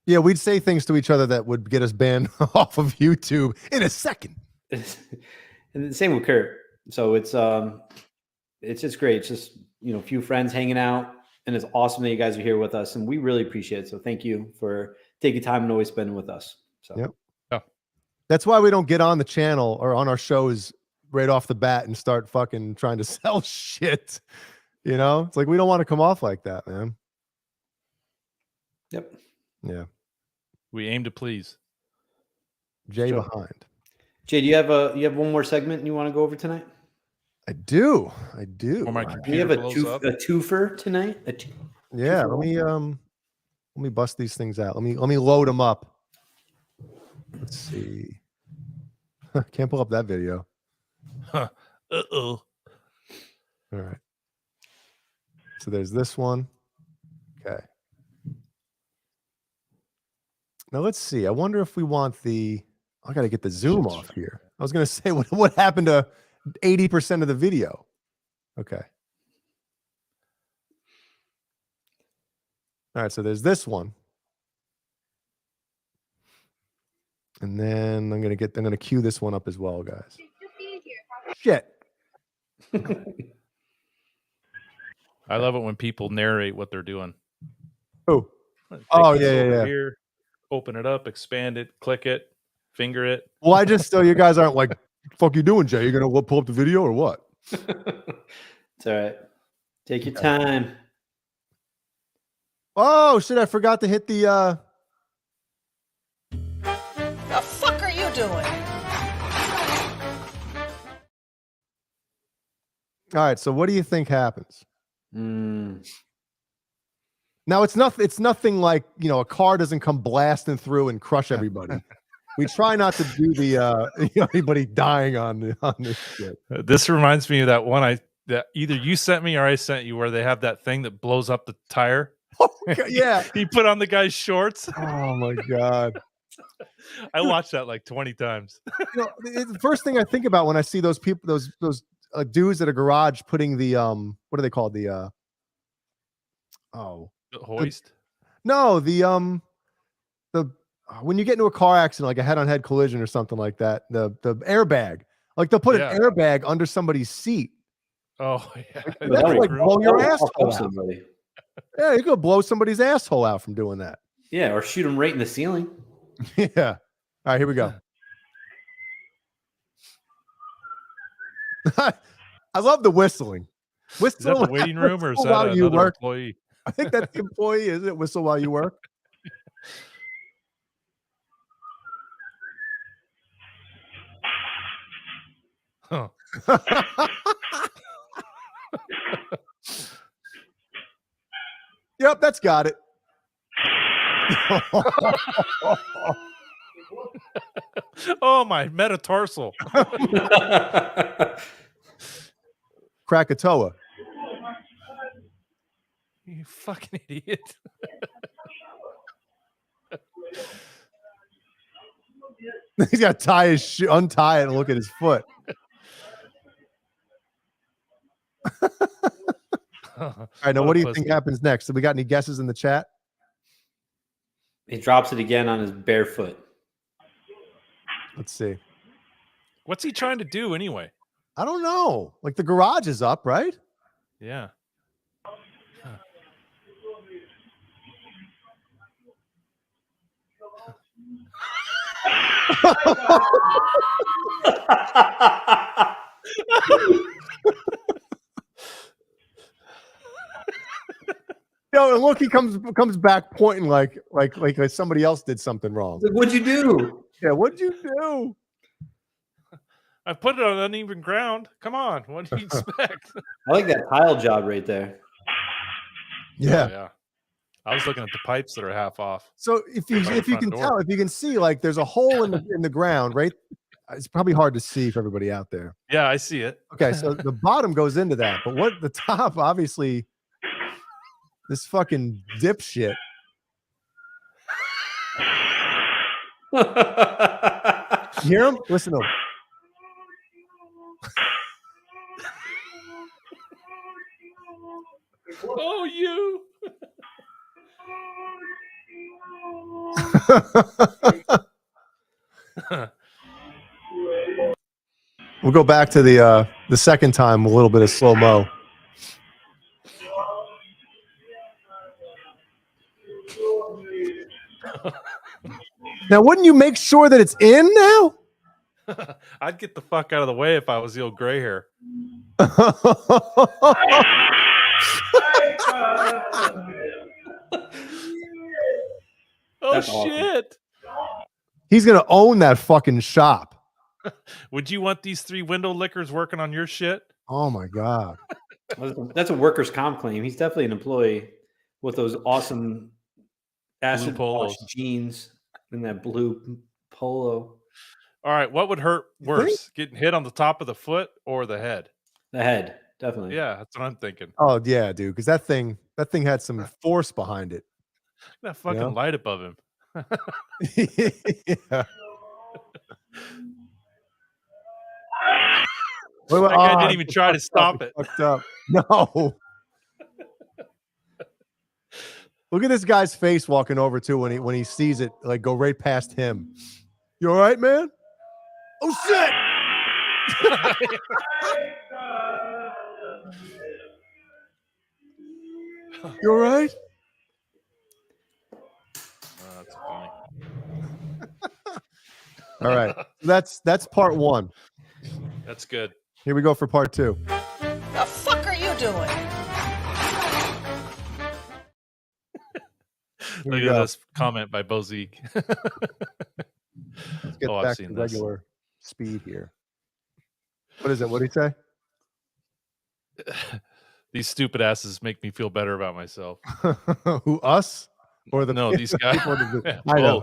yeah, we'd say things to each other that would get us banned off of YouTube in a second. And the same with Kurt. So it's just great. It's just, you know, a few friends hanging out, and it's awesome that you guys are here with us, and we really appreciate it. So thank you for taking time and always spending with us. So yep. Oh. That's why we don't get on the channel or on our shows right off the bat and start fucking trying to sell shit. You know, it's like we don't want to come off like that, man. Yep. Yeah. We aim to please. Jay behind. Jay, do you have one more segment you want to go over tonight? I do. Or my We computer have a blows up. twofer tonight. Yeah, let me bust these things out. Let me load them up. Let's see. Can't pull up that video. Huh. Uh-oh. All right. So there's this one. Okay. Now let's see. I wonder if we want the. I got to get the zoom off here. I was going to say what happened to 80% of the video. Okay. All right. So there's this one. And then I'm going to cue this one up as well, guys. Shit. I love it when people narrate what they're doing. Oh. Take Oh, this yeah, over yeah. Here, open it up, expand it, click it, finger it. Well, I just so you guys aren't like, fuck you doing, Jay? You're going to pull up the video or what? It's all right. Take your time. Oh, shit. I forgot to hit the. The fuck are you doing? All right. So what do you think happens? Now it's nothing like, you know, a car doesn't come blasting through and crush everybody. We try not to do the anybody dying on this shit. This reminds me of that one that either you sent me or I sent you, where they have that thing that blows up the tire. Yeah. He put on the guy's shorts. Oh my God. I watched that like 20 times. You know, the first thing I think about when I see those people, those dudes at a garage putting the what are they called? The hoist? The when you get into a car accident, like a head-on-head collision or something like that, the airbag, like they'll put an airbag under somebody's seat. Oh yeah, That's like blow your asshole out. Somebody. Yeah, you could blow somebody's asshole out from doing that. Yeah, or shoot them right in the ceiling. Yeah. All right, here we go. I love the whistling. Is that the waiting room or is that another employee? I think that's the employee, isn't it? Whistle while you work. Huh. Yep, that's got it. Oh, my metatarsal. Krakatoa. You fucking idiot. He's got to tie his shoe, untie it, and look at his foot. All right, now what do you think happens next? Have we got any guesses in the chat? He drops it again on his bare foot. Let's see. What's he trying to do anyway? I don't know. Like the garage is up, right? Yeah. Yo, and look, he comes back pointing like somebody else did something wrong. What'd you do? Yeah, what'd you do? I put it on uneven ground. Come on, what do you expect? I like that tile job right there. Yeah. Oh, yeah. I was looking at the pipes that are half off. So if you can tell, if you can see, like there's a hole in the ground, right? It's probably hard to see for everybody out there. Yeah, I see it. Okay, so the bottom goes into that, but what the top, obviously, this fucking dipshit. You hear him? Listen to him. Oh, you. We'll go back to the second time, a little bit of slow-mo. Now, wouldn't you make sure that it's in now? I'd get the fuck out of the way if I was the old gray hair. Oh, That's awesome. shit. He's going to own that fucking shop. Would you want these 3 window lickers working on your shit? Oh, my God. That's a workers' comp claim. He's definitely an employee with those awesome acid wash jeans and that blue polo. All right, what would hurt worse, getting hit on the top of the foot or the head? The head, definitely. Yeah, that's what I'm thinking. Oh, yeah, dude, because that thing had some force behind it. That fucking light above him. Yeah. That guy didn't even try to stop it. Fucked up. No. Look at this guy's face walking over too when he sees it like go right past him. You all right, man? Oh shit! You all right? That's funny. All right. That's part 1. That's good. Here we go for part 2. The fuck are you doing? Look at this comment by Bozique. Let's get back to regular speed here. What is it? What did he say? These stupid asses make me feel better about myself. Who, us? Or the these guys? Yeah, I know.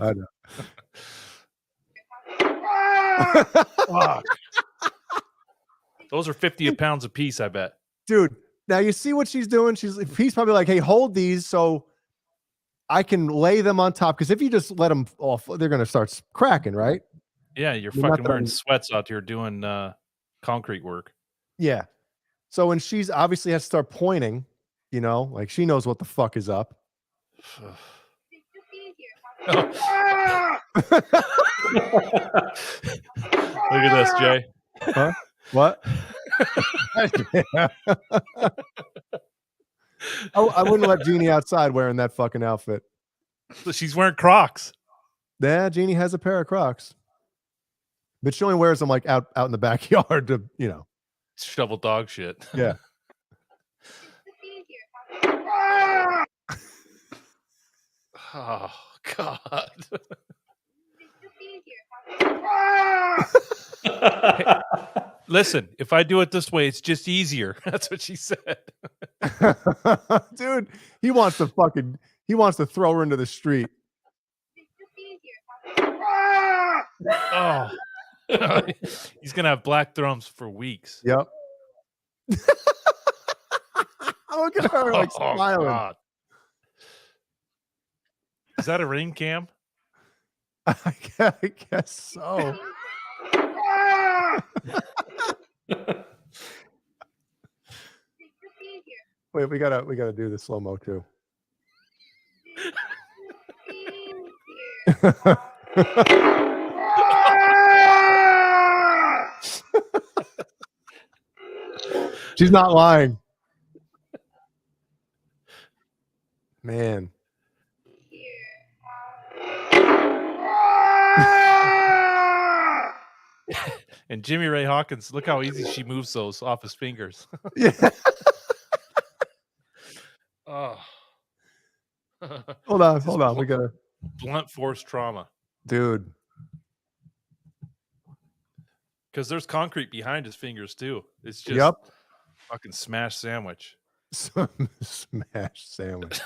Fuck. Those are 50 pounds a piece, I bet. Dude, now you see what she's doing? He's probably like, hey, hold these so I can lay them on top. Because if you just let them off, they're going to start cracking, right? Yeah, you're fucking wearing sweats out here doing concrete work. Yeah. So when she's obviously has to start pointing, like she knows what the fuck is up. Look at this, Jay. Huh? What? I wouldn't let Jeannie outside wearing that fucking outfit. She's wearing Crocs. Yeah, Jeannie has a pair of Crocs. But she only wears them like out in the backyard to, shovel dog shit. Yeah. Oh God. Hey, listen, if I do it this way, it's just easier. That's what she said. Dude, he wants to throw her into the street. Oh, he's gonna have black thumbs for weeks. Yep. Look at her like Oh, smiling. God. Is that a ring cam? I guess so. Wait, we gotta do the slow mo too. She's not lying. Man. And Jimmy Ray Hawkins, look how easy she moves those off his fingers. Yeah. Oh. Hold on. We gotta blunt force trauma. Dude. Because there's concrete behind his fingers too. It's just fucking smash sandwich. Smash sandwich.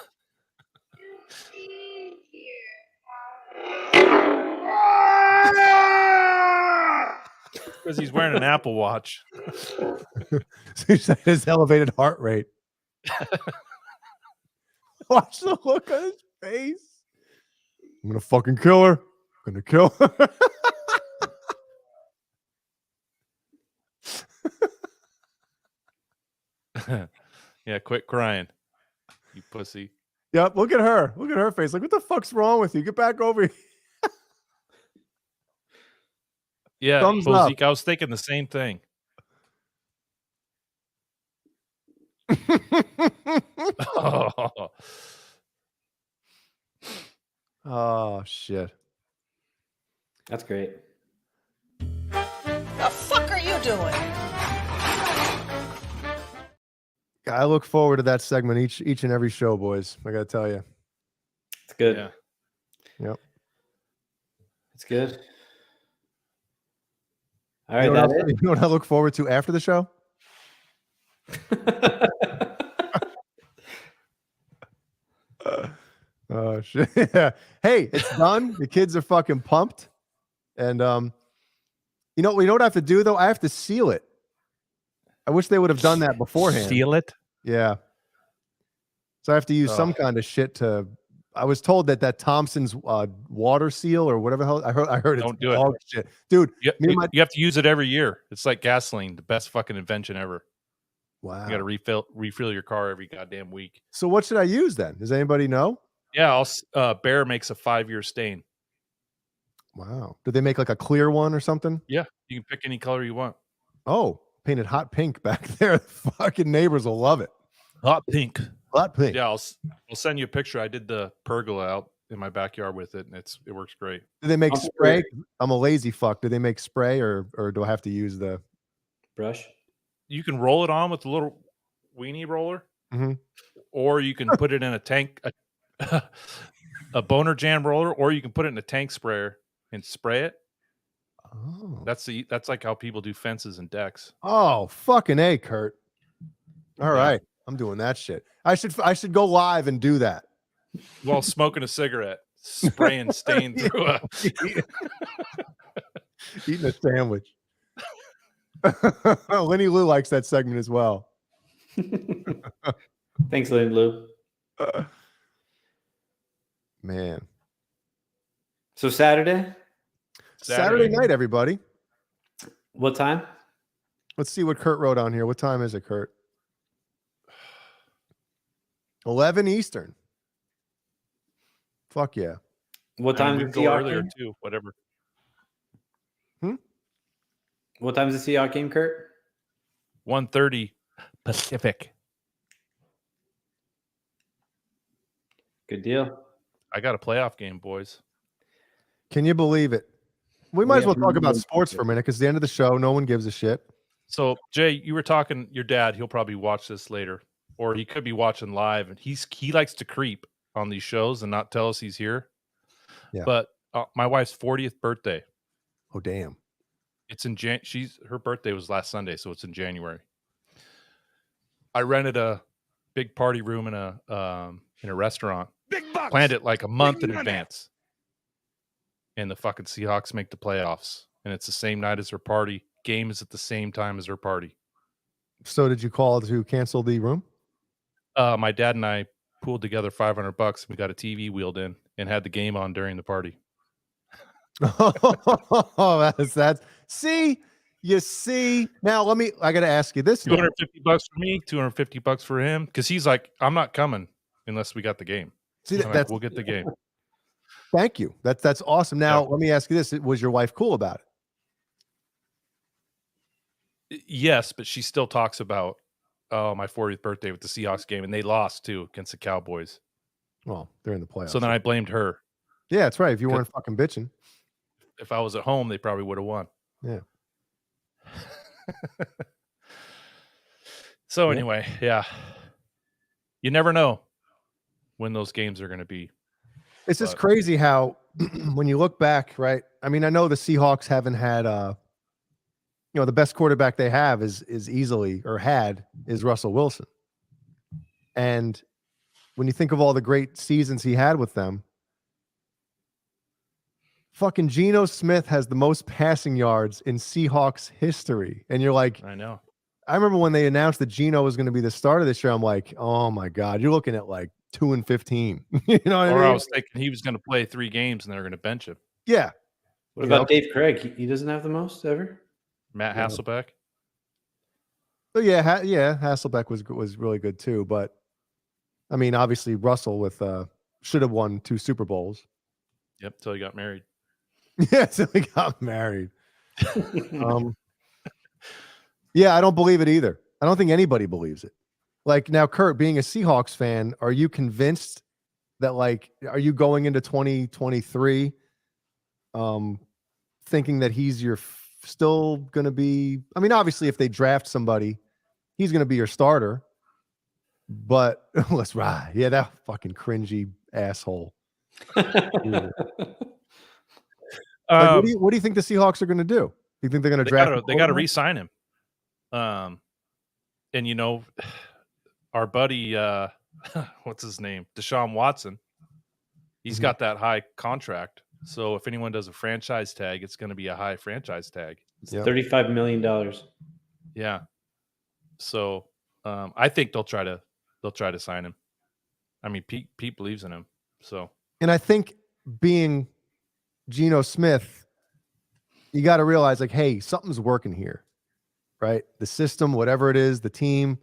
Because he's wearing an Apple Watch. His elevated heart rate. Watch the look on his face. I'm gonna fucking kill her. I'm gonna kill her. Yeah, quit crying, you pussy. Yep, look at her. Look at her face. Like, what the fuck's wrong with you? Get back over here. Yeah, Thumbs up. Zeke, I was thinking the same thing. Oh shit. That's great. The fuck are you doing? I look forward to that segment each and every show, boys. I gotta tell you. It's good. Yeah. Yep. It's good. All right, You know, that's it. you know what I look forward to after the show? Oh shit. Yeah. Hey, it's done. The kids are fucking pumped. And you know what I have to do though? I have to seal it. I wish they would have done that beforehand. Seal it? Yeah. So I have to use some kind of shit to. I was told that Thompson's water seal or whatever the hell I heard. Don't it's do it. dog shit, dude. You have to use it every year. It's like gasoline, the best fucking invention ever. Wow. You got to refill your car every goddamn week. So what should I use then? Does anybody know? Yeah, Bear makes a 5-year stain. Wow. Did they make like a clear one or something? Yeah, you can pick any color you want. Oh, painted hot pink back there. Fucking neighbors will love it. Hot pink. Hot pink. Yeah, I'll send you a picture. I did the pergola out in my backyard with it, and it works great. Do they make spray? I'm a lazy fuck. Do they make spray or do I have to use the brush? You can roll it on with a little weenie roller, Mhm. or you can put it in a tank, a BonerJam roller, or you can put it in a tank sprayer and spray it. Oh, that's like how people do fences and decks. Oh, fucking A, Kurt. All right. I'm doing that shit. I should go live and do that. While smoking a cigarette, spraying stain through a eating a sandwich. Lenny Lou likes that segment as well. Thanks, Lenny Lou. Man. So Saturday night, everybody. What time? Let's see what Kurt wrote on here. What time is it, Kurt? 11 Eastern. Fuck yeah. What time we is go the earlier game? too? Whatever. What time is the Seahawks game, Kurt? 1:30 Pacific. Good deal. I got a playoff game, boys. Can you believe it? We might as well talk about sports for a minute because it's the end of the show. No one gives a shit. So, Jay, you were talking your dad. He'll probably watch this later, or he could be watching live. And he likes to creep on these shows and not tell us he's here. Yeah. But my wife's 40th birthday. Oh damn! It's in her birthday was last Sunday, so it's in January. I rented a big party room in a restaurant. Big bucks. Planned it like a month in money. advance. and the fucking Seahawks make the playoffs, and it's the same night as her party. Game is at the same time as her party. So did you call to cancel the room? My dad and I pooled together $500. We got a TV wheeled in and had the game on during the party. Oh, that's see, you see. Now I got to ask you this: $250 for me, $250 for him, because he's like, I'm not coming unless we got the game. See, Like, we'll get the game. Thank you. That's awesome. Now let me ask you this: was your wife cool about it? Yes, but she still talks about my 40th birthday with the Seahawks game, and they lost too against the Cowboys. Well, they're in the playoffs. So then I blamed her. Yeah, that's right. If you weren't fucking bitching. If I was at home, they probably would have won. Yeah. So anyway, yeah. You never know when those games are going to be. It's just crazy how when you look back, right? I mean, I know the Seahawks haven't had the best quarterback they have is Russell Wilson. And when you think of all the great seasons he had with them, fucking Geno Smith has the most passing yards in Seahawks history. And you're like, I know. I remember when they announced that Geno was going to be the starter this year, I'm like, oh my God, you're looking at like 2-15. You know what I mean? I was thinking he was going to play 3 games and they're going to bench him. Yeah. What about Dave Craig? He doesn't have the most ever? Matt Hasselbeck? So yeah, Hasselbeck was really good too. But I mean, obviously Russell should have won 2 Super Bowls. Yep, till he got married. Yeah, till he got married. Yeah, I don't believe it either. I don't think anybody believes it. Like now, Kurt, being a Seahawks fan, are you convinced that are you going into 2023 thinking that he's still going to be, I mean, obviously if they draft somebody, he's going to be your starter, but let's ride. Yeah, that fucking cringy asshole. What do you think the Seahawks are going to do? Do you think they're going to draft? They got to re-sign him. And our buddy, what's his name? Deshaun Watson. He's got that high contract. So if anyone does a franchise tag, it's going to be a high franchise tag. Yep. $35 million. Yeah. So I think they'll try to sign him. I mean, Pete believes in him. So, and I think being Geno Smith, you got to realize hey, something's working here, right? The system, whatever it is, the team,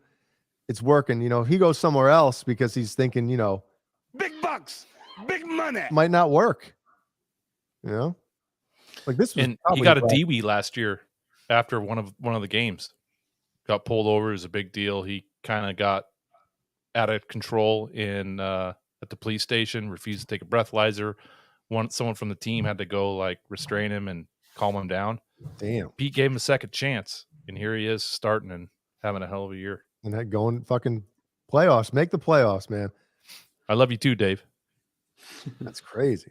it's working. He goes somewhere else because he's thinking, big bucks, big money might not work. Like this was, and he got a DWI last year after one of the games. Got pulled over. It was a big deal. He kind of got out of control at the police station. Refused to take a breathalyzer. Someone from the team had to go restrain him and calm him down. Damn. Pete gave him a second chance, and here he is starting and having a hell of a year. And that going fucking playoffs. Make the playoffs, man. I love you too, Dave. That's crazy.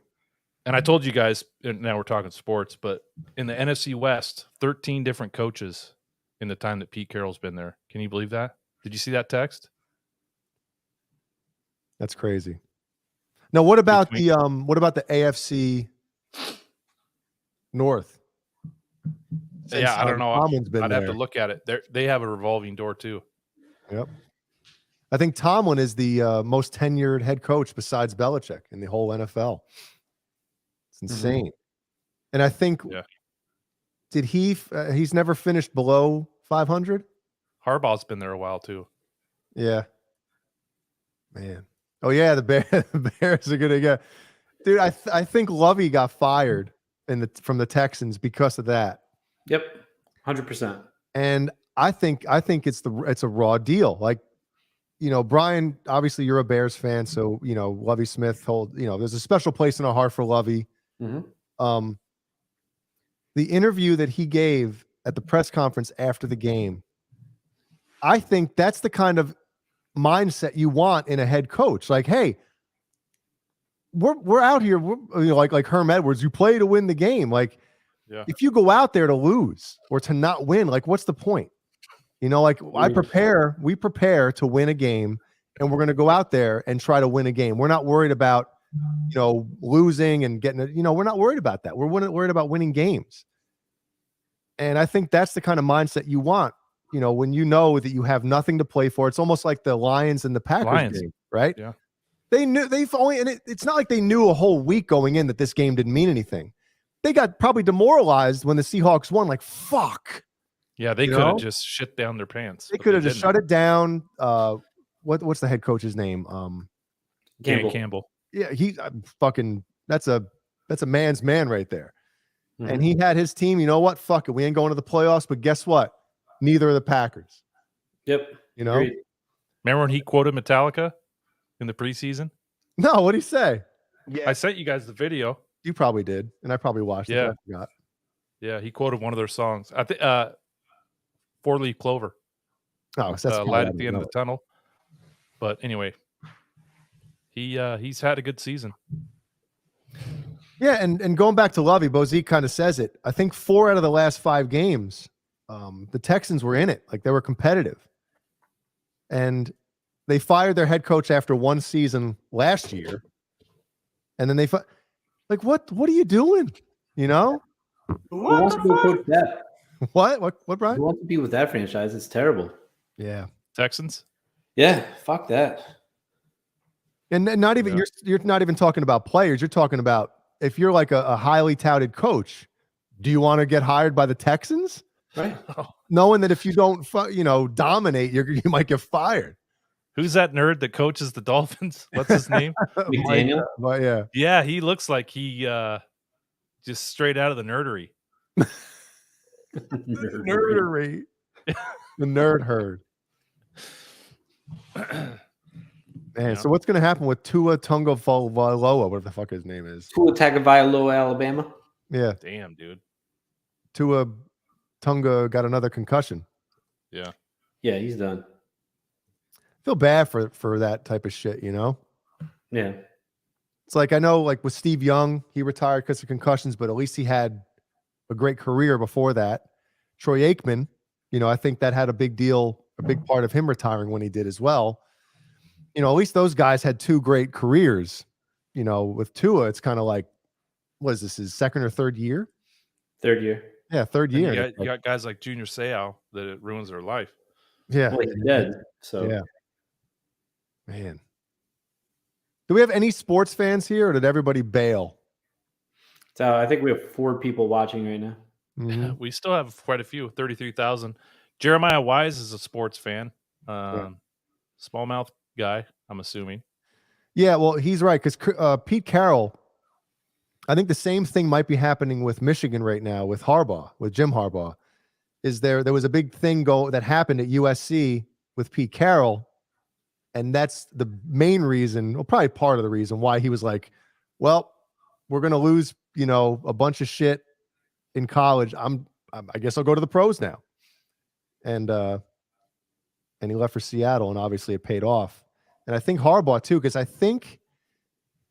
And I told you guys, and now we're talking sports, but in the NFC West, 13 different coaches in the time that Pete Carroll's been there. Can you believe that? Did you see that text? That's crazy. Now, what about the AFC North? Yeah, I don't know. I'd have to there. look at it. They have a revolving door too. Yep. I think Tomlin is the most tenured head coach besides Belichick in the whole NFL. It's insane. And I think, did he's never finished below 500? Harbaugh's been there a while too. Yeah. Man. Oh yeah, the Bears are gonna get. Dude, I think Lovey got fired from the Texans because of that. Yep, 100%. And I think it's a raw deal. Brian, obviously you're a Bears fan, so Lovey Smith there's a special place in our heart for Lovey. Mm-hmm. The interview that he gave at the press conference after the game, I think that's the kind of mindset you want in a head coach. Hey, we're out here, like Herm Edwards, you play to win the game. If you go out there to lose or to not win, we prepare to win a game, and we're going to go out there and try to win a game. We're not worried about losing and getting it. We're not worried about that. We're worried about winning games. And I think that's the kind of mindset you want. When you know that you have nothing to play for. It's almost like the Lions and the Packers game, right? Yeah. It's not like they knew a whole week going in that this game didn't mean anything. They got probably demoralized when the Seahawks won. Like, fuck. Yeah, they could have just shit down their pants. They could have just shut it down. What's the head coach's name? Campbell. Yeah, he fucking. That's a man's man right there. Mm-hmm. And he had his team. You know what? Fuck it. We ain't going to the playoffs. But guess what? Neither are the Packers. Yep. Remember when he quoted Metallica in the preseason? No, what'd he say? Yeah, I sent you guys the video. You probably did, and I probably watched it. I forgot. Yeah, he quoted one of their songs. I think 4-Leaf Clover. Oh, so that's Light at the End of the Tunnel. But anyway, he's had a good season. Yeah, and going back to Lovey, Bozique kind of says it. I think 4 out of the last 5 games, the Texans were in it. Like, they were competitive. And they fired their head coach after 1 season last year. And then what are you doing? Who wants to go coach that? What, Brian? Who wants to be with that franchise? It's terrible. Yeah. Texans? Yeah, fuck that. And not even you're not even talking about players. You're talking about if you're like a highly touted coach, do you want to get hired by the Texans? Right. Knowing that if you don't dominate, you might get fired. Who's that nerd that coaches the Dolphins? What's his name? McDaniel. But yeah. Yeah, he looks like he just straight out of the nerdery. Nerdery. The nerd herd. Man, so what's going to happen with Tua Tagovailoa, whatever the fuck his name is? Tua Tagovailoa, Alabama. Yeah. Damn, dude. Tua Tunga got another concussion. Yeah. Yeah, he's done. Feel bad for that type of shit, Yeah. It's like, I know, like with Steve Young, he retired because of concussions, but at least he had a great career before that. Troy Aikman, I think that had a big part of him retiring when he did as well. At least those guys had 2 great careers. With Tua, it's kind of like, what is this, his second or third year? Third year. Yeah, third year. You got guys like Junior Seau that it ruins their life. Yeah. Well, he's dead. So yeah. Man. Do we have any sports fans here, or did everybody bail? So I think we have 4 people watching right now. Mm-hmm. We still have quite a few, 33,000. Jeremiah Wise is a sports fan. Smallmouth guy, I'm assuming. Yeah, well, he's right, because Pete Carroll, I think the same thing might be happening with Michigan right now with Jim Harbaugh. There was a big thing that happened at USC with Pete Carroll, and that's the main reason, or probably part of the reason why he was like, well, we're going to lose, a bunch of shit in college. I guess I'll go to the pros now. And he left for Seattle, and obviously it paid off. And I think Harbaugh too, because I think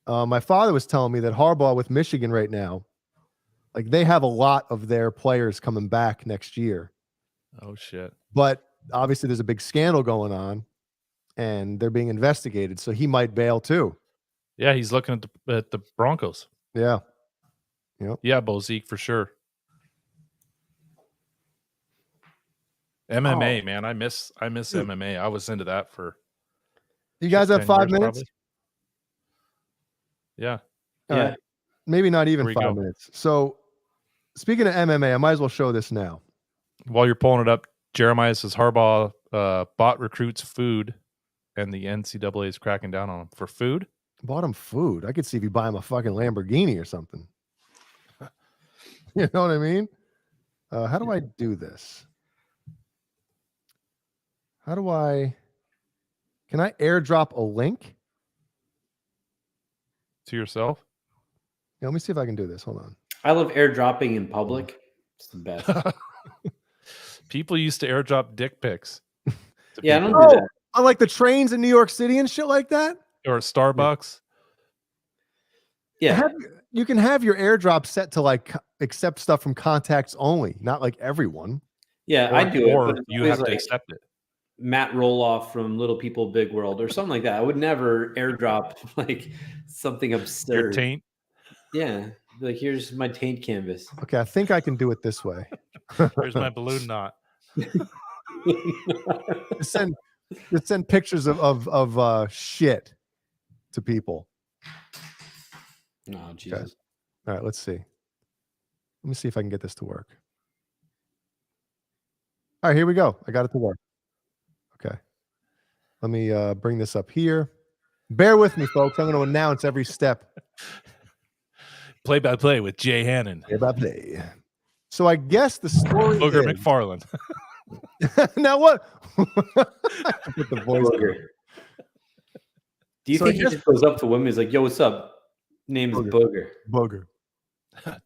my father was telling me that Harbaugh with Michigan right now, like they have a lot of their players coming back next year. Oh shit! But obviously there's a big scandal going on, and they're being investigated, so he might bail too. Yeah, he's looking at the Broncos. Yeah. Yep. Yeah, Bozique for sure. MMA, man, I miss MMA. I was into that for. You guys have 5 minutes? Probably. Yeah. All right. Maybe not even 5 minutes. So, speaking of MMA, I might as well show this now. While you're pulling it up, Jeremiah says Harbaugh bought recruits food, and the NCAA is cracking down on him for food. Bought him food. I could see if you buy him a fucking Lamborghini or something. You know what I mean? How do I do this? Can I airdrop a link? To yourself? Yeah, let me see if I can do this. Hold on. I love airdropping in public. It's the best. People used to airdrop dick pics. Yeah, I don't do that. On like the trains in New York City and shit like that? Or Starbucks? Yeah. You can have your airdrop set to like accept stuff from contacts only, not like everyone. Yeah, I do it. Or But you have to accept it. Matt Roloff from Little People Big World or something like that. I would never airdrop like something absurd. Your taint. Yeah, like here's my taint canvas. Okay, I think I can do it this way. Here's my balloon knot. Just send pictures of shit to people. Oh, Jesus. Okay. All right, let's see. Let me see if I can get this to work. All right, here we go. I got it to work. Okay. Let me bring this up here. Bear with me, folks. I'm going to announce every step. Play by play with Jay Hannon. Play by play. So I guess the story Booger is... McFarland. Now what? Put the voice. Do you think he just goes up to women? He's like, "Yo, what's up? Name is Booger." Booger.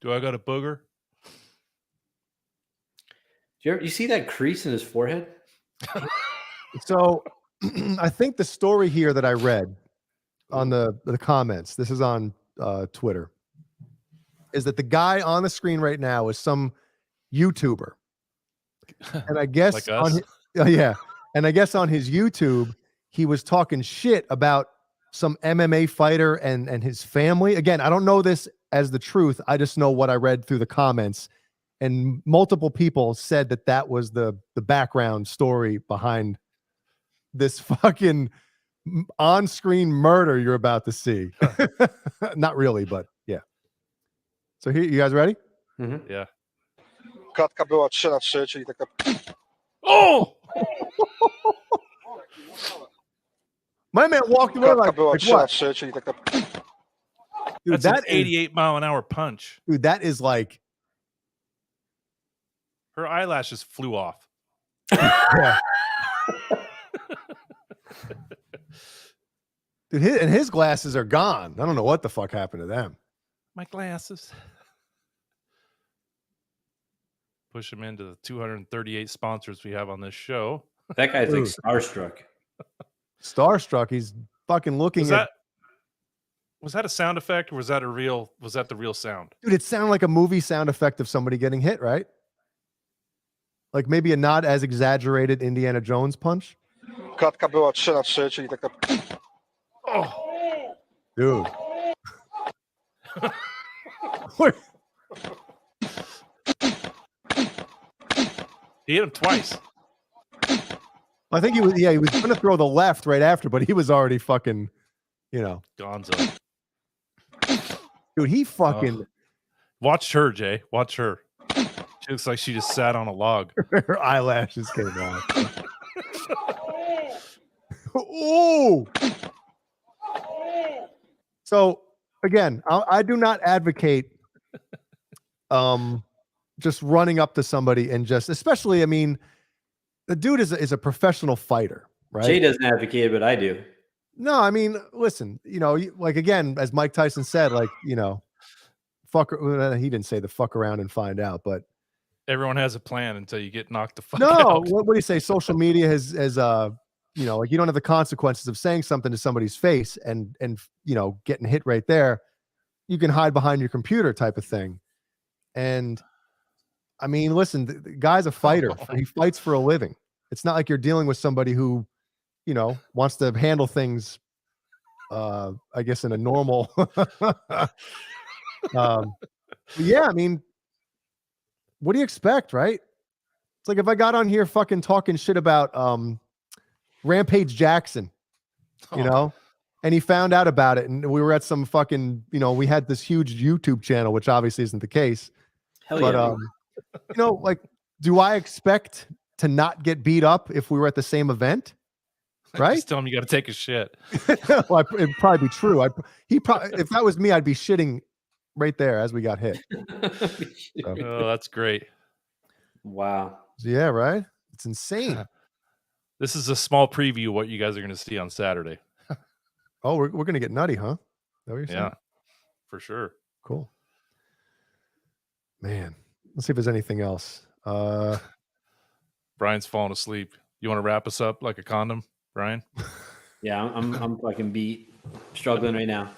Do I got a booger? You see that crease in his forehead? So I think the story here that I read on the comments, this is on Twitter, is that the guy on the screen right now is some YouTuber. And I guess Like us? and I guess on his YouTube, he was talking shit about some MMA fighter and his family. Again, I don't know this as the truth. I just know what I read through the comments. And multiple people said that was the background story behind this fucking on-screen murder you're about to see. Not really, but yeah. So here, you guys ready? Mm-hmm. Yeah. Klatka była 3-3, czyli taka... Oh! My man walked away Klatka like była what? 3-3, czyli taka... Dude, That's an 88 mile an hour punch. Dude, that is like... Her eyelashes flew off. Yeah. Dude, his glasses are gone. I don't know what the fuck happened to them. My glasses. Push him into the 238 sponsors we have on this show. That guy's like starstruck. Starstruck. He's fucking looking Was that a sound effect or was that the real sound? Dude, it sounded like a movie sound effect of somebody getting hit, right? Like maybe a not as exaggerated Indiana Jones punch. Klatka była 3-3, czyli taka... Oh. Dude. He hit him twice. I think he was going to throw the left right after, but he was already fucking, Gonzo. Dude, he fucking... Watch her, Jay. Watch her. She looks like she just sat on a log. Her eyelashes came off. Ooh. So again, I do not advocate just running up to somebody and just, especially, I mean, the dude is a professional fighter, right? Jay doesn't advocate it, but I do. No, I mean, listen, like again, as Mike Tyson said, like, fuck. He didn't say the fuck around and find out, but everyone has a plan until you get knocked the fuck no, out. what do you say? Social media has like you don't have the consequences of saying something to somebody's face and getting hit right there. You can hide behind your computer type of thing. And I mean, listen, the guy's a fighter. He fights for a living. It's not like you're dealing with somebody who, wants to handle things, I guess, in a normal. Yeah, I mean, what do you expect, right? It's like if I got on here fucking talking shit about Rampage Jackson, and he found out about it, and we were at some fucking, we had this huge YouTube channel, which obviously isn't the case. Hell but yeah. like, do I expect to not get beat up if we were at the same event? Right? Just tell him you got to take a shit. Well, it'd probably be true. If that was me, I'd be shitting right there as we got hit. Oh, that's great. Wow. Yeah, right? It's insane. This is a small preview of what you guys are going to see on Saturday. Oh, we're going to get nutty, huh? Is that what you're saying? Yeah, for sure. Cool. Man, let's see if there's anything else. Brian's falling asleep. You want to wrap us up like a condom, Brian? Yeah, I'm fucking beat, struggling right now.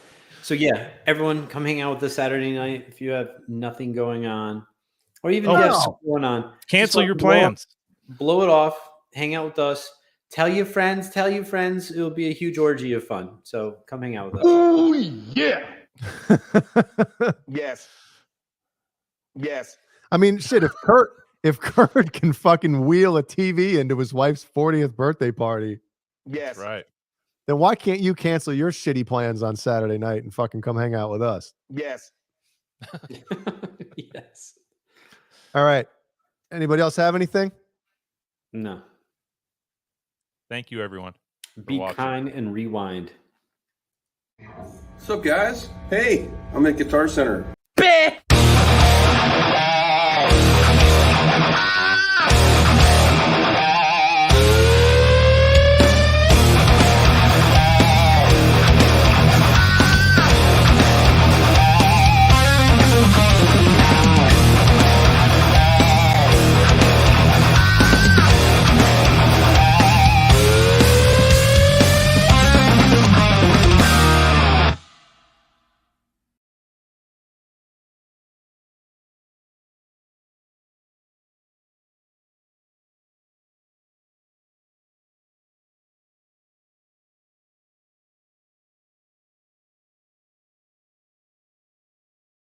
So yeah, everyone come hang out with us Saturday night if you have nothing going on, or even if you have something going on. Cancel just your plans. Blow it off. Hang out with us. Tell your friends. It will be a huge orgy of fun. So come hang out with us. Oh, yeah. Yes. Yes. I mean, shit. If Kurt can fucking wheel a TV into his wife's 40th birthday party, Yes. Right. then why can't you cancel your shitty plans on Saturday night and fucking come hang out with us? Yes. Yes. All right. Anybody else have anything? No. Thank you, everyone. Be kind and rewind. What's up, guys? Hey, I'm at Guitar Center